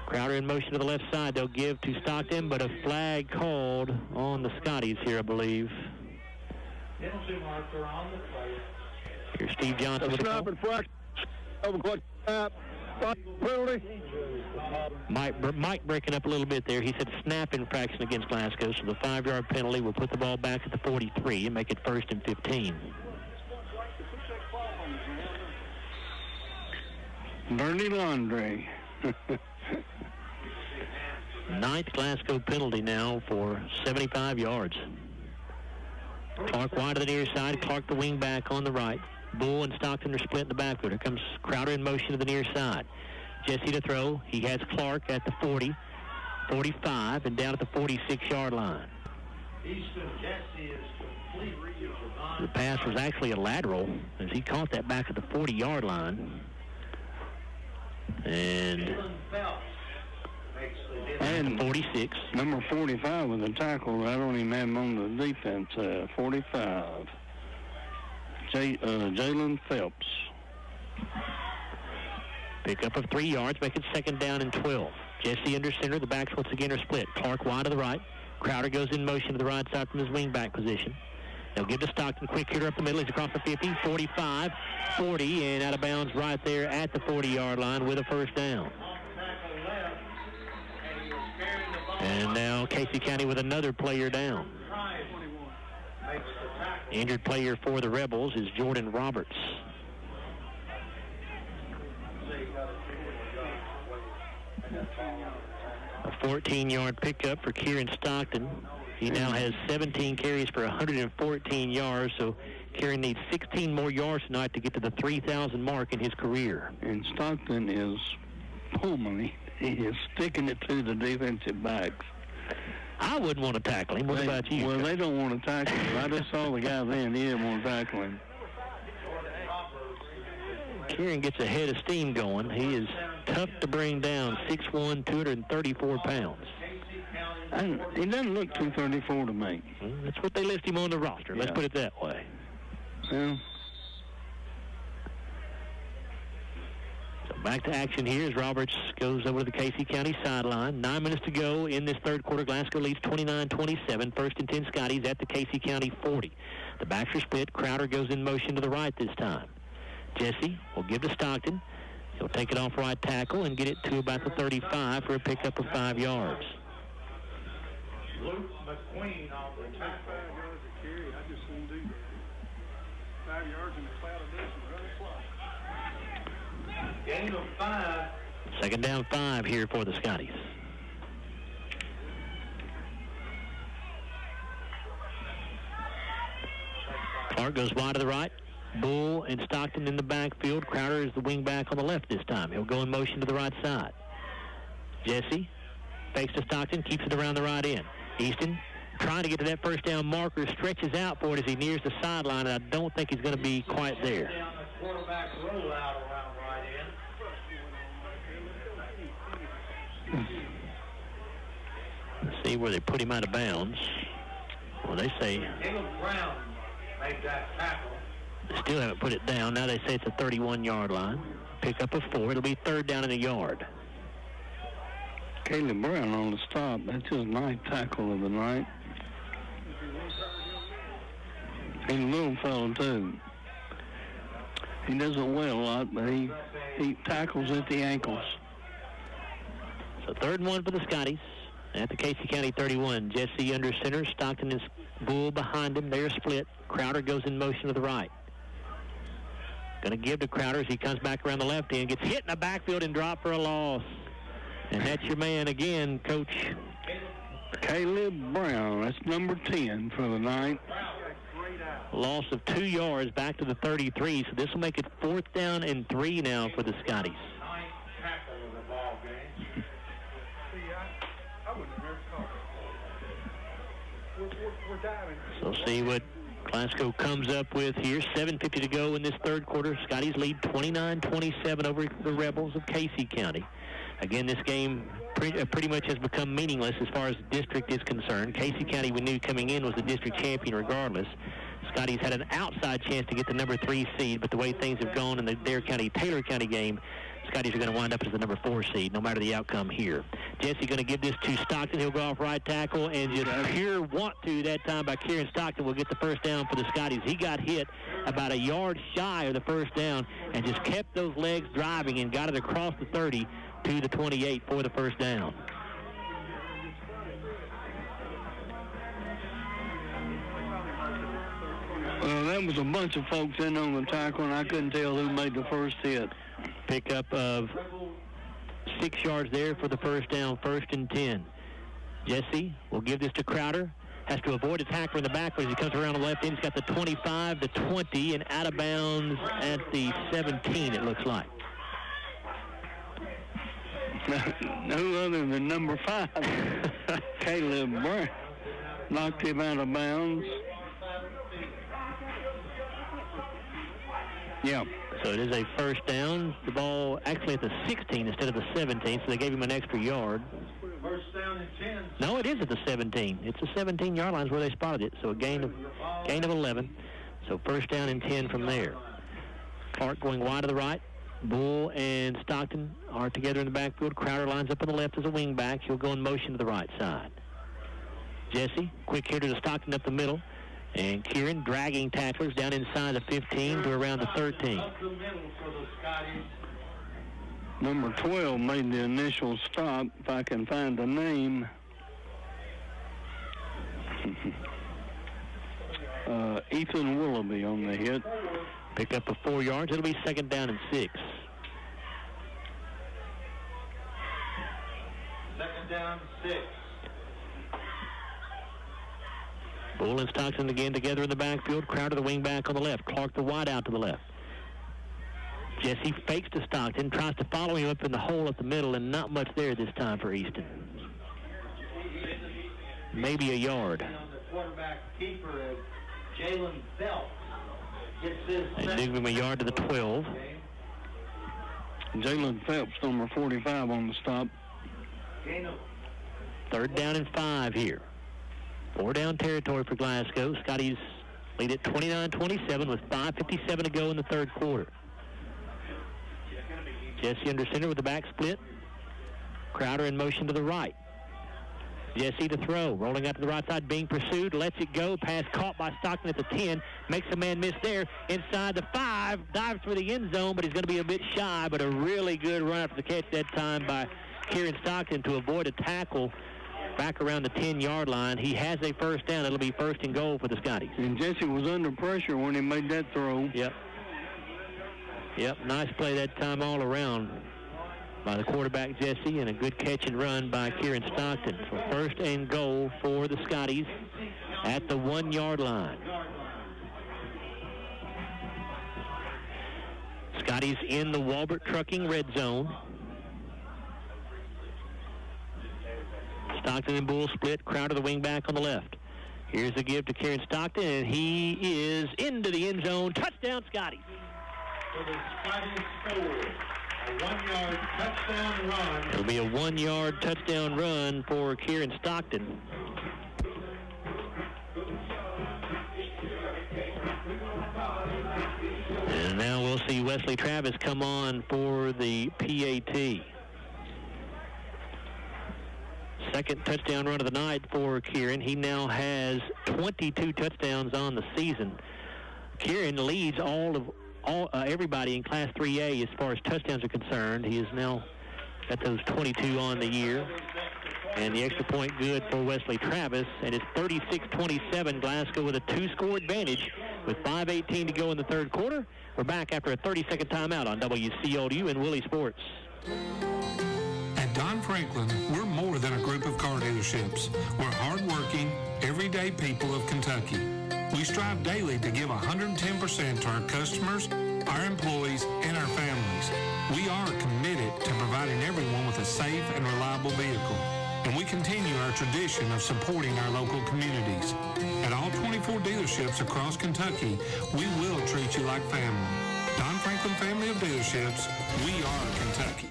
Crowder in motion to the left side. They'll give to Stockton, but a flag called on the Scotties here, I believe. Penalty marker on the play. Here's Steve Johnson with the call. Penalty. Mike breaking up a little bit there. He said snap infraction against Glasgow, so the 5-yard penalty will put the ball back at the 43 and make it 1st and 15. Bernie Laundrie. 9th Glasgow penalty now for 75 yards. Clark wide to the near side. Clark the wing back on the right. Bull and Stockton are split in the backfield. Here comes Crowder in motion to the near side. Jesse to throw. He has Clark at the 40, 45, and down at the 46-yard line. The pass was actually a lateral as he caught that back at the 40-yard line. And 46. Number 45 with a tackle. I don't even have him on the defense. 45. Jalen Phelps. Pickup of 3 yards, make it second down and 12. Jesse under center. The backs once again are split. Clark wide to the right. Crowder goes in motion to the right side from his wing back position. They'll give to Stockton. Quick hitter up the middle. He's across the 50, 45, 40, and out of bounds right there at the 40-yard line with a first down. And now Casey County with another player down. Injured player for the Rebels is Jordan Roberts. A 14-yard pickup for Kieran Stockton. He now has 17 carries for 114 yards, so Kieran needs 16 more yards tonight to get to the 3,000 mark in his career. And Stockton is pulling. He is sticking it to the defensive backs. I wouldn't want to tackle him. What about you? Well, they don't want to tackle him. I just saw the guy then. He didn't want to tackle him. Kieran gets a head of steam going. He is tough to bring down, 6'1", 234 pounds. He doesn't look 234 to me. Well, that's what they list him on the roster. Let's put it that way. Yeah. So back to action here as Roberts goes over to the Casey County sideline. 9 minutes to go in this third quarter. Glasgow leads 29-27. 1st and 10 Scotties at the Casey County 40. The backs are split. Crowder goes in motion to the right this time. Jesse will give to Stockton. He'll take it off right tackle and get it to about the 35 for a pickup of 5 yards. Luke McQueen on the tackle. 5 yards a carry. I just wouldn't do that. 5 yards in a cloud of dust and run a clock. Gain of 5. Second down 5 here for the Scotties. Clark goes wide to the right. Bull and Stockton in the backfield. Crowder is the wing back on the left this time. He'll go in motion to the right side. Jesse fakes to Stockton, keeps it around the right end. Easton trying to get to that first down marker, stretches out for it as he nears the sideline, and I don't think he's going to be quite there. Down the quarterback rollout around right end. Let's see where they put him out of bounds. Well, they say Caleb Brown made that tackle. they still haven't put it down. Now they say it's a 31-yard line. Pickup of 4. It'll be third down in a yard. Caleb Brown on the stop. That's his ninth tackle of the night. He's a little fellow, too. He doesn't weigh a lot, but he tackles at the ankles. So 3rd and 1 for the Scotties. at the Casey County 31. Jesse under center. Stockton is Bull behind him. They're split. Crowder goes in motion to the right. Going to give to Crowder as he comes back around the left end. Gets hit in the backfield and dropped for a loss. And that's your man again, Coach. Caleb Brown. That's number 10 for the night. Loss of 2 yards back to the 33. So this will make it 4th down and 3 now for the Scotties. So see what Glasgow comes up with here. 7:50 to go in this third quarter. Scotties lead 29-27 over the Rebels of Casey County. Again, this game pretty much has become meaningless as far as the district is concerned. Casey County, we knew coming in, was the district champion regardless. Scotties had an outside chance to get the number 3 seed, but the way things have gone in the Dare County-Taylor County game, Scotties are going to wind up as the number 4 seed, no matter the outcome here. Jesse going to give this to Stockton. He'll go off right tackle, and just pure want to that time by Kieran Stockton will get the first down for the Scotties. He got hit about a yard shy of the first down and just kept those legs driving and got it across the 30 to the 28 for the first down. Well, that was a bunch of folks in on the tackle, and I couldn't tell who made the first hit. Pickup of 6 yards there for the first down, 1st and 10. Jesse will give this to Crowder. Has to avoid a tackler in the back as he comes around the left end. He's got the 25, the 20, and out of bounds at the 17, it looks like. No other than number 5, Caleb Brown, knocked him out of bounds. Yeah. So it is a first down. The ball actually at the 16 instead of the 17, so they gave him an extra yard. First down and 10. No, it is at the 17. It's the 17-yard line is where they spotted it, so a gain of 11. So first down and 10 from there. Clark going wide to the right. Bull and Stockton are together in the backfield. Crowder lines up on the left as a wing back. He'll go in motion to the right side. Jesse, quick hitter to Stockton up the middle. And Kieran dragging tacklers down inside the 15 to around the 13. Number 12 made the initial stop, if I can find the name. Ethan Willoughby on the hit. Pick up of 4 yards. It'll be 2nd down and 6. 2nd down, 6. Bull and Stockton again together in the backfield. Crowder the wing back on the left. Clark the wide out to the left. Jesse fakes to Stockton, tries to follow him up in the hole up the middle, and not much there this time for Easton. Maybe a yard. The quarterback keeper, Jalen Phelps, gets his. They give him a yard to the 12. Jalen Phelps, number 45 on the stop. 3rd down and 5 here. 4 down territory for Glasgow. Scotties lead at 29-27 with 5:57 to go in the third quarter. Jesse under center with the back split. Crowder in motion to the right. Jesse to throw. Rolling out to the right side, being pursued. Lets it go. Pass caught by Stockton at the 10. Makes a man miss there. Inside the 5. Dives for the end zone, but he's going to be a bit shy. But a really good run after the catch that time by Kieran Stockton to avoid a tackle back around the 10-yard line. He has a first down. It'll be 1st and goal for the Scotties. And Jesse was under pressure when he made that throw. Yep, nice play that time all around by the quarterback, Jesse, and a good catch and run by Kieran Stockton. So 1st and goal for the Scotties at the 1-yard line. Scotties in the Walbert Trucking red zone. Stockton and Bull split. Crowder the wing back on the left. Here's the give to Kieran Stockton, and he is into the end zone. Touchdown, Scotties. So the Scotties scored a 1-yard touchdown run. It'll be a 1-yard touchdown run for Kieran Stockton. And now we'll see Wesley Travis come on for the PAT. 2nd touchdown run of the night for Kieran. He now has 22 touchdowns on the season. Kieran leads everybody in Class 3A as far as touchdowns are concerned. He has now got those 22 on the year. And the extra point good for Wesley Travis. And it's 36-27, Glasgow with a 2-score advantage with 5:18 to go in the third quarter. We're back after a 30-second timeout on WCLU and Willie Sports. At Don Franklin, we're more than a group of car dealerships. We're hardworking, everyday people of Kentucky. We strive daily to give 110% to our customers, our employees, and our families. We are committed to providing everyone with a safe and reliable vehicle. And we continue our tradition of supporting our local communities. At all 24 dealerships across Kentucky, we will treat you like family. Don Franklin Family of Dealerships, we are Kentucky.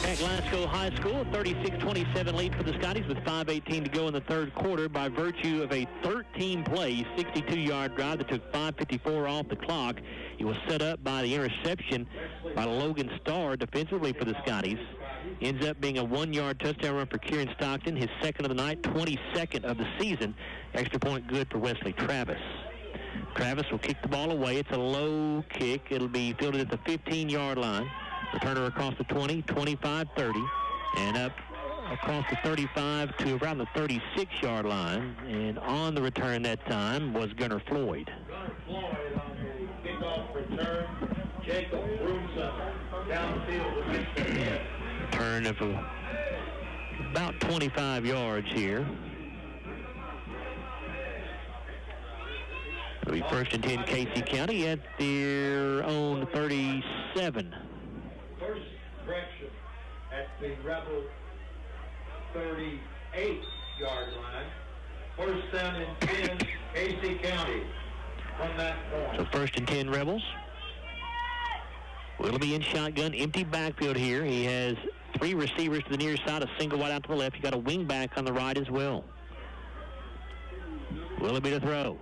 At Glasgow High School, 36-27 lead for the Scotties with 5:18 to go in the third quarter by virtue of a 13-play, 62-yard drive that took 5:54 off the clock. It was set up by the interception by Logan Starr defensively for the Scotties. Ends up being a 1-yard touchdown run for Kieran Stockton, his second of the night, 22nd of the season. Extra point good for Wesley Travis. Travis will kick the ball away. It's a low kick. It'll be fielded at the 15-yard line. Returner across the 20, 25, 30, and up across the 35 to around the 36-yard line. And on the return that time was Gunnar Floyd. Gunnar Floyd on the kickoff return. Jacob Brunson downfield to make the hit. Return of about 25 yards here. It'll be first and 10 Casey County at their own 37. First correction at the Rebel 38-yard line. First down and 10, Casey County from that point. So first and 10 Rebels. Willoughby in shotgun, empty backfield here. He has 3 receivers to the near side, a single wide out to the left. You got a wing back on the right as well. Willoughby to throw.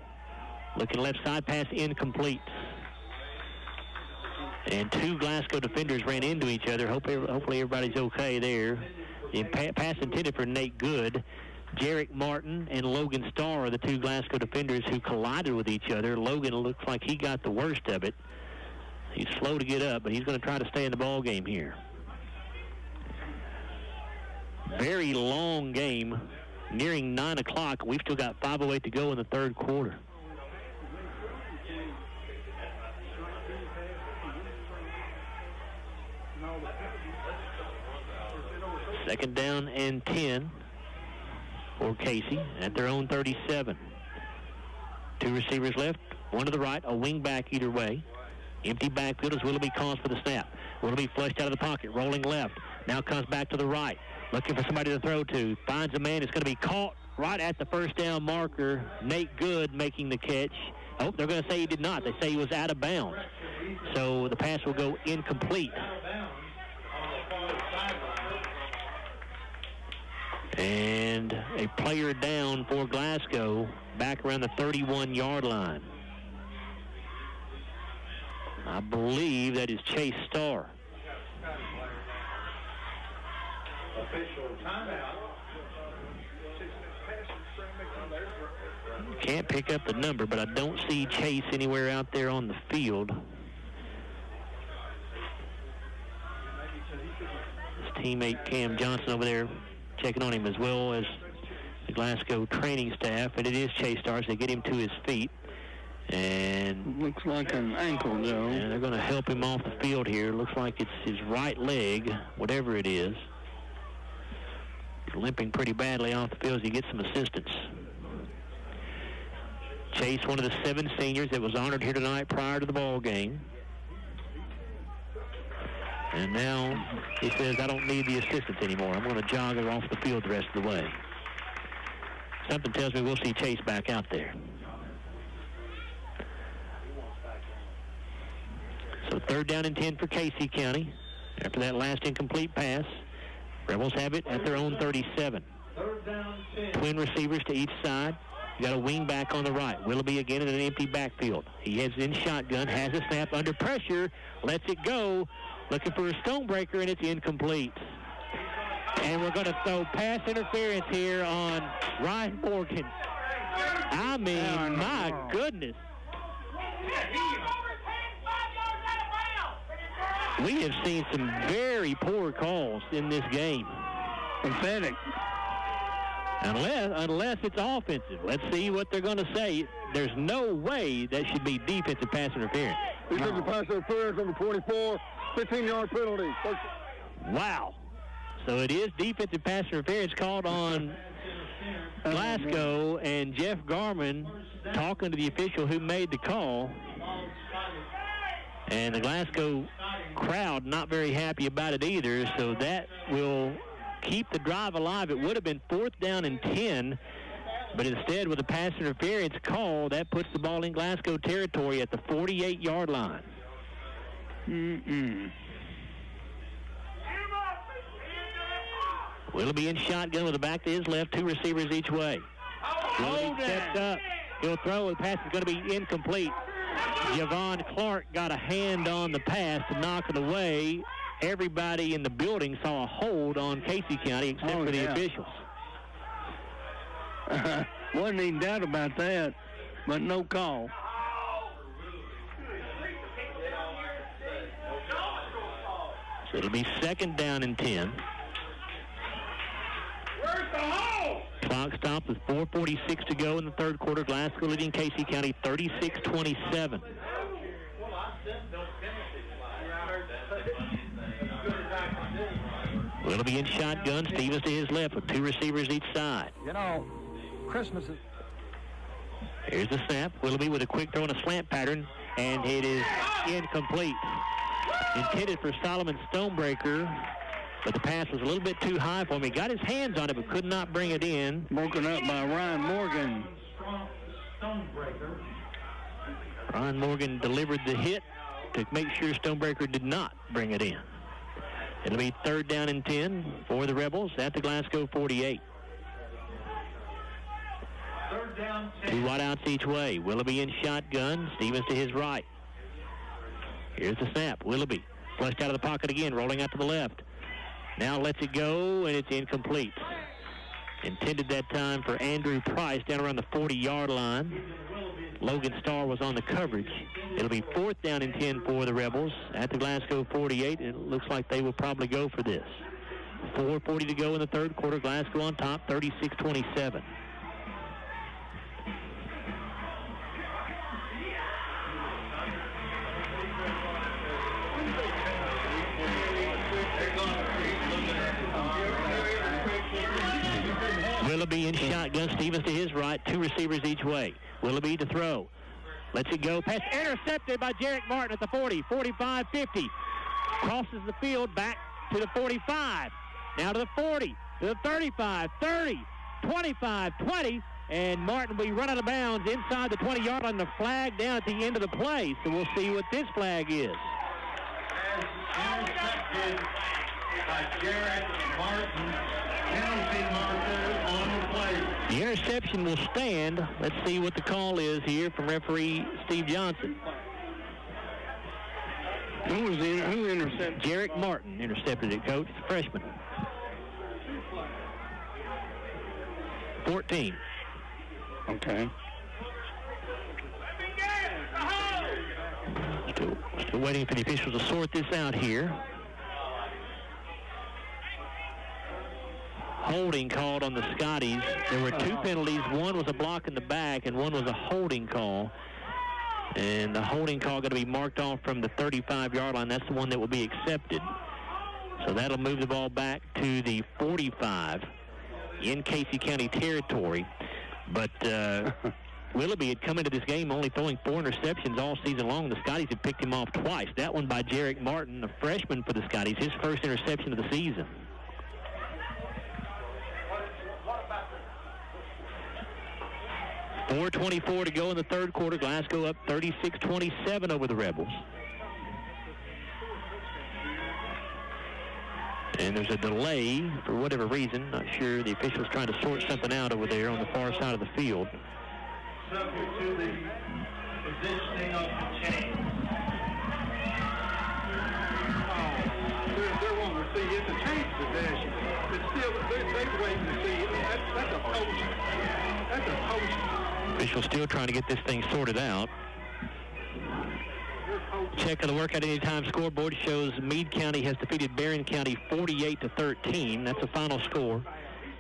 Looking left side, pass incomplete. And 2 Glasgow defenders ran into each other. Hopefully everybody's okay there. The pass intended for Nate Good. Jarek Martin and Logan Starr are the 2 Glasgow defenders who collided with each other. Logan looks like he got the worst of it. He's slow to get up, but he's going to try to stay in the ball game here. Very long game, nearing 9 o'clock. We've still got 5:08 to go in the third quarter. Second down and 10 for Casey at their own 37. 2 receivers left, 1 to the right, a wing back either way. Empty backfield as Willoughby calls for the snap. Willoughby flushed out of the pocket, rolling left. Now comes back to the right, looking for somebody to throw to. Finds a man. It's going to be caught right at the first down marker. Nate Good making the catch. Oh, they're going to say he did not. They say he was out of bounds. So the pass will go incomplete. And a player down for Glasgow back around the 31-yard line. I believe that is Chase Starr. Official timeout. Can't pick up the number, but I don't see Chase anywhere out there on the field. His teammate Cam Johnson over there checking on him, as well as the Glasgow training staff, and it is Chase Starr, so they get him to his feet. And looks like an ankle, Joe. And they're going to help him off the field here. Looks like it's his right leg, whatever it is. He's limping pretty badly off the field as he gets some assistance. Chase, one of the 7 seniors that was honored here tonight prior to the ball game. And now he says, I don't need the assistance anymore. I'm going to jog her off the field the rest of the way. Something tells me we'll see Chase back out there. So third down and 10 for Casey County. After that last incomplete pass, Rebels have it at their own 37. Third down, 10. Twin receivers to each side. You got a wing back on the right. Willoughby again in an empty backfield. He heads in shotgun, has a snap under pressure, lets it go, looking for a stonebreaker, and it's incomplete. And we're going to throw pass interference here on Ryan Morgan. I mean, my goodness. We have seen some very poor calls in this game. Pathetic. Unless it's offensive. Let's see what they're going to say. There's no way that should be defensive pass interference. Defensive pass interference number 24, 15-yard penalty. Wow. So it is defensive pass interference called on Glasgow, and Jeff Garman talking to the official who made the call. And the Glasgow crowd not very happy about it either, so that will keep the drive alive. It would have been 4th down and 10, but instead with a pass interference call, that puts the ball in Glasgow territory at the 48-yard line. Willoughby in shotgun with the back to his left, 2 receivers each way. Willoughby steps up. He'll throw. The pass is going to be incomplete. Javon Clark got a hand on the pass to knock it away. Everybody in the building saw a hold on Casey County except for the officials. Wasn't any doubt about that, but no call. So it'll be 2nd down and 10. Clock stopped with 4:46 to go in the third quarter. Glasgow leading Casey County 36-27. Willoughby in shotgun. Stevens to his left with 2 receivers each side. You know, Christmas is... Here's the snap. Willoughby with a quick throw in a slant pattern, and it is incomplete. Intended for Solomon Stonebreaker, but the pass was a little bit too high for him. He got his hands on it, but could not bring it in. Broken up by Ryan Morgan. Ryan Morgan delivered the hit to make sure Stonebreaker did not bring it in. It'll be 3rd down and 10 for the Rebels at the Glasgow 48. 2 wideouts each way. Willoughby in shotgun. Stevens to his right. Here's the snap. Willoughby flushed out of the pocket again, rolling out to the left. Now lets it go, and it's incomplete. Intended that time for Andrew Price down around the 40-yard line. Logan Starr was on the coverage. It'll be 4th down and 10 for the Rebels at the Glasgow 48. It looks like they will probably go for this. 4:40 to go in the third quarter. Glasgow on top, 36-27. Willoughby in shotgun. Stevens to his right. 2 receivers each way. Willoughby to throw. Lets it go. Pass intercepted by Jarek Martin at the 40, 45, 50. Crosses the field back to the 45. Now to the 40, to the 35, 30, 25, 20. And Martin will be run out of bounds inside the 20-yard line. The flag down at the end of the play. So we'll see what this flag is. Intercepted by Jarek Martin. Penalty marker on the play. The interception will stand. Let's see what the call is here from referee Steve Johnson. Who intercepted? Jarek Martin intercepted it, Coach. The freshman. 14. Okay. Still waiting for the officials to sort this out here. Holding called on the Scotties. There were 2 penalties. One was a block in the back, and one was a holding call. And the holding call going to be marked off from the 35-yard line. That's the one that will be accepted. So that'll move the ball back to the 45 in Casey County territory. But Willoughby had come into this game only throwing 4 interceptions all season long. The Scotties had picked him off twice. That one by Jarek Martin, a freshman for the Scotties, his first interception of the season. .424 to go in the third quarter. Glasgow up 36-27 over the Rebels. And there's a delay for whatever reason. Not sure. The officials trying to sort something out over there on the far side of the field. Subject to the positioning of the chain. They're wanting to see it's a change possession. It's still, they're waiting to see. That's a post. That's a post. Officials still trying to get this thing sorted out. They're Check of the workout anytime scoreboard shows Meade County has defeated Barron County 48-13. That's the final score.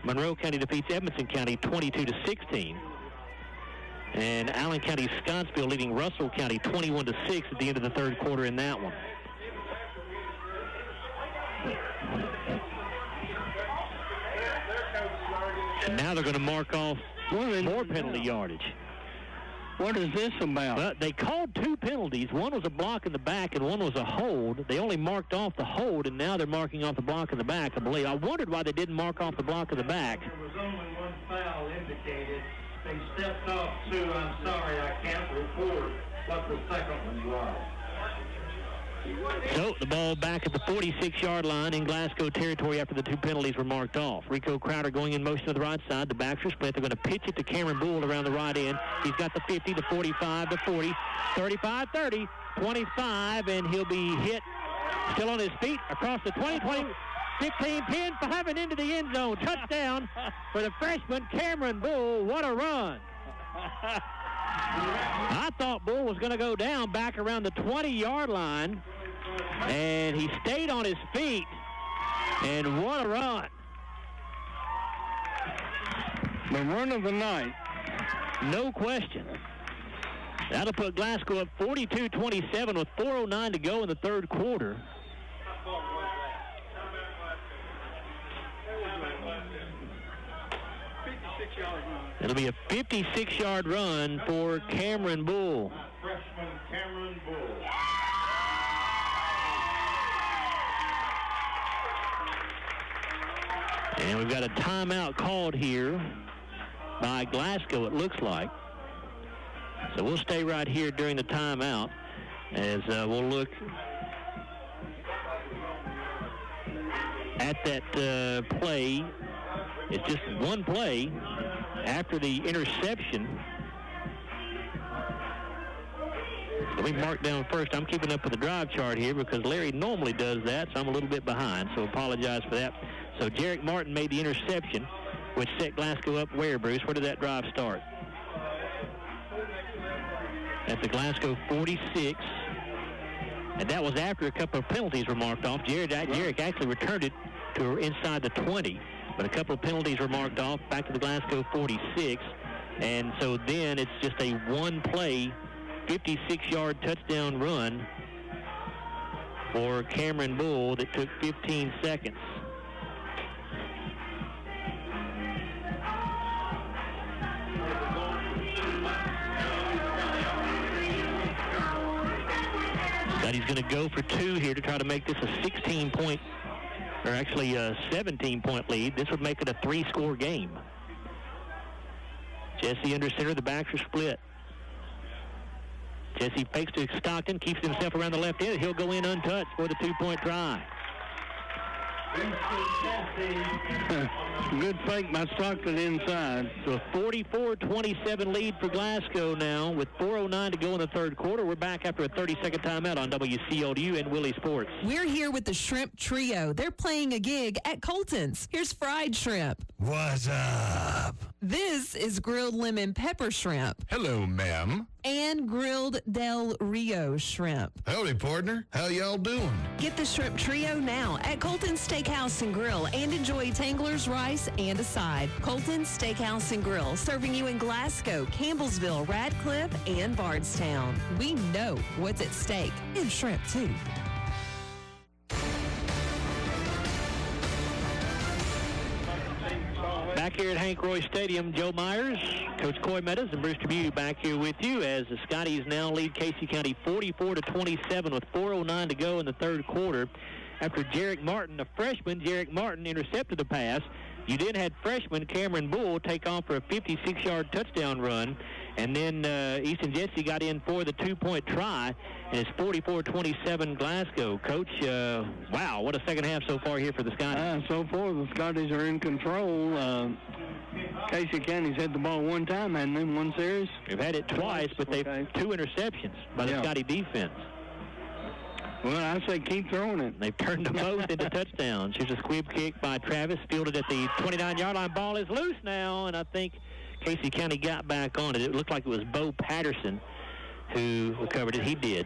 Monroe County defeats Edmonson County 22-16. And Allen County Scottsville leading Russell County 21-6 at the end of the third quarter in that one. And now they're going to mark off more penalty yardage. What is this about? Well, they called two penalties. One was a block in the back and one was a hold. They only marked off the hold, and now they're marking off the block in the back, I believe. I wondered why they didn't mark off the block in the back. There was only one foul indicated. They stepped off two. I'm sorry, I can't report what the second one was. So the ball back at the 46-yard line in Glasgow territory after the two penalties were marked off. Rico Crowder going in motion to the right side. The backs are split. They're going to pitch it to Cameron Bull around the right end. He's got the 50, the 45, the 40, 35, 30, 25, and he'll be hit still on his feet across the 20, 20, 15, 10, 5, and into the end zone. Touchdown for the freshman Cameron Bull. What a run. I thought Bull was going to go down back around the 20-yard line, and he stayed on his feet, and what a run. The run of the night. No question. That'll put Glasgow up 42-27 with 4:09 to go in the third quarter. It'll be a 56-yard run for Cameron Bull. Freshman Cameron Bull. And we've got a timeout called here by Glasgow, it looks like. So we'll stay right here during the timeout as we'll look at that play. It's just one play after the interception. Let me mark down first. I'm keeping up with the drive chart here because Larry normally does that, so I'm a little bit behind, so apologize for that. So Jarek Martin made the interception, which set Glasgow up where, Bruce? Where did that drive start? At the Glasgow 46. And that was after a couple of penalties were marked off. Jarek actually returned it to inside the 20. But a couple of penalties were marked off back to the Glasgow 46. And so then it's just a one-play, 56-yard touchdown run for Cameron Bull that took 15 seconds. But he's going to go for two here to try to make this a 16-point, or actually a 17-point lead. This would make it a three-score game. Jesse under center, the backs are split. Jesse fakes to Stockton, keeps himself around the left end. He'll go in untouched for the two-point try. Good fake by Stockton inside. So a 44-27 lead for Glasgow now with 4:09 to go in the third quarter. We're back after a 30-second timeout on WCLU and Willie Sports. We're here with the Shrimp Trio. They're playing a gig at Colton's. Here's fried shrimp. What's up? This is grilled lemon pepper shrimp. Hello, ma'am. And grilled Del Rio shrimp. Howdy, partner. How y'all doing? Get the Shrimp Trio now at Colton's Steakhouse and Grill and enjoy tanglers, rice, and a side. Colton's Steakhouse and Grill, serving you in Glasgow, Campbellsville, Radcliffe, and Bardstown. We know what's at stake, and shrimp, too. Back here at Hank Roy Stadium, Joe Myers, Coach Coy Meadows, and Bruce Tribune back here with you as the Scotties now lead Casey County 44-27 with 4:09 to go in the third quarter. After Jarek Martin, a freshman, Jarek Martin intercepted the pass. You then had freshman Cameron Bull take off for a 56-yard touchdown run. And then Easton Jesse got in for the two-point try, and it's 44-27 Glasgow. Coach, wow, what a second half so far here for the Scotties. So far, the Scotties are in control. Casey County's had the ball one time, hadn't they, one series? They've had it twice, but they've two interceptions by the Scotty defense. Well, I say keep throwing it. They've turned them both into touchdowns. Here's a squib kick by Travis, fielded at the 29-yard line. Ball is loose now, and I think Casey County got back on it. It looked like it was Bo Patterson who recovered it. He did.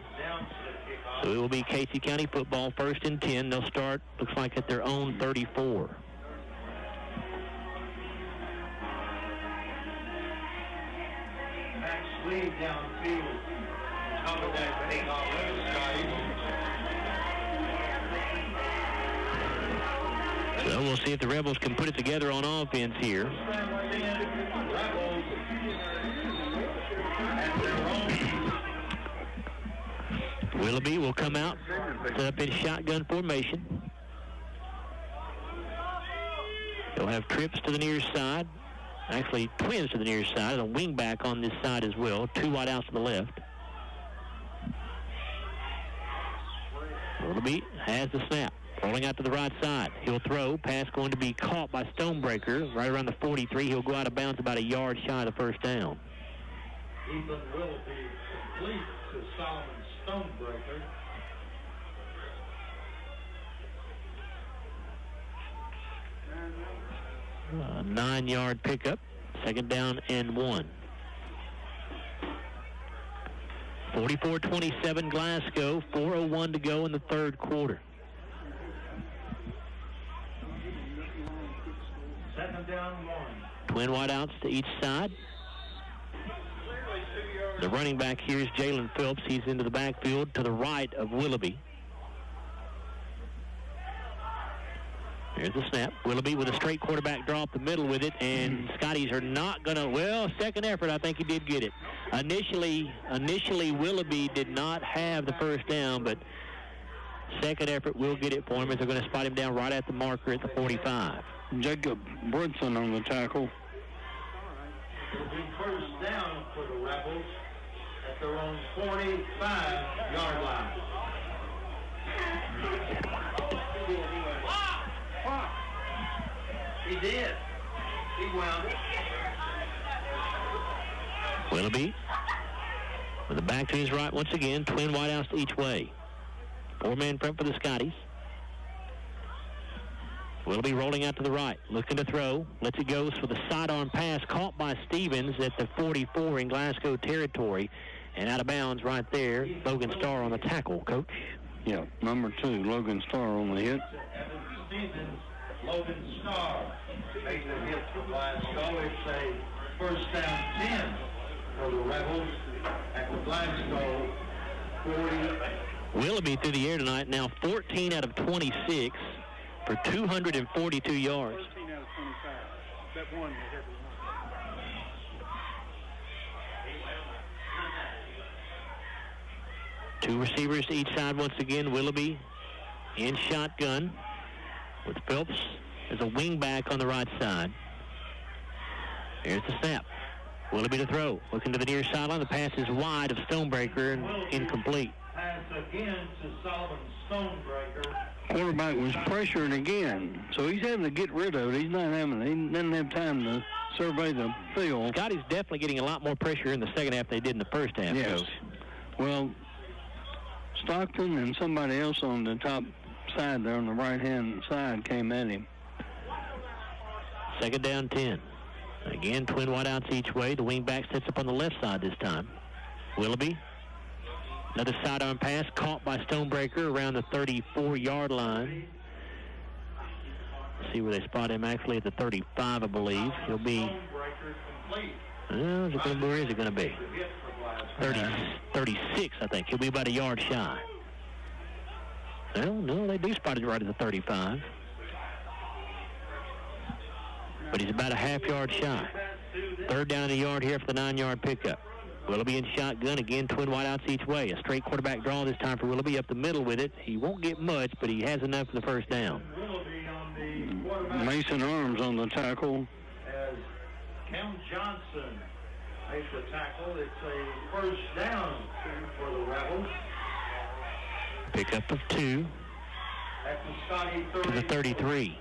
So it will be Casey County football, 1st and 10. They'll start, looks like, at their own 34. Max Lee downfield. Cover that thing off the Scotty. So we'll see if the Rebels can put it together on offense here. Willoughby will come out, set up in shotgun formation. He'll have trips to the near side. Actually, twins to the near side, and a wing back on this side as well. 2 wide outs to the left. Willoughby has the snap. Rolling out to the right side. He'll throw. Pass going to be caught by Stonebreaker right around the 43. He'll go out of bounds about a yard shy of the first down. Ethan Willoughby complete to Solomon Stonebreaker. A 9-yard pickup. 2nd down and 1. 44-27 Glasgow. 4:01 to go in the 3rd quarter. 2nd down 1. Twin wideouts to each side. The running back here is Jalen Phillips. He's into the backfield to the right of Willoughby. Here's the snap. Willoughby with a straight quarterback draw up the middle with it, and Scotties are not going to, well, second effort, I think he did get it. Initially, Willoughby did not have the first down, but second effort will get it for him as they're going to spot him down right at the marker at the 45. Jacob Brinson on the tackle. It'll be first down for the Rebels at their own 45-yard line. He did. He wound it. Willoughby with the back to his right once again. Twin wideouts each way. 4-man front for the Scotties. Willoughby rolling out to the right, looking to throw. Lets it go for the sidearm pass, caught by Stevens at the 44 in Glasgow territory. And out of bounds right there. Logan Starr on the tackle, Coach. Yeah, number 2, Logan Starr on the hit. Evan Stevens, Logan Starr made the hit for Glasgow. It's a first down 10 for the Rebels at the Glasgow 40. Willoughby through the air tonight, now 14 out of 26 for 242 yards. 13 out of 25. That one they had to run. 2 receivers to each side once again. Willoughby in shotgun with Phelps as a wing back on the right side. Here's the snap. Willoughby to throw. Looking to the near sideline. The pass is wide of Stonebreaker and incomplete. Pass again to Solomon Stonebreaker. Quarterback was pressured again, so he's having to get rid of it. He doesn't have time to survey the field. Scotty's definitely getting a lot more pressure in the second half than they did in the first half. Yes. Coach. Well, Stockton and somebody else on the top side there on the right-hand side came at him. 2nd down 10. Again, twin wideouts each way. The wing back sets up on the left side this time. Willoughby. Another sidearm pass caught by Stonebreaker around the 34-yard line. See where they spot him actually at the 35, I believe. He'll be, where is it going to be? 36, I think. He'll be about a yard shy. Well, no, they do spot it right at the 35. But he's about a half-yard shy. 3rd down in the yard here for the 9-yard pickup. Willoughby in shotgun, again, twin wideouts each way. A straight quarterback draw this time for Willoughby up the middle with it. He won't get much, but he has enough for the first down. Mason Arms on the tackle. As Cam Johnson makes the tackle, it's a first down for the Rebels. Pickup of 2 At the Scotty to the 33.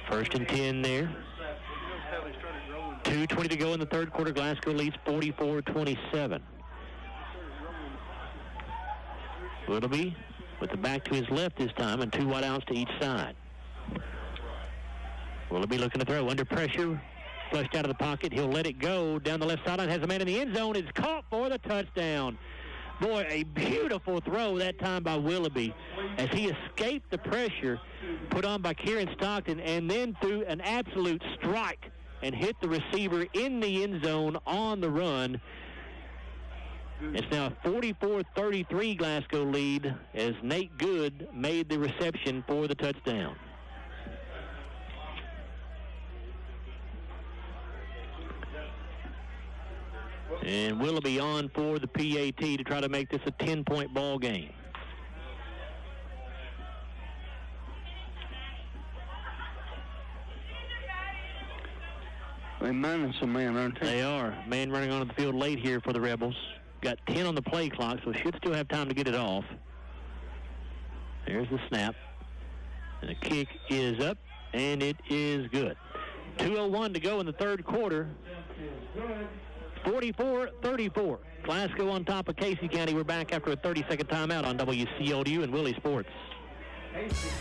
1st and 10 there. 2:20 to go in the 3rd quarter. Glasgow leads 44-27. Willoughby with the back to his left this time and 2 wideouts to each side. Willoughby looking to throw under pressure. Flushed out of the pocket. He'll let it go down the left sideline. Has a man in the end zone. It's caught for the touchdown. Boy, a beautiful throw that time by Willoughby as he escaped the pressure put on by Kieran Stockton and then threw an absolute strike and hit the receiver in the end zone on the run. It's now 44-33 Glasgow lead as Nate Good made the reception for the touchdown. And Willoughby on for the PAT to try to make this a 10-point ball game. They're minus a man, aren't they? They are. Man running onto the field late here for the Rebels. Got 10 on the play clock, so should still have time to get it off. There's the snap. And the kick is up, and it is good. 2:01 to go in the third quarter. 44-34. Glasgow on top of Casey County. We're back after a 30-second timeout on WCLU and Willie Sports.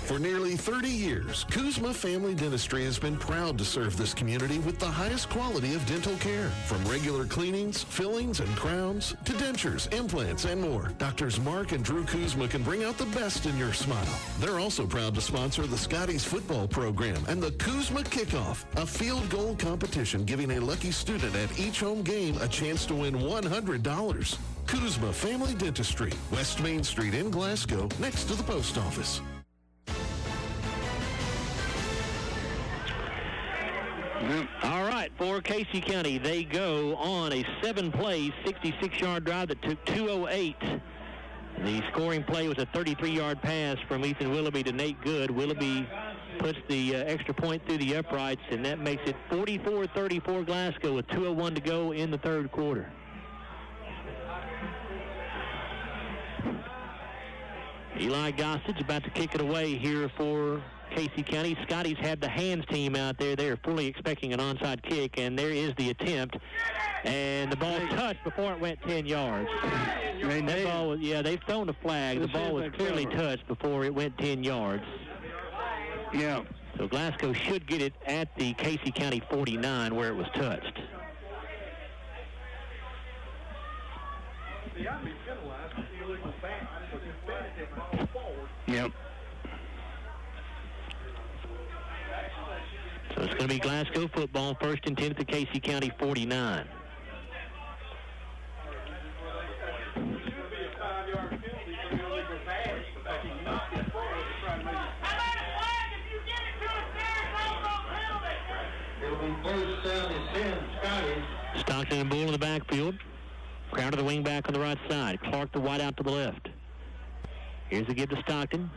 For nearly 30 years, Kuzma Family Dentistry has been proud to serve this community with the highest quality of dental care. From regular cleanings, fillings, and crowns, to dentures, implants, and more, Doctors Mark and Drew Kuzma can bring out the best in your smile. They're also proud to sponsor the Scotties football program and the Kuzma Kickoff, a field goal competition giving a lucky student at each home game a chance to win $100. Kuzma Family Dentistry, West Main Street in Glasgow, next to the post office. All right, for Casey County, they go on a 7-play, 66-yard drive that took 2:08. The scoring play was a 33-yard pass from Ethan Willoughby to Nate Good. Willoughby puts the extra point through the uprights, and that makes it 44-34 Glasgow with 2:01 to go in the third quarter. Eli Gossage about to kick it away here for Casey County. Scotties had the hands team out there. They're fully expecting an onside kick, and there is the attempt. And the ball touched before it went 10 yards. That ball was, they've thrown the flag. The ball was clearly touched before it went 10 yards. Yeah. So Glasgow should get it at the Casey County 49 where it was touched. Yep. So it's going to be Glasgow football, 1st and 10 at the Casey County 49. Stockton and Bull in the backfield. Crowder the wing back on the right side. Clark the wide out to the left. Here's the give to Stockton.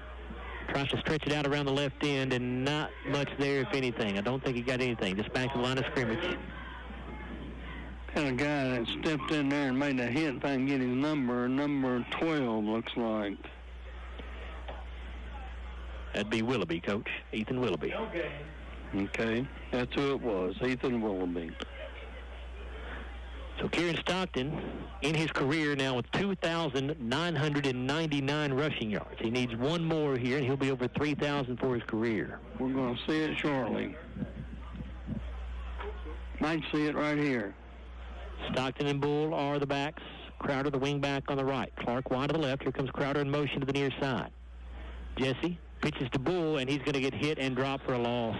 Tries to stretch it out around the left end, and not much there, if anything. I don't think he got anything. Just back to the line of scrimmage. Kind of guy that stepped in there and made a hit. If I can get his number 12, looks like. That'd be Willoughby, Coach. Ethan Willoughby. Okay. That's who it was, Ethan Willoughby. So Kieran Stockton, in his career now with 2,999 rushing yards. He needs one more here, and he'll be over 3,000 for his career. We're going to see it shortly. Might see it right here. Stockton and Bull are the backs. Crowder, the wing back on the right. Clark wide to the left. Here comes Crowder in motion to the near side. Jesse pitches to Bull, and he's going to get hit and drop for a loss.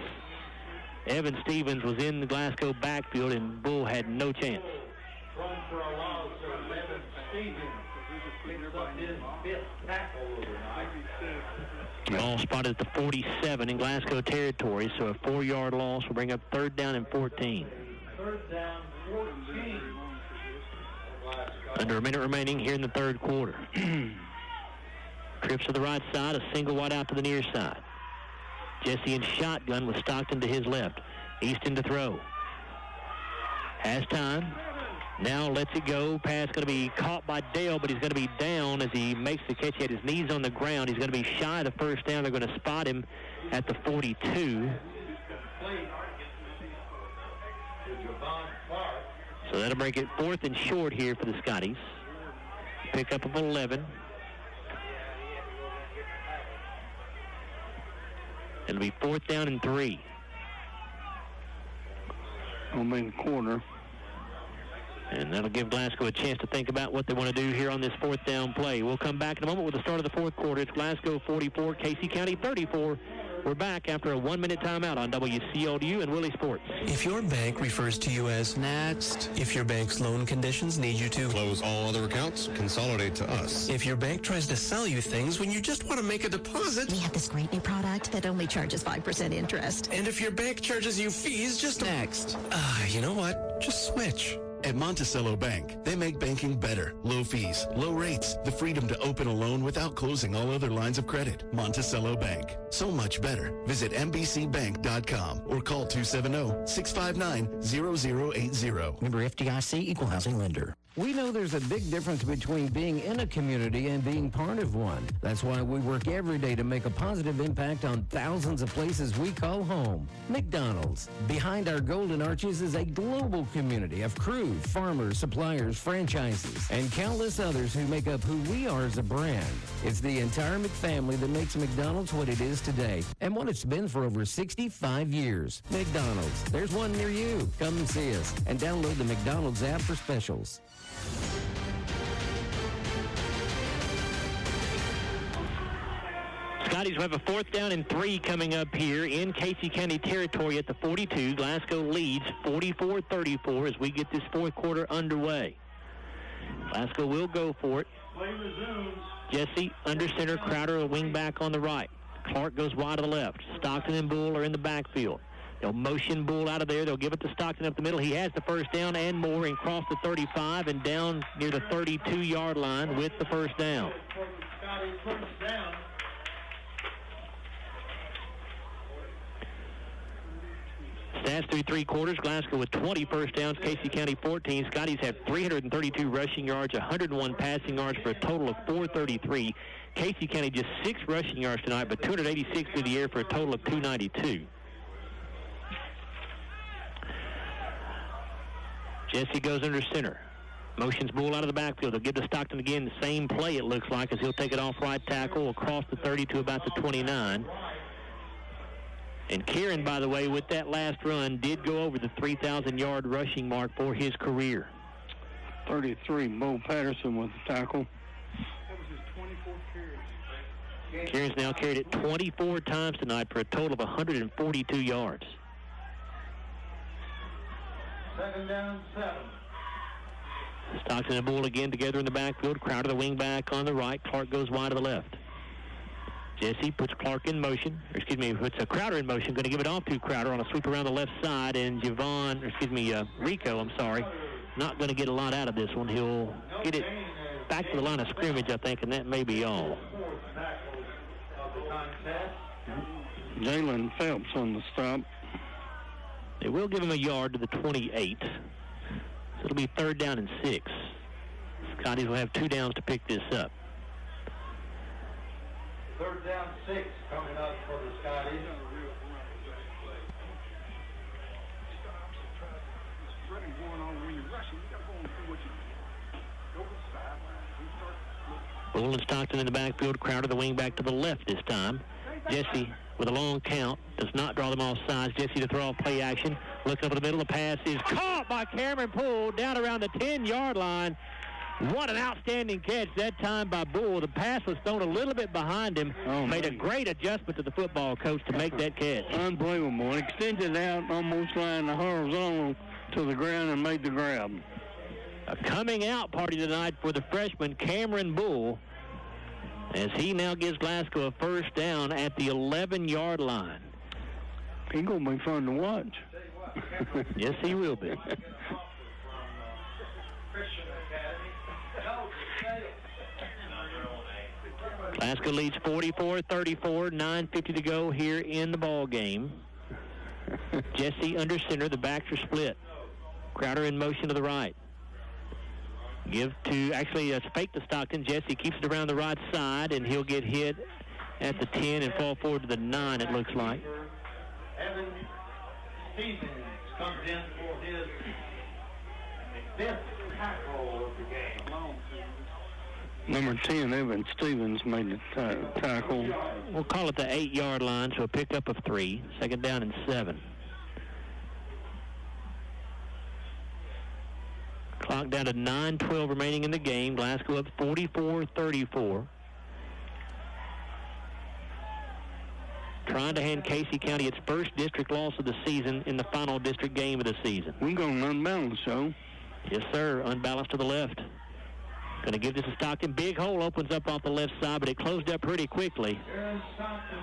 Evan Stevens was in the Glasgow backfield, and Bull had no chance. Run for a loss of 11 Stevens. Picks up his 5th tackle overnight. Ball spotted at the 47 in Glasgow territory, so a 4-yard loss will bring up 3rd down and 14. 3rd down, 14. Under a minute remaining here in the third quarter. Trips to the right side, a single wide out to the near side. Jesse in shotgun with Stockton to his left. Easton to throw. Has time. Now lets it go. Pass going to be caught by Dale, but he's going to be down as he makes the catch. He had his knees on the ground. He's going to be shy of the first down. They're going to spot him at the 42. So that'll make it 4th and short here for the Scotties. Pickup of 11. It'll be 4th down and 3. It'll be the quarter. And that'll give Glasgow a chance to think about what they want to do here on this fourth down play. We'll come back in a moment with the start of the fourth quarter. It's Glasgow 44, Casey County 34. We're back after a 1-minute timeout on WCLU and Willie Sports. If your bank refers to you as next, if your bank's loan conditions need you to close all other accounts, consolidate to us. If your bank tries to sell you things when you just want to make a deposit. We have this great new product that only charges 5% interest. And if your bank charges you fees just next. You know what? Just switch. At Monticello Bank, they make banking better. Low fees, low rates, the freedom to open a loan without closing all other lines of credit. Monticello Bank. So much better. Visit mbcbank.com or call 270-659-0080. Member FDIC, Equal Housing Lender. We know there's a big difference between being in a community and being part of one. That's why we work every day to make a positive impact on thousands of places we call home. McDonald's. Behind our golden arches is a global community of crew, farmers, suppliers, franchises, and countless others who make up who we are as a brand. It's the entire McFamily that makes McDonald's what it is today and what it's been for over 65 years. McDonald's. There's one near you. Come and see us and download the McDonald's app for specials. Scotties will have a 4th down and 3 coming up here in Casey County territory at the 42. Glasgow leads 44-34 as we get this fourth quarter underway. Glasgow will go for it. Play resumes. Jesse under center, Crowder a wing back on the right. Clark goes wide to the left. Stockton and Bull are in the backfield. They'll motion Bull out of there. They'll give it to Stockton up the middle. He has the first down and more and cross the 35 and down near the 32-yard line with the first down. Stats through 3 quarters. Glasgow with 20 first downs. Casey County 14. Scotties have 332 rushing yards, 101 passing yards for a total of 433. Casey County just 6 rushing yards tonight, but 286 through the air for a total of 292. Jesse goes under center. Motions Bull out of the backfield. They'll give to Stockton again. The same play, it looks like, as he'll take it off right tackle across the 30 to about the 29. And Kieran, by the way, with that last run, did go over the 3,000-yard rushing mark for his career. 33, Bo Patterson with the tackle. That was his 24th carry. Kieran's now carried it 24 times tonight for a total of 142 yards. 2nd down, 7. Stockton and Bull again together in the backfield. Crowder the wing back on the right. Clark goes wide to the left. Jesse puts Clark in motion. Puts Crowder in motion. Going to give it off to Crowder on a sweep around the left side. And Rico, not going to get a lot out of this one. He'll get it back to the line of scrimmage, I think, and that may be all. Jalen Phelps on the stop. They will give him a yard to the 28. So it'll be 3rd down and 6. Scotties will have 2 downs to pick this up. 3rd down, 6 coming up for the Scotties. Bull and Stockton in the backfield. Crowder the wing back to the left this time. Jesse with a long count does not draw them off sides. Jesse to throw off play action. Looks up in the middle. The pass is caught by Cameron Poole down around the 10-yard line. What an outstanding catch that time by Bull. The pass was thrown a little bit behind him. Made a great adjustment to the football coach to make that catch. Unbelievable. Extended out almost line the horizontal to the ground and made the grab. A coming out party tonight for the freshman Cameron Bull, as he now gives Glasgow a first down at the 11-yard line. He's going to be fun to watch. Yes, he will be. Glasgow leads 44-34, 9:50 to go here in the ball game. Jesse under center, the backs are split. Crowder in motion to the right. It's fake to Stockton. Jesse keeps it around the right side, and he'll get hit at the 10 and fall forward to the 9, it looks like. Evan Stevens comes in for his 5th tackle of the game. Number 10, Evan Stevens made the tackle. We'll call it the 8-yard line, so a pickup of 3. 2nd down and 7. Clock Clock down to 9:12 remaining in the game. Glasgow up 44-34. Trying to hand Casey County its first district loss of the season in the final district game of the season. We're going unbalanced, so. Yes, sir. Unbalanced to the left. Going to give this to Stockton. Big hole opens up off the left side, but it closed up pretty quickly.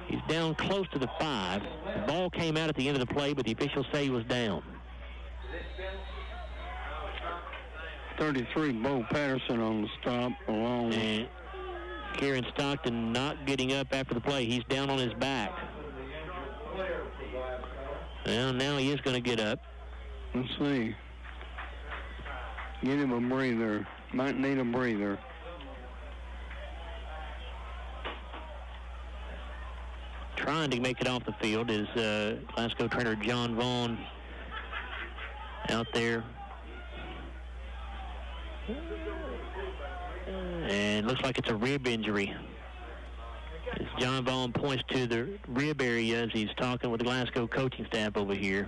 He's down close to the 5. The ball came out at the end of the play, but the officials say he was down. 33, Bo Patterson on the stop along. And Kieran Stockton not getting up after the play. He's down on his back. Well, now he is going to get up. Let's see. Get him a breather. Might need a breather. Trying to make it off the field is Glasgow trainer John Vaughn out there. And looks like it's a rib injury. As John Vaughn points to the rib area as he's talking with the Glasgow coaching staff over here.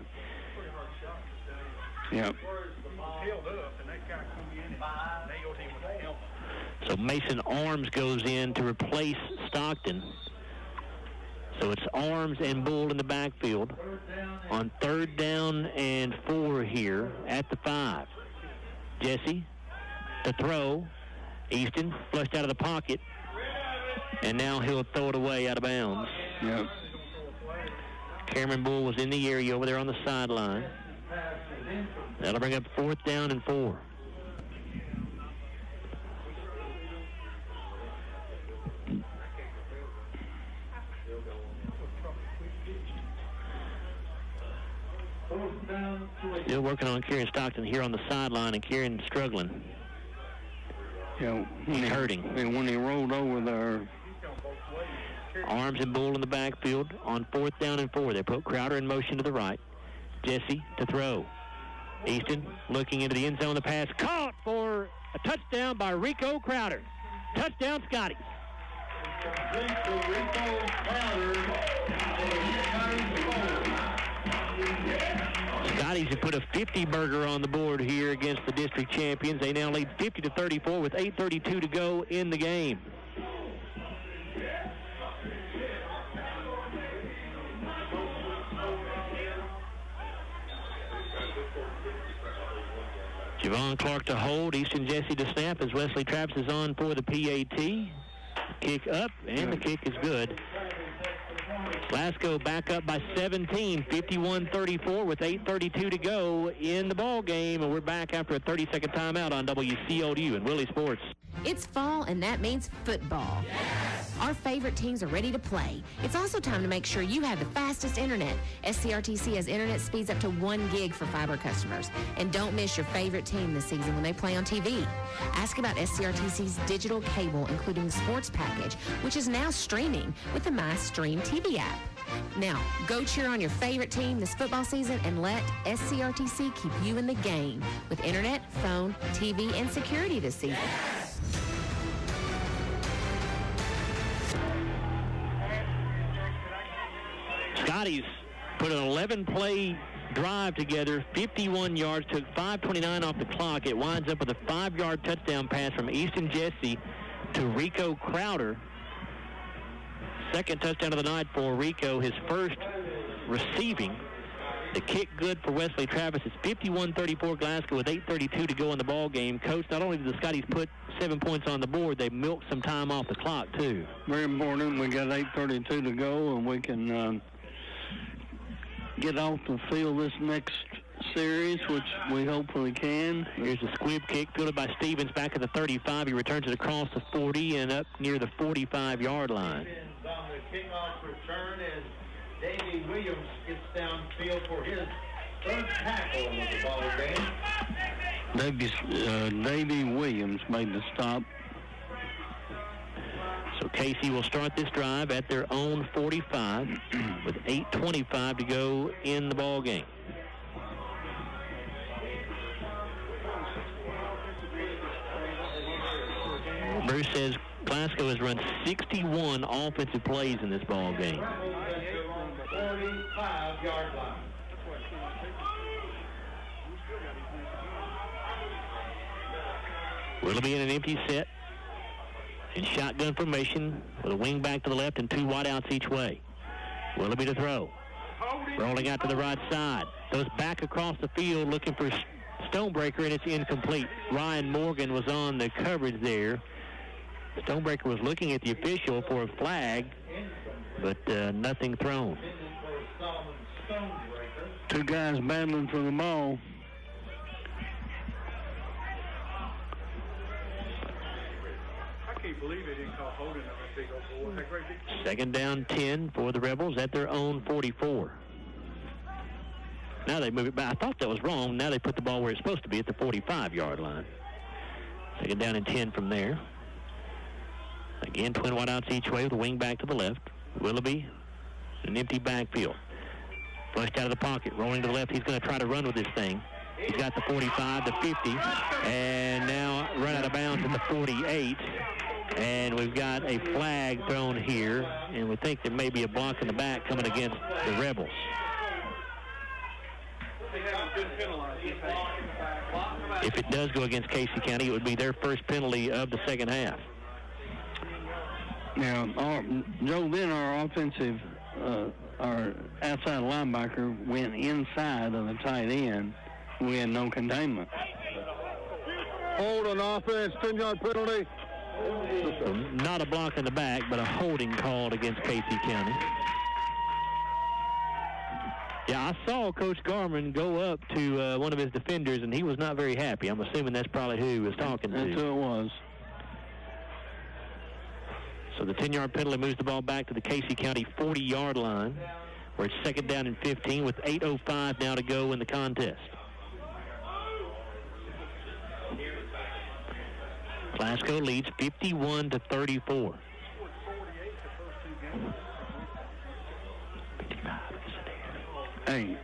Yep. So Mason Arms goes in to replace Stockton. So it's Arms and Bull in the backfield on 3rd down and 4 here at the 5. Jesse to throw. Easton flushed out of the pocket. And now he'll throw it away out of bounds. Yep. Cameron Bull was in the area over there on the sideline. That'll bring up 4th down and 4. Still working on Kieran Stockton here on the sideline, and Kieran's struggling. Yeah, he's hurting. And when he rolled over there. Arms and Bull in the backfield on 4th down and 4. They put Crowder in motion to the right. Jesse to throw. Easton looking into the end zone. The pass caught for a touchdown by Rico Crowder. Touchdown, Scotties. Scotties have put a 50 burger on the board here against the district champions. They now lead 50-34 with 8:32 to go in the game. Javon Clark to hold, Easton Jesse to snap as Wesley Traps is on for the PAT. Kick up, and the kick is good. Glasgow back up by 17, 51-34 with 8:32 to go in the ball game, and we're back after a 30-second timeout on WCLU and Willie Sports. It's fall, and that means football. Yes! Our favorite teams are ready to play. It's also time to make sure you have the fastest internet. SCRTC has internet speeds up to 1 gig for fiber customers. And don't miss your favorite team this season when they play on TV. Ask about SCRTC's digital cable, including the sports package, which is now streaming with the MyStream TV app. Now, go cheer on your favorite team this football season and let SCRTC keep you in the game with internet, phone, TV, and security this season. Scotties put an 11-play drive together, 51 yards, took 5:29 off the clock. It winds up with a 5-yard touchdown pass from Easton Jesse to Rico Crowder. Second touchdown of the night for Rico, his first receiving. The kick good for Wesley Travis. It's 51-34 Glasgow with 8:32 to go in the ball game. Coach, not only did the Scotties put 7 points on the board, they milked some time off the clock, too. Very important. We got 8:32 to go, and we can get off the field this next series, which we hopefully can. Here's a squib kick fielded by Stevens back at the 35. He returns it across the 40 and up near the 45-yard line. On the kickoff return as Davey Williams gets downfield for his first tackle of the ball game. Davey Williams made the stop. So Casey will start this drive at their own 45 with 8:25 to go in the ball game. Bruce says Glasgow has run 61 offensive plays in this ball game. 45-yard line. Willoughby in an empty set. In shotgun formation with a wing back to the left and 2 wideouts each way. Willoughby to throw. Rolling out to the right side. Goes back across the field looking for Stonebreaker, and it's incomplete. Ryan Morgan was on the coverage there. Stonebreaker was looking at the official for a flag, but nothing thrown. 2 guys battling for the ball. I can't believe they didn't call holding on that big old boy. That great big... Second down 10 for the Rebels at their own 44. Now they move it back. I thought that was wrong. Now they put the ball where it's supposed to be at the 45-yard line. Second down and 10 from there. Again, twin wideouts each way with a wing back to the left. Willoughby, an empty backfield. Flushed out of the pocket, rolling to the left. He's going to try to run with this thing. He's got the 45, the 50, and now run out of bounds at the 48. And we've got a flag thrown here, and we think there may be a block in the back coming against the Rebels. If it does go against Casey County, it would be their first penalty of the second half. Now, Joe, then our offensive, our outside linebacker went inside of the tight end. We had no containment. Hold on offense, 10-yard penalty. Not a block in the back, but a holding called against Casey County. Yeah, I saw Coach Garman go up to one of his defenders, and he was not very happy. I'm assuming that's probably who he was talking to. That's who it was. So the 10-yard penalty moves the ball back to the Casey County 40-yard line, where it's second down and 15 with 8:05 now to go in the contest. Glasgow leads 51-34. Hey,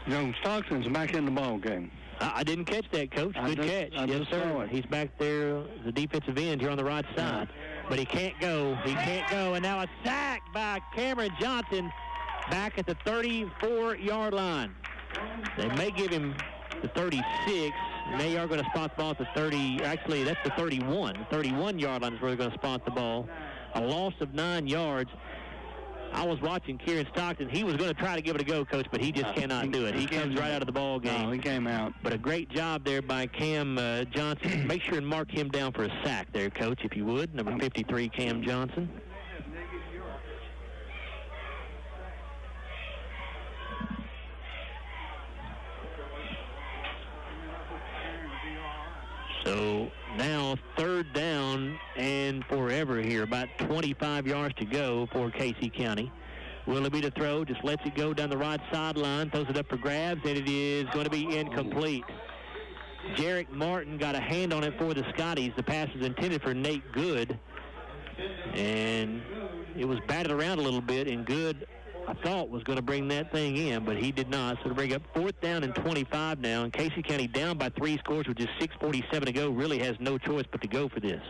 Joe Stockton's back in the ball game. I didn't catch that, Coach. Good catch. Yes, sir. He's back there, the defensive end here on the right side. But he can't go. He can't go. And now a sack by Cameron Johnson back at the 34-yard line. They may give him the 36. And they are going to spot the ball at the 30. Actually, that's the 31. The 31-yard line is where they're going to spot the ball. A loss of 9 yards. I was watching Kieran Stockton. He was going to try to give it a go, Coach, but he just cannot do it. He comes right out of the ball game. No, he came out. But a great job there by Cam Johnson. Make sure and mark him down for a sack there, Coach, if you would. Number 53, Cam Johnson. So now third down and forever here. About 25 yards to go for Casey County. Willoughby to throw, just lets it go down the right sideline, throws it up for grabs, and it is going to be incomplete. Jarek Martin got a hand on it for the Scotties. The pass is intended for Nate Good, and it was batted around a little bit, and Good, I thought, was going to bring that thing in, but he did not. So to bring up fourth down and 25 now, and Casey County down by 3 scores with just 6:47 to go, really has no choice but to go for this.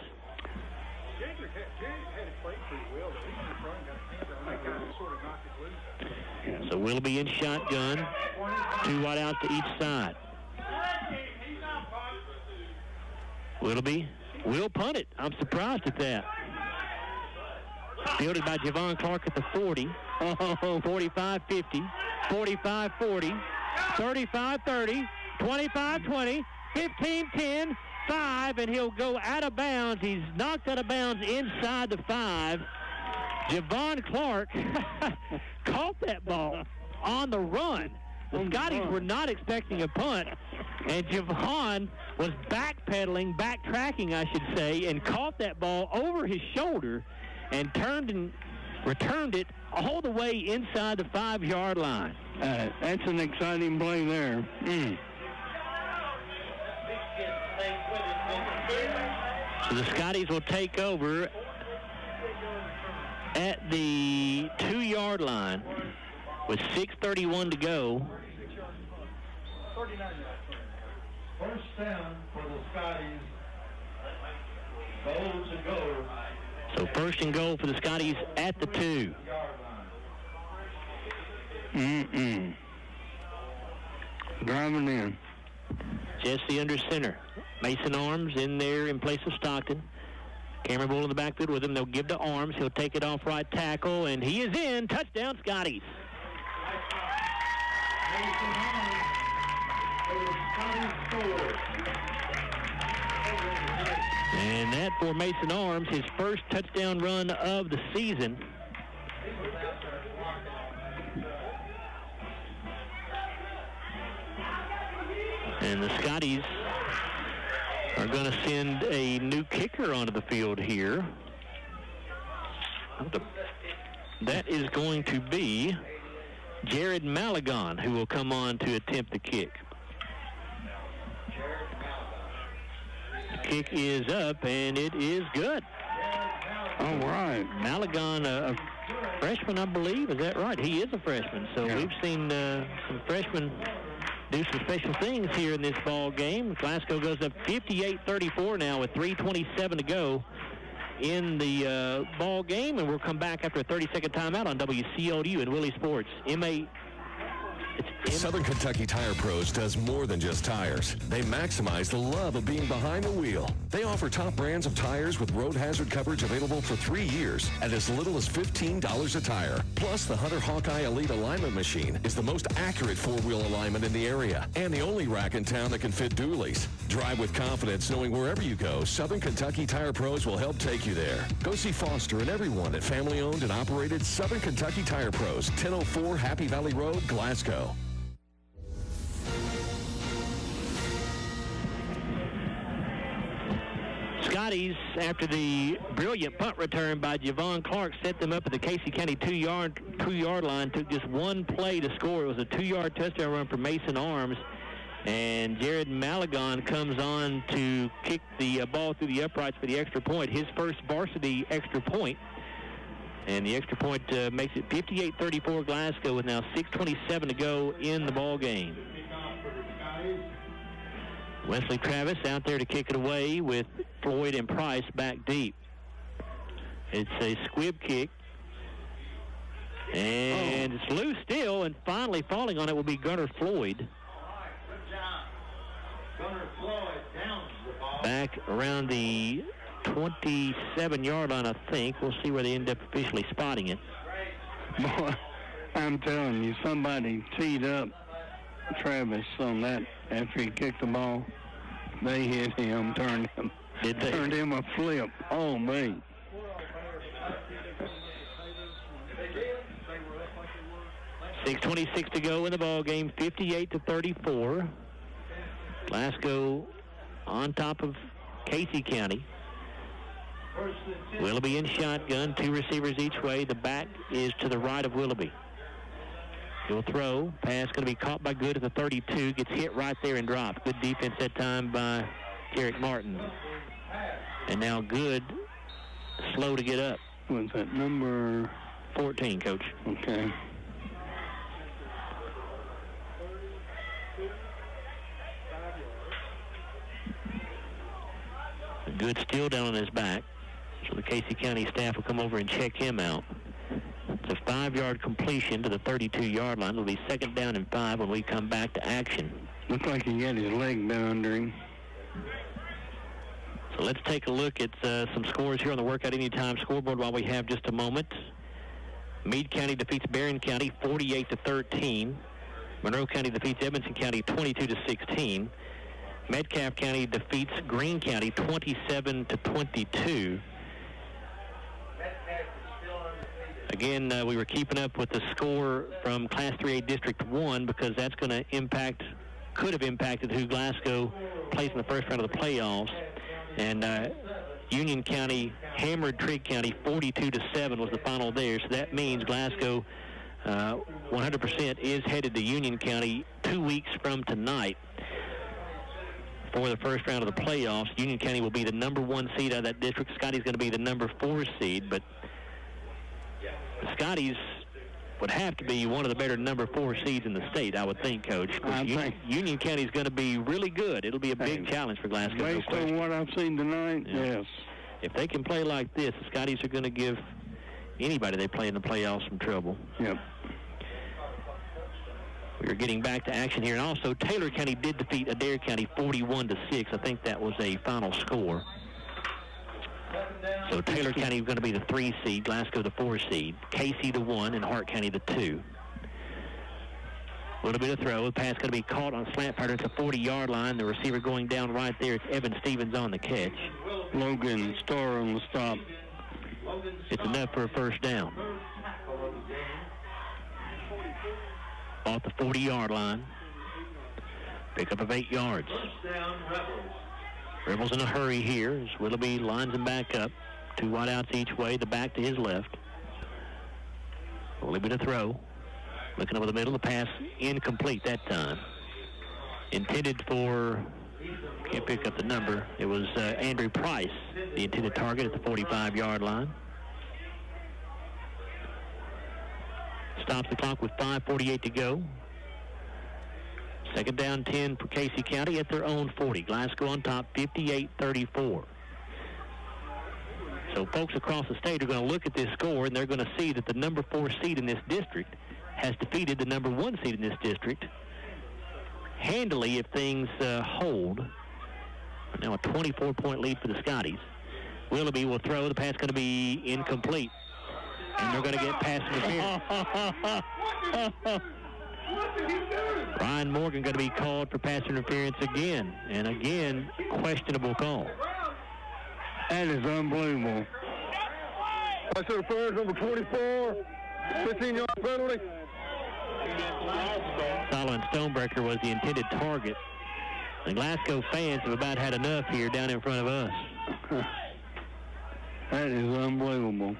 So Willoughby in shotgun, 2 wide out to each side. Willoughby will punt it. I'm surprised at that. Fielded by Javon Clark at the 40, 45-50, 45-40, 35-30, 25-20, 15-10, 5, and he'll go out of bounds. He's knocked out of bounds inside the 5. Javon Clark caught that ball on the run. The Scotties were not expecting a punt, and Javon was backtracking, I should say, and caught that ball over his shoulder and turned and returned it all the way inside the 5-yard line. That's an exciting play there. So the Scotties will take over at the 2-yard line with 6:31 to go. First down for the Scotties. Goal to go. So first and goal for the Scotties at the 2. Driving in. Jesse under center. Mason Arms in there in place of Stockton. Cameron Bull in the backfield with him. They'll give to Arms. He'll take it off right tackle, and he is in. Touchdown, Scotties. And that for Mason Arms, his first touchdown run of the season. And the Scotties are going to send a new kicker onto the field here. That is going to be Jared Malagon, who will come on to attempt the kick. The kick is up, and it is good. All right. Malagon, a freshman, I believe. Is that right? He is a freshman. So we've seen some freshmen do some special things here in this ball game. Glasgow goes up 58-34 now with 3:27 to go in the ball game, and we'll come back after a 30-second timeout on WCLU and Willie Sports. Southern Kentucky Tire Pros does more than just tires. They maximize the love of being behind the wheel. They offer top brands of tires with road hazard coverage available for 3 years at as little as $15 a tire. Plus, the Hunter Hawkeye Elite Alignment Machine is the most accurate four-wheel alignment in the area and the only rack in town that can fit dualies. Drive with confidence knowing wherever you go, Southern Kentucky Tire Pros will help take you there. Go see Foster and everyone at family-owned and operated Southern Kentucky Tire Pros, 1004 Happy Valley Road, Glasgow. Scotties, after the brilliant punt return by Javon Clark, set them up at the Casey County two-yard line. Took just one play to score. It was a 2-yard touchdown run for Mason Arms. And Jared Malagon comes on to kick the ball through the uprights for the extra point. His first varsity extra point. And the extra point makes it 58-34 Glasgow with now 6:27 to go in the ball game. Wesley Travis out there to kick it away with Floyd and Price back deep. It's a squib kick. And it's loose still, and finally falling on it will be Gunnar Floyd. Back around the 27-yard line, I think. We'll see where they end up officially spotting it. Boy, I'm telling you, somebody teed up Travis on that after he kicked the ball. They hit him, turned him a flip. Oh, me. $6:26 to go in the ball game, 58-34. Glasgow on top of Casey County. Willoughby in shotgun, 2 receivers each way. The back is to the right of Willoughby. He'll throw. Pass going to be caught by Good at the 32. Gets hit right there and dropped. Good defense that time by Derek Martin. And now Good, slow to get up. What's that, number 14, Coach? Okay. Good still down on his back. So the Casey County staff will come over and check him out. It's a 5-yard completion to the 32-yard line. It'll be 2nd down and 5 when we come back to action. Looks like he got his leg down under him. So let's take a look at some scores here on the Workout Anytime scoreboard while we have just a moment. Meade County defeats Barron County 48-13. Monroe County defeats Edmonson County 22-16. Metcalfe County defeats Greene County 27-22. Again, we were keeping up with the score from Class 3A District 1 because that's going to could have impacted who Glasgow plays in the first round of the playoffs. And Union County hammered Trigg County 42-7 was the final there. So that means Glasgow 100% is headed to Union County 2 weeks from tonight for the first round of the playoffs. Union County will be the number 1 seed out of that district. Scotty's going to be the number 4 seed, but the Scotties would have to be one of the better number 4 seeds in the state, I would think, Coach. Union County is going to be really good. It'll be a big challenge for Glasgow. Based on what I've seen tonight, yes. If they can play like this, the Scotties are going to give anybody they play in the playoffs some trouble. Yep. We're getting back to action here. And also, Taylor County did defeat Adair County 41-6. I think that was a final score. So Taylor County is going to be the 3 seed, Glasgow the 4 seed, Casey the 1, and Hart County the 2. A little bit of throw. The pass going to be caught on a slant pattern at the 40-yard line. The receiver going down right there. It's Evan Stevens on the catch. Logan Starr on the stop. It's enough for a first down. Off the 40-yard line. Pickup of 8 yards. Rebels in a hurry here as Willoughby lines them back up. 2 wideouts each way, the back to his left. A little bit of throw. Looking over the middle, the pass incomplete that time. Intended for, can't pick up the number, it was Andrew Price, the intended target at the 45-yard line. Stops the clock with 5:48 to go. Second down 10 for Casey County at their own 40. Glasgow on top, 58-34. So folks across the state are going to look at this score, and they're going to see that the number 4 seed in this district has defeated the number 1 seed in this district handily if things hold. Now a 24-point lead for the Scotties. Willoughby will throw. The pass going to be incomplete. And they're going to get pass interference. Ryan Morgan going to be called for pass interference again. And again, questionable call. That is unbelievable. Pass interference number 24. 15-yard penalty. Solomon Stonebreaker was the intended target. The Glasgow fans have about had enough here down in front of us. That is unbelievable.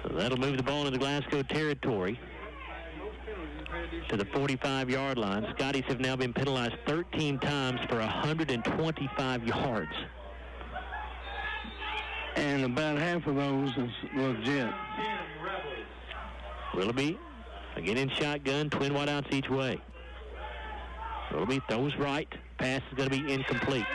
So that'll move the ball into Glasgow territory to the 45-yard line. Scotties have now been penalized 13 times for 125 yards. And about half of those is legit. Willoughby again in shotgun, twin wideouts each way. Willoughby throws right. Pass is going to be incomplete.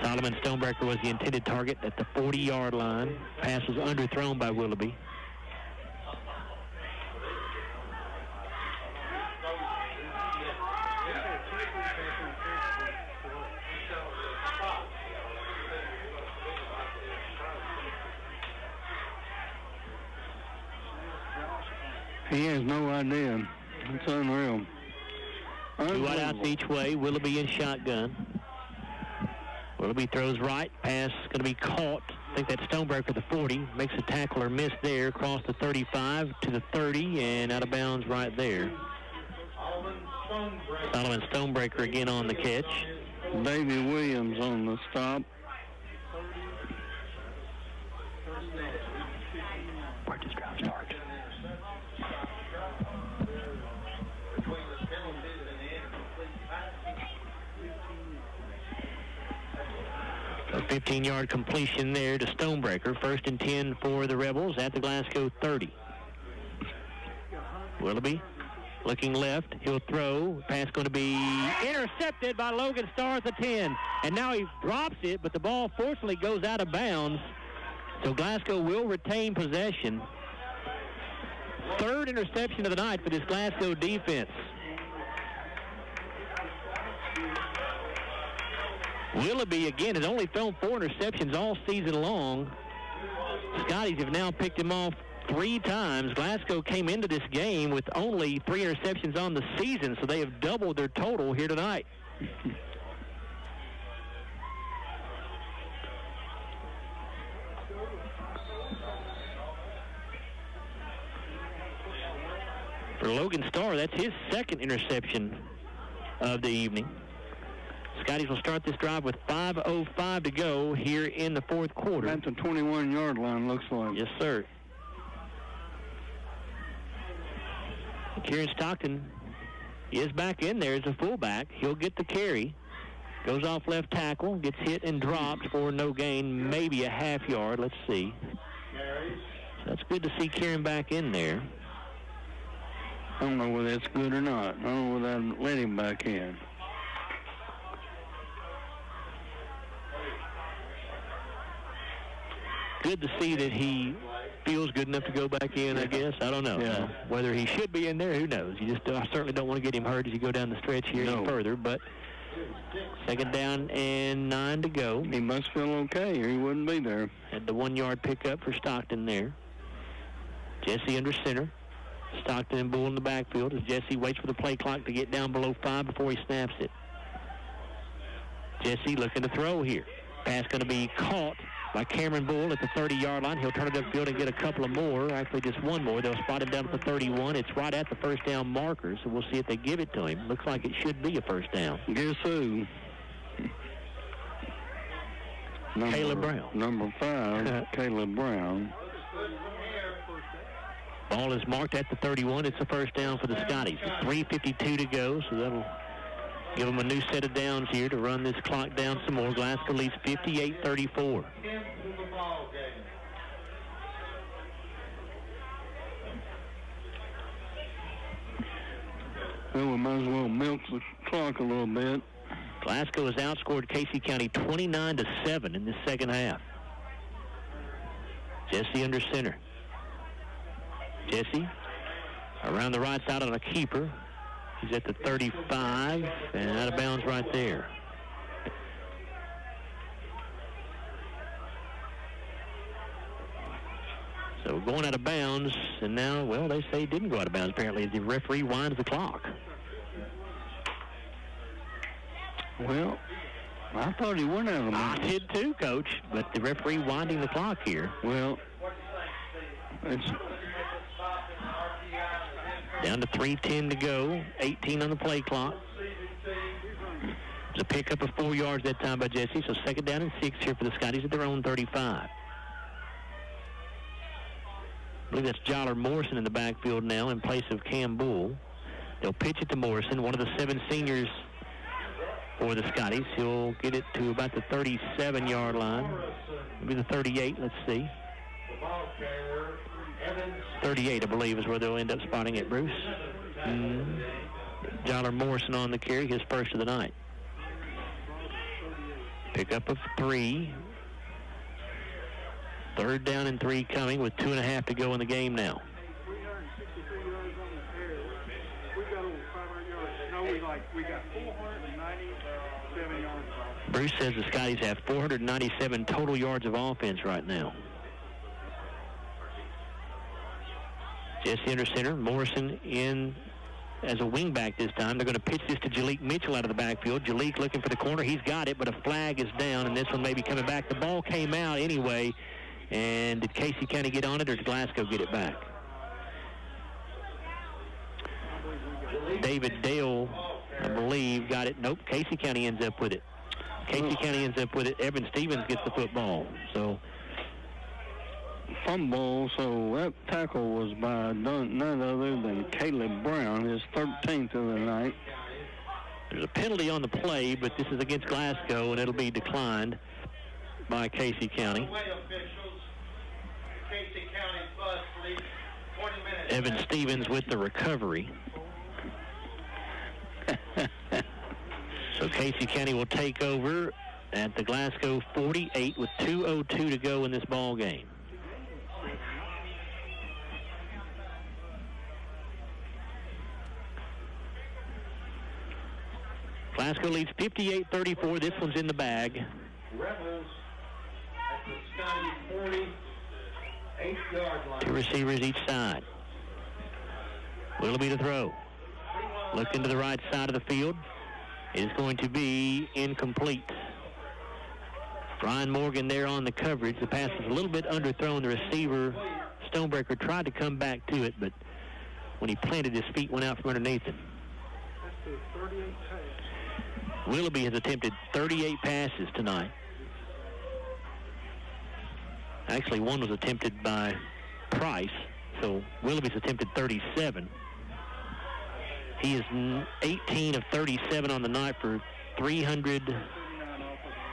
Solomon Stonebreaker was the intended target at the 40-yard line. Pass was underthrown by Willoughby. He has no idea. It's unreal. 2 wideouts each way. Willoughby in shotgun. Willoughby throws right. Pass going to be caught. I think that's Stonebreaker, the 40. Makes a tackle or miss there. Across the 35 to the 30 and out of bounds right there. Solomon Stonebreaker again on the catch. Davey Williams on the stop. Where does drive start? A 15-yard completion there to Stonebreaker. 1st and 10 for the Rebels at the Glasgow 30. Willoughby looking left. He'll throw. Pass going to be intercepted by Logan Starr at the 10. And now he drops it, but the ball fortunately goes out of bounds. So Glasgow will retain possession. 3rd interception of the night for this Glasgow defense. Willoughby, again, has only thrown 4 interceptions all season long. Scotties have now picked him off 3 times. Glasgow came into this game with only 3 interceptions on the season, so they have doubled their total here tonight. For Logan Starr, that's his 2nd interception of the evening. Scotties will start this drive with 5:05 to go here in the 4th quarter. At the 21-yard line, looks like. Yes, sir. Kieran Stockton is back in there as a fullback. He'll get the carry. Goes off left tackle, gets hit and dropped for no gain, maybe a half yard. Let's see. So that's good to see Kieran back in there. I don't know whether it's good or not. I don't know whether I'd let him back in. good to see that he feels good enough to go back in, I guess. I don't know. Yeah. Whether he should be in there, who knows? I certainly don't want to get him hurt as you go down the stretch here any further, but second down and 9 to go. He must feel okay or he wouldn't be there. Had the 1-yard pickup for Stockton there. Jesse under center. Stockton and Bull in the backfield as Jesse waits for the play clock to get down below 5 before he snaps it. Jesse looking to throw here. Pass going to be caught by Cameron Bull at the 30-yard line. He'll turn it upfield and get a couple of more, actually just one more. They'll spot him down at the 31. It's right at the first down marker, so we'll see if they give it to him. Looks like it should be a first down. Guess who? Caleb Brown. Number 5, Caleb Brown. Ball is marked at the 31. It's a first down for the Scotties. 3:52 to go, so that'll give them a new set of downs here to run this clock down some more. Glasgow leads 58-34. Well, we might as well milk the clock a little bit. Glasgow has outscored Casey County 29-7 in this second half. Jesse under center. Jesse around the right side on a keeper. He's at the 35 and out of bounds right there. So going out of bounds, and now, well, they say he didn't go out of bounds apparently as the referee winds the clock. Well, I thought he went out of bounds. I did too, Coach, but the referee winding the clock here. Well, it's down to 3:10 to go, 18 on the play clock. It's a pickup of 4 yards that time by Jesse, so second down and 6 here for the Scotties at their own 35. I believe that's Jollar Morrison in the backfield now in place of Cam Bull. They'll pitch it to Morrison, one of the 7 seniors for the Scotties. He'll get it to about the 37-yard line. Maybe the 38, let's see. 38, I believe, is where they'll end up spotting it, Bruce. Jollar Morrison on the carry, his first of the night. Pickup of 3. Third down and 3 coming with 2.5 to go in the game now. 363 yards on the air. We got over 500 yards. No, we got 497 yards. Bruce says the Scotties have 497 total yards of offense right now. Jesse under center. Morrison in as a wingback this time. They're going to pitch this to Jalik Mitchell out of the backfield. Jalik looking for the corner. He's got it, but a flag is down, and this one may be coming back. The ball came out anyway, and did Casey County get on it, or did Glasgow get it back? David Dale, I believe, got it. Nope, Casey County ends up with it. Casey County ends up with it. Evan Stevens gets the football. So fumble, so that tackle was by none other than Caleb Brown, his 13th of the night. There's a penalty on the play, but this is against Glasgow, and it'll be declined by Casey County. Evan Stevens with the recovery. So Casey County will take over at the Glasgow 48 with 2:02 to go in this ball game. Glasgow leads 58-34. This one's in the bag. Rebels at the Scotty 48-yard line. 2 receivers each side. Willoughby to throw. Look into the right side of the field. It is going to be incomplete. Brian Morgan there on the coverage. The pass was a little bit underthrown. The receiver, Stonebreaker, tried to come back to it, but when he planted, his feet went out from underneath him. That's the 38 pass. Willoughby has attempted 38 passes tonight. Actually, one was attempted by Price, so Willoughby's attempted 37. He is 18 of 37 on the night for 300,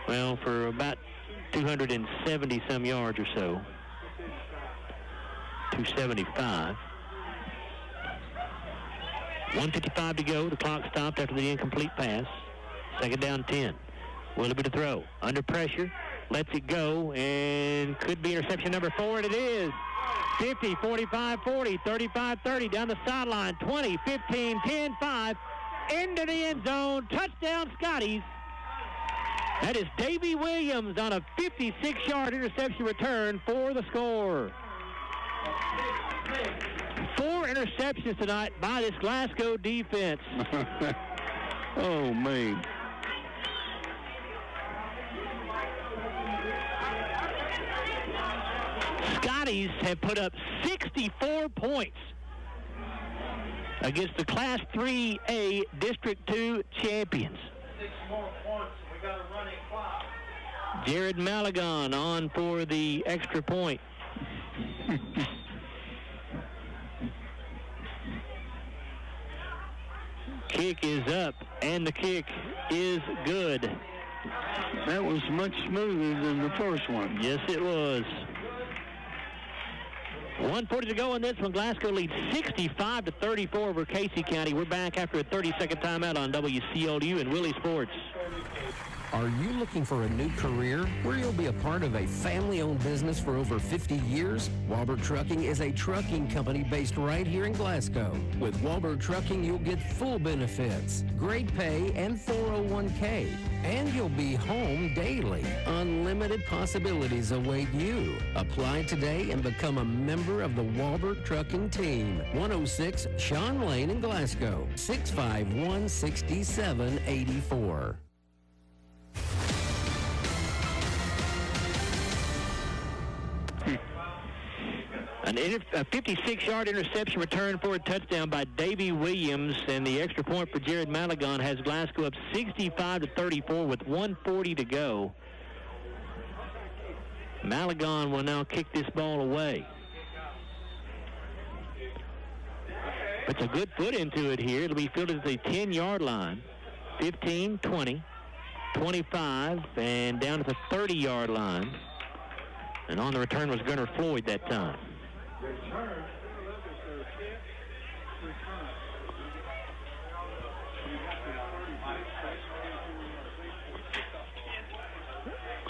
well, for about 270-some yards or so. 275. 1:55 to go. The clock stopped after the incomplete pass. Second down 10. Willoughby to throw. Under pressure. lets it go, and could be interception number 4, and it is. 50, 45, 40, 35, 30, down the sideline, 20, 15, 10, 5, into the end zone, touchdown Scotties. That is Davy Williams on a 56-yard interception return for the score. 4 interceptions tonight by this Glasgow defense. Oh, man. Scotties have put up 64 points against the Class 3A District 2 champions. 6 more points. We got a running clock. Jared Malagon on for the extra point. Kick is up, and the kick is good. That was much smoother than the first one. Yes, it was. 1:40 to go in this one. Glasgow leads 65-34 over Casey County. We're back after a 30-second timeout on WCLU and Willie Sports. Are you looking for a new career where you'll be a part of a family-owned business for over 50 years? Walbert Trucking is a trucking company based right here in Glasgow. With Walbert Trucking, you'll get full benefits, great pay, and 401k. And you'll be home daily. Unlimited possibilities await you. Apply today and become a member of the Walbert Trucking team. 106 Sean Lane in Glasgow, 651-6784. A 56-yard interception return for a touchdown by Davy Williams, and the extra point for Jared Malagon has Glasgow up 65-34 with 1:40 to go. Malagon will now kick this ball away. Puts a good foot into it here. It'll be fielded at the 10-yard line. 15, 20, 25, and down at the 30-yard line. And on the return was Gunnar Floyd that time.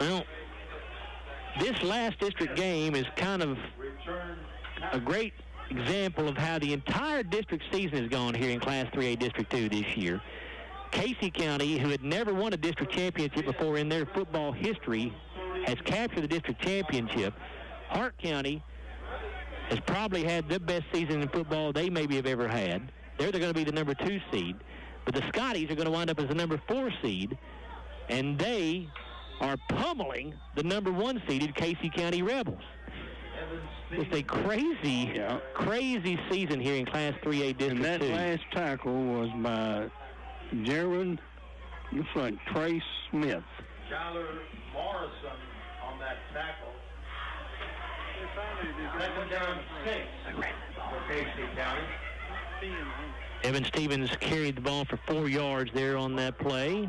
Well, this last district game is kind of a great example of how the entire district season has gone here in Class 3A District 2 this year. Casey County, who had never won a district championship before in their football history, has captured the district championship. Hart County has probably had the best season in football they maybe have ever had. They're going to be the number 2 seed. But the Scotties are going to wind up as the number 4 seed, and they are pummeling the number 1 seeded Casey County Rebels. It's a crazy season here in Class 3A District 2. And that last tackle was by Jared, looks like Trey Smith. Skyler Morrison on that tackle. Second down 6 for Casey County. Evan Stevens carried the ball for 4 yards there on that play.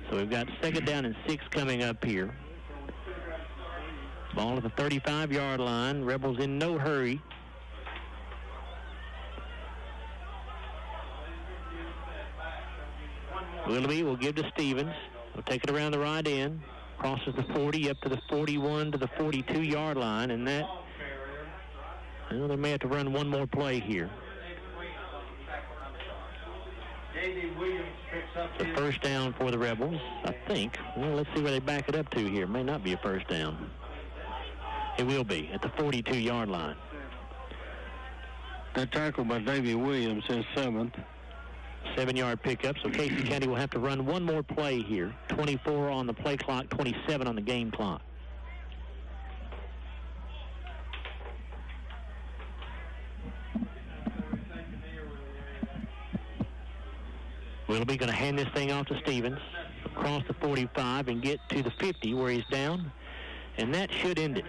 So we've got second down and 6 coming up here. Ball at the 35-yard line. Rebels in no hurry. Willoughby will give to Stevens. He'll take it around the right end. Crosses the 40 up to the 41 to the 42-yard line. And that, well, they may have to run one more play here. The first down for the Rebels, I think. Well, let's see where they back it up to here. It may not be a first down. It will be at the 42-yard line. That tackle by Davy Williams is 7th. 7-yard pickup, so Casey County will have to run one more play here. 24 on the play clock, 27 on the game clock. Willoughby going to hand this thing off to Stevens across the 45 and get to the 50 where he's down, and that should end it.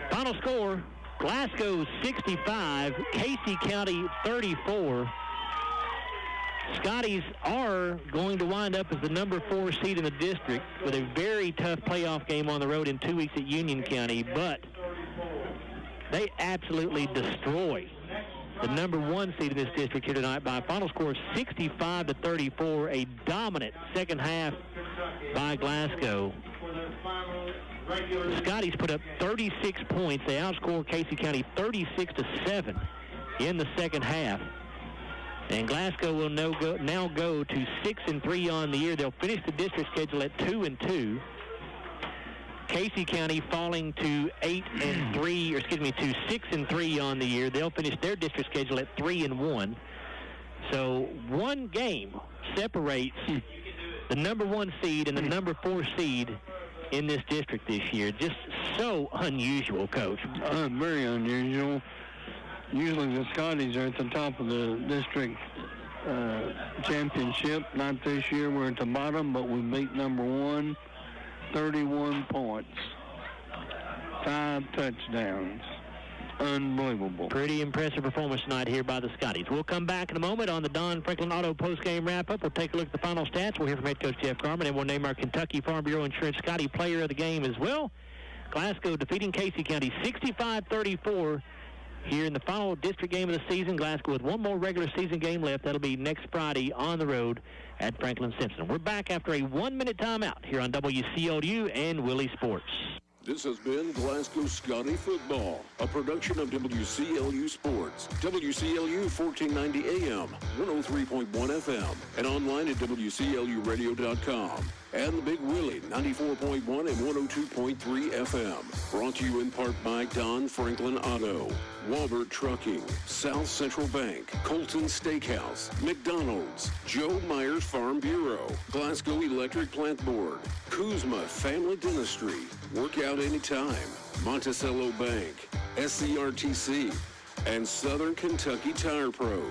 Final score, Glasgow 65, Casey County 34. Scotties are going to wind up as the number 4 seed in the district with a very tough playoff game on the road in 2 weeks at Union County, but they absolutely destroy the number 1 seed in this district here tonight by a final score of 65-34, a dominant second half by Glasgow. The Scotties put up 36 points. They outscored Casey County 36-7 in the second half. And Glasgow will now go to 6-3 on the year. They'll finish the district schedule at 2-2. Casey County falling to 6-3 on the year. They'll finish their district schedule at 3-1. So one game separates the number 1 seed and the number 4 seed in this district this year. Just so unusual, Coach. Very unusual. Usually the Scotties are at the top of the district championship. Not this year. We're at the bottom, but we beat number 1, 31 points, 5 touchdowns. Unbelievable. Pretty impressive performance tonight here by the Scotties. We'll come back in a moment on the Don Franklin Auto postgame wrap-up. We'll take a look at the final stats. We'll hear from head coach Jeff Garman, and we'll name our Kentucky Farm Bureau Insurance Scotty Player of the Game as well. Glasgow defeating Casey County 65-34 here in the final district game of the season. Glasgow with one more regular season game left. That'll be next Friday on the road at Franklin Simpson. We're back after a 1-minute timeout here on WCLU and Willie Sports. This has been Glasgow Scotty Football, a production of WCLU Sports, WCLU 1490 AM, 103.1 FM, and online at WCLUradio.com. And the Big Willie, 94.1 and 102.3 FM. Brought to you in part by Don Franklin Auto, Walbert Trucking, South Central Bank, Colton Steakhouse, McDonald's, Joe Myers Farm Bureau, Glasgow Electric Plant Board, Kuzma Family Dentistry, Workout Anytime, Monticello Bank, SCRTC, and Southern Kentucky Tire Pros.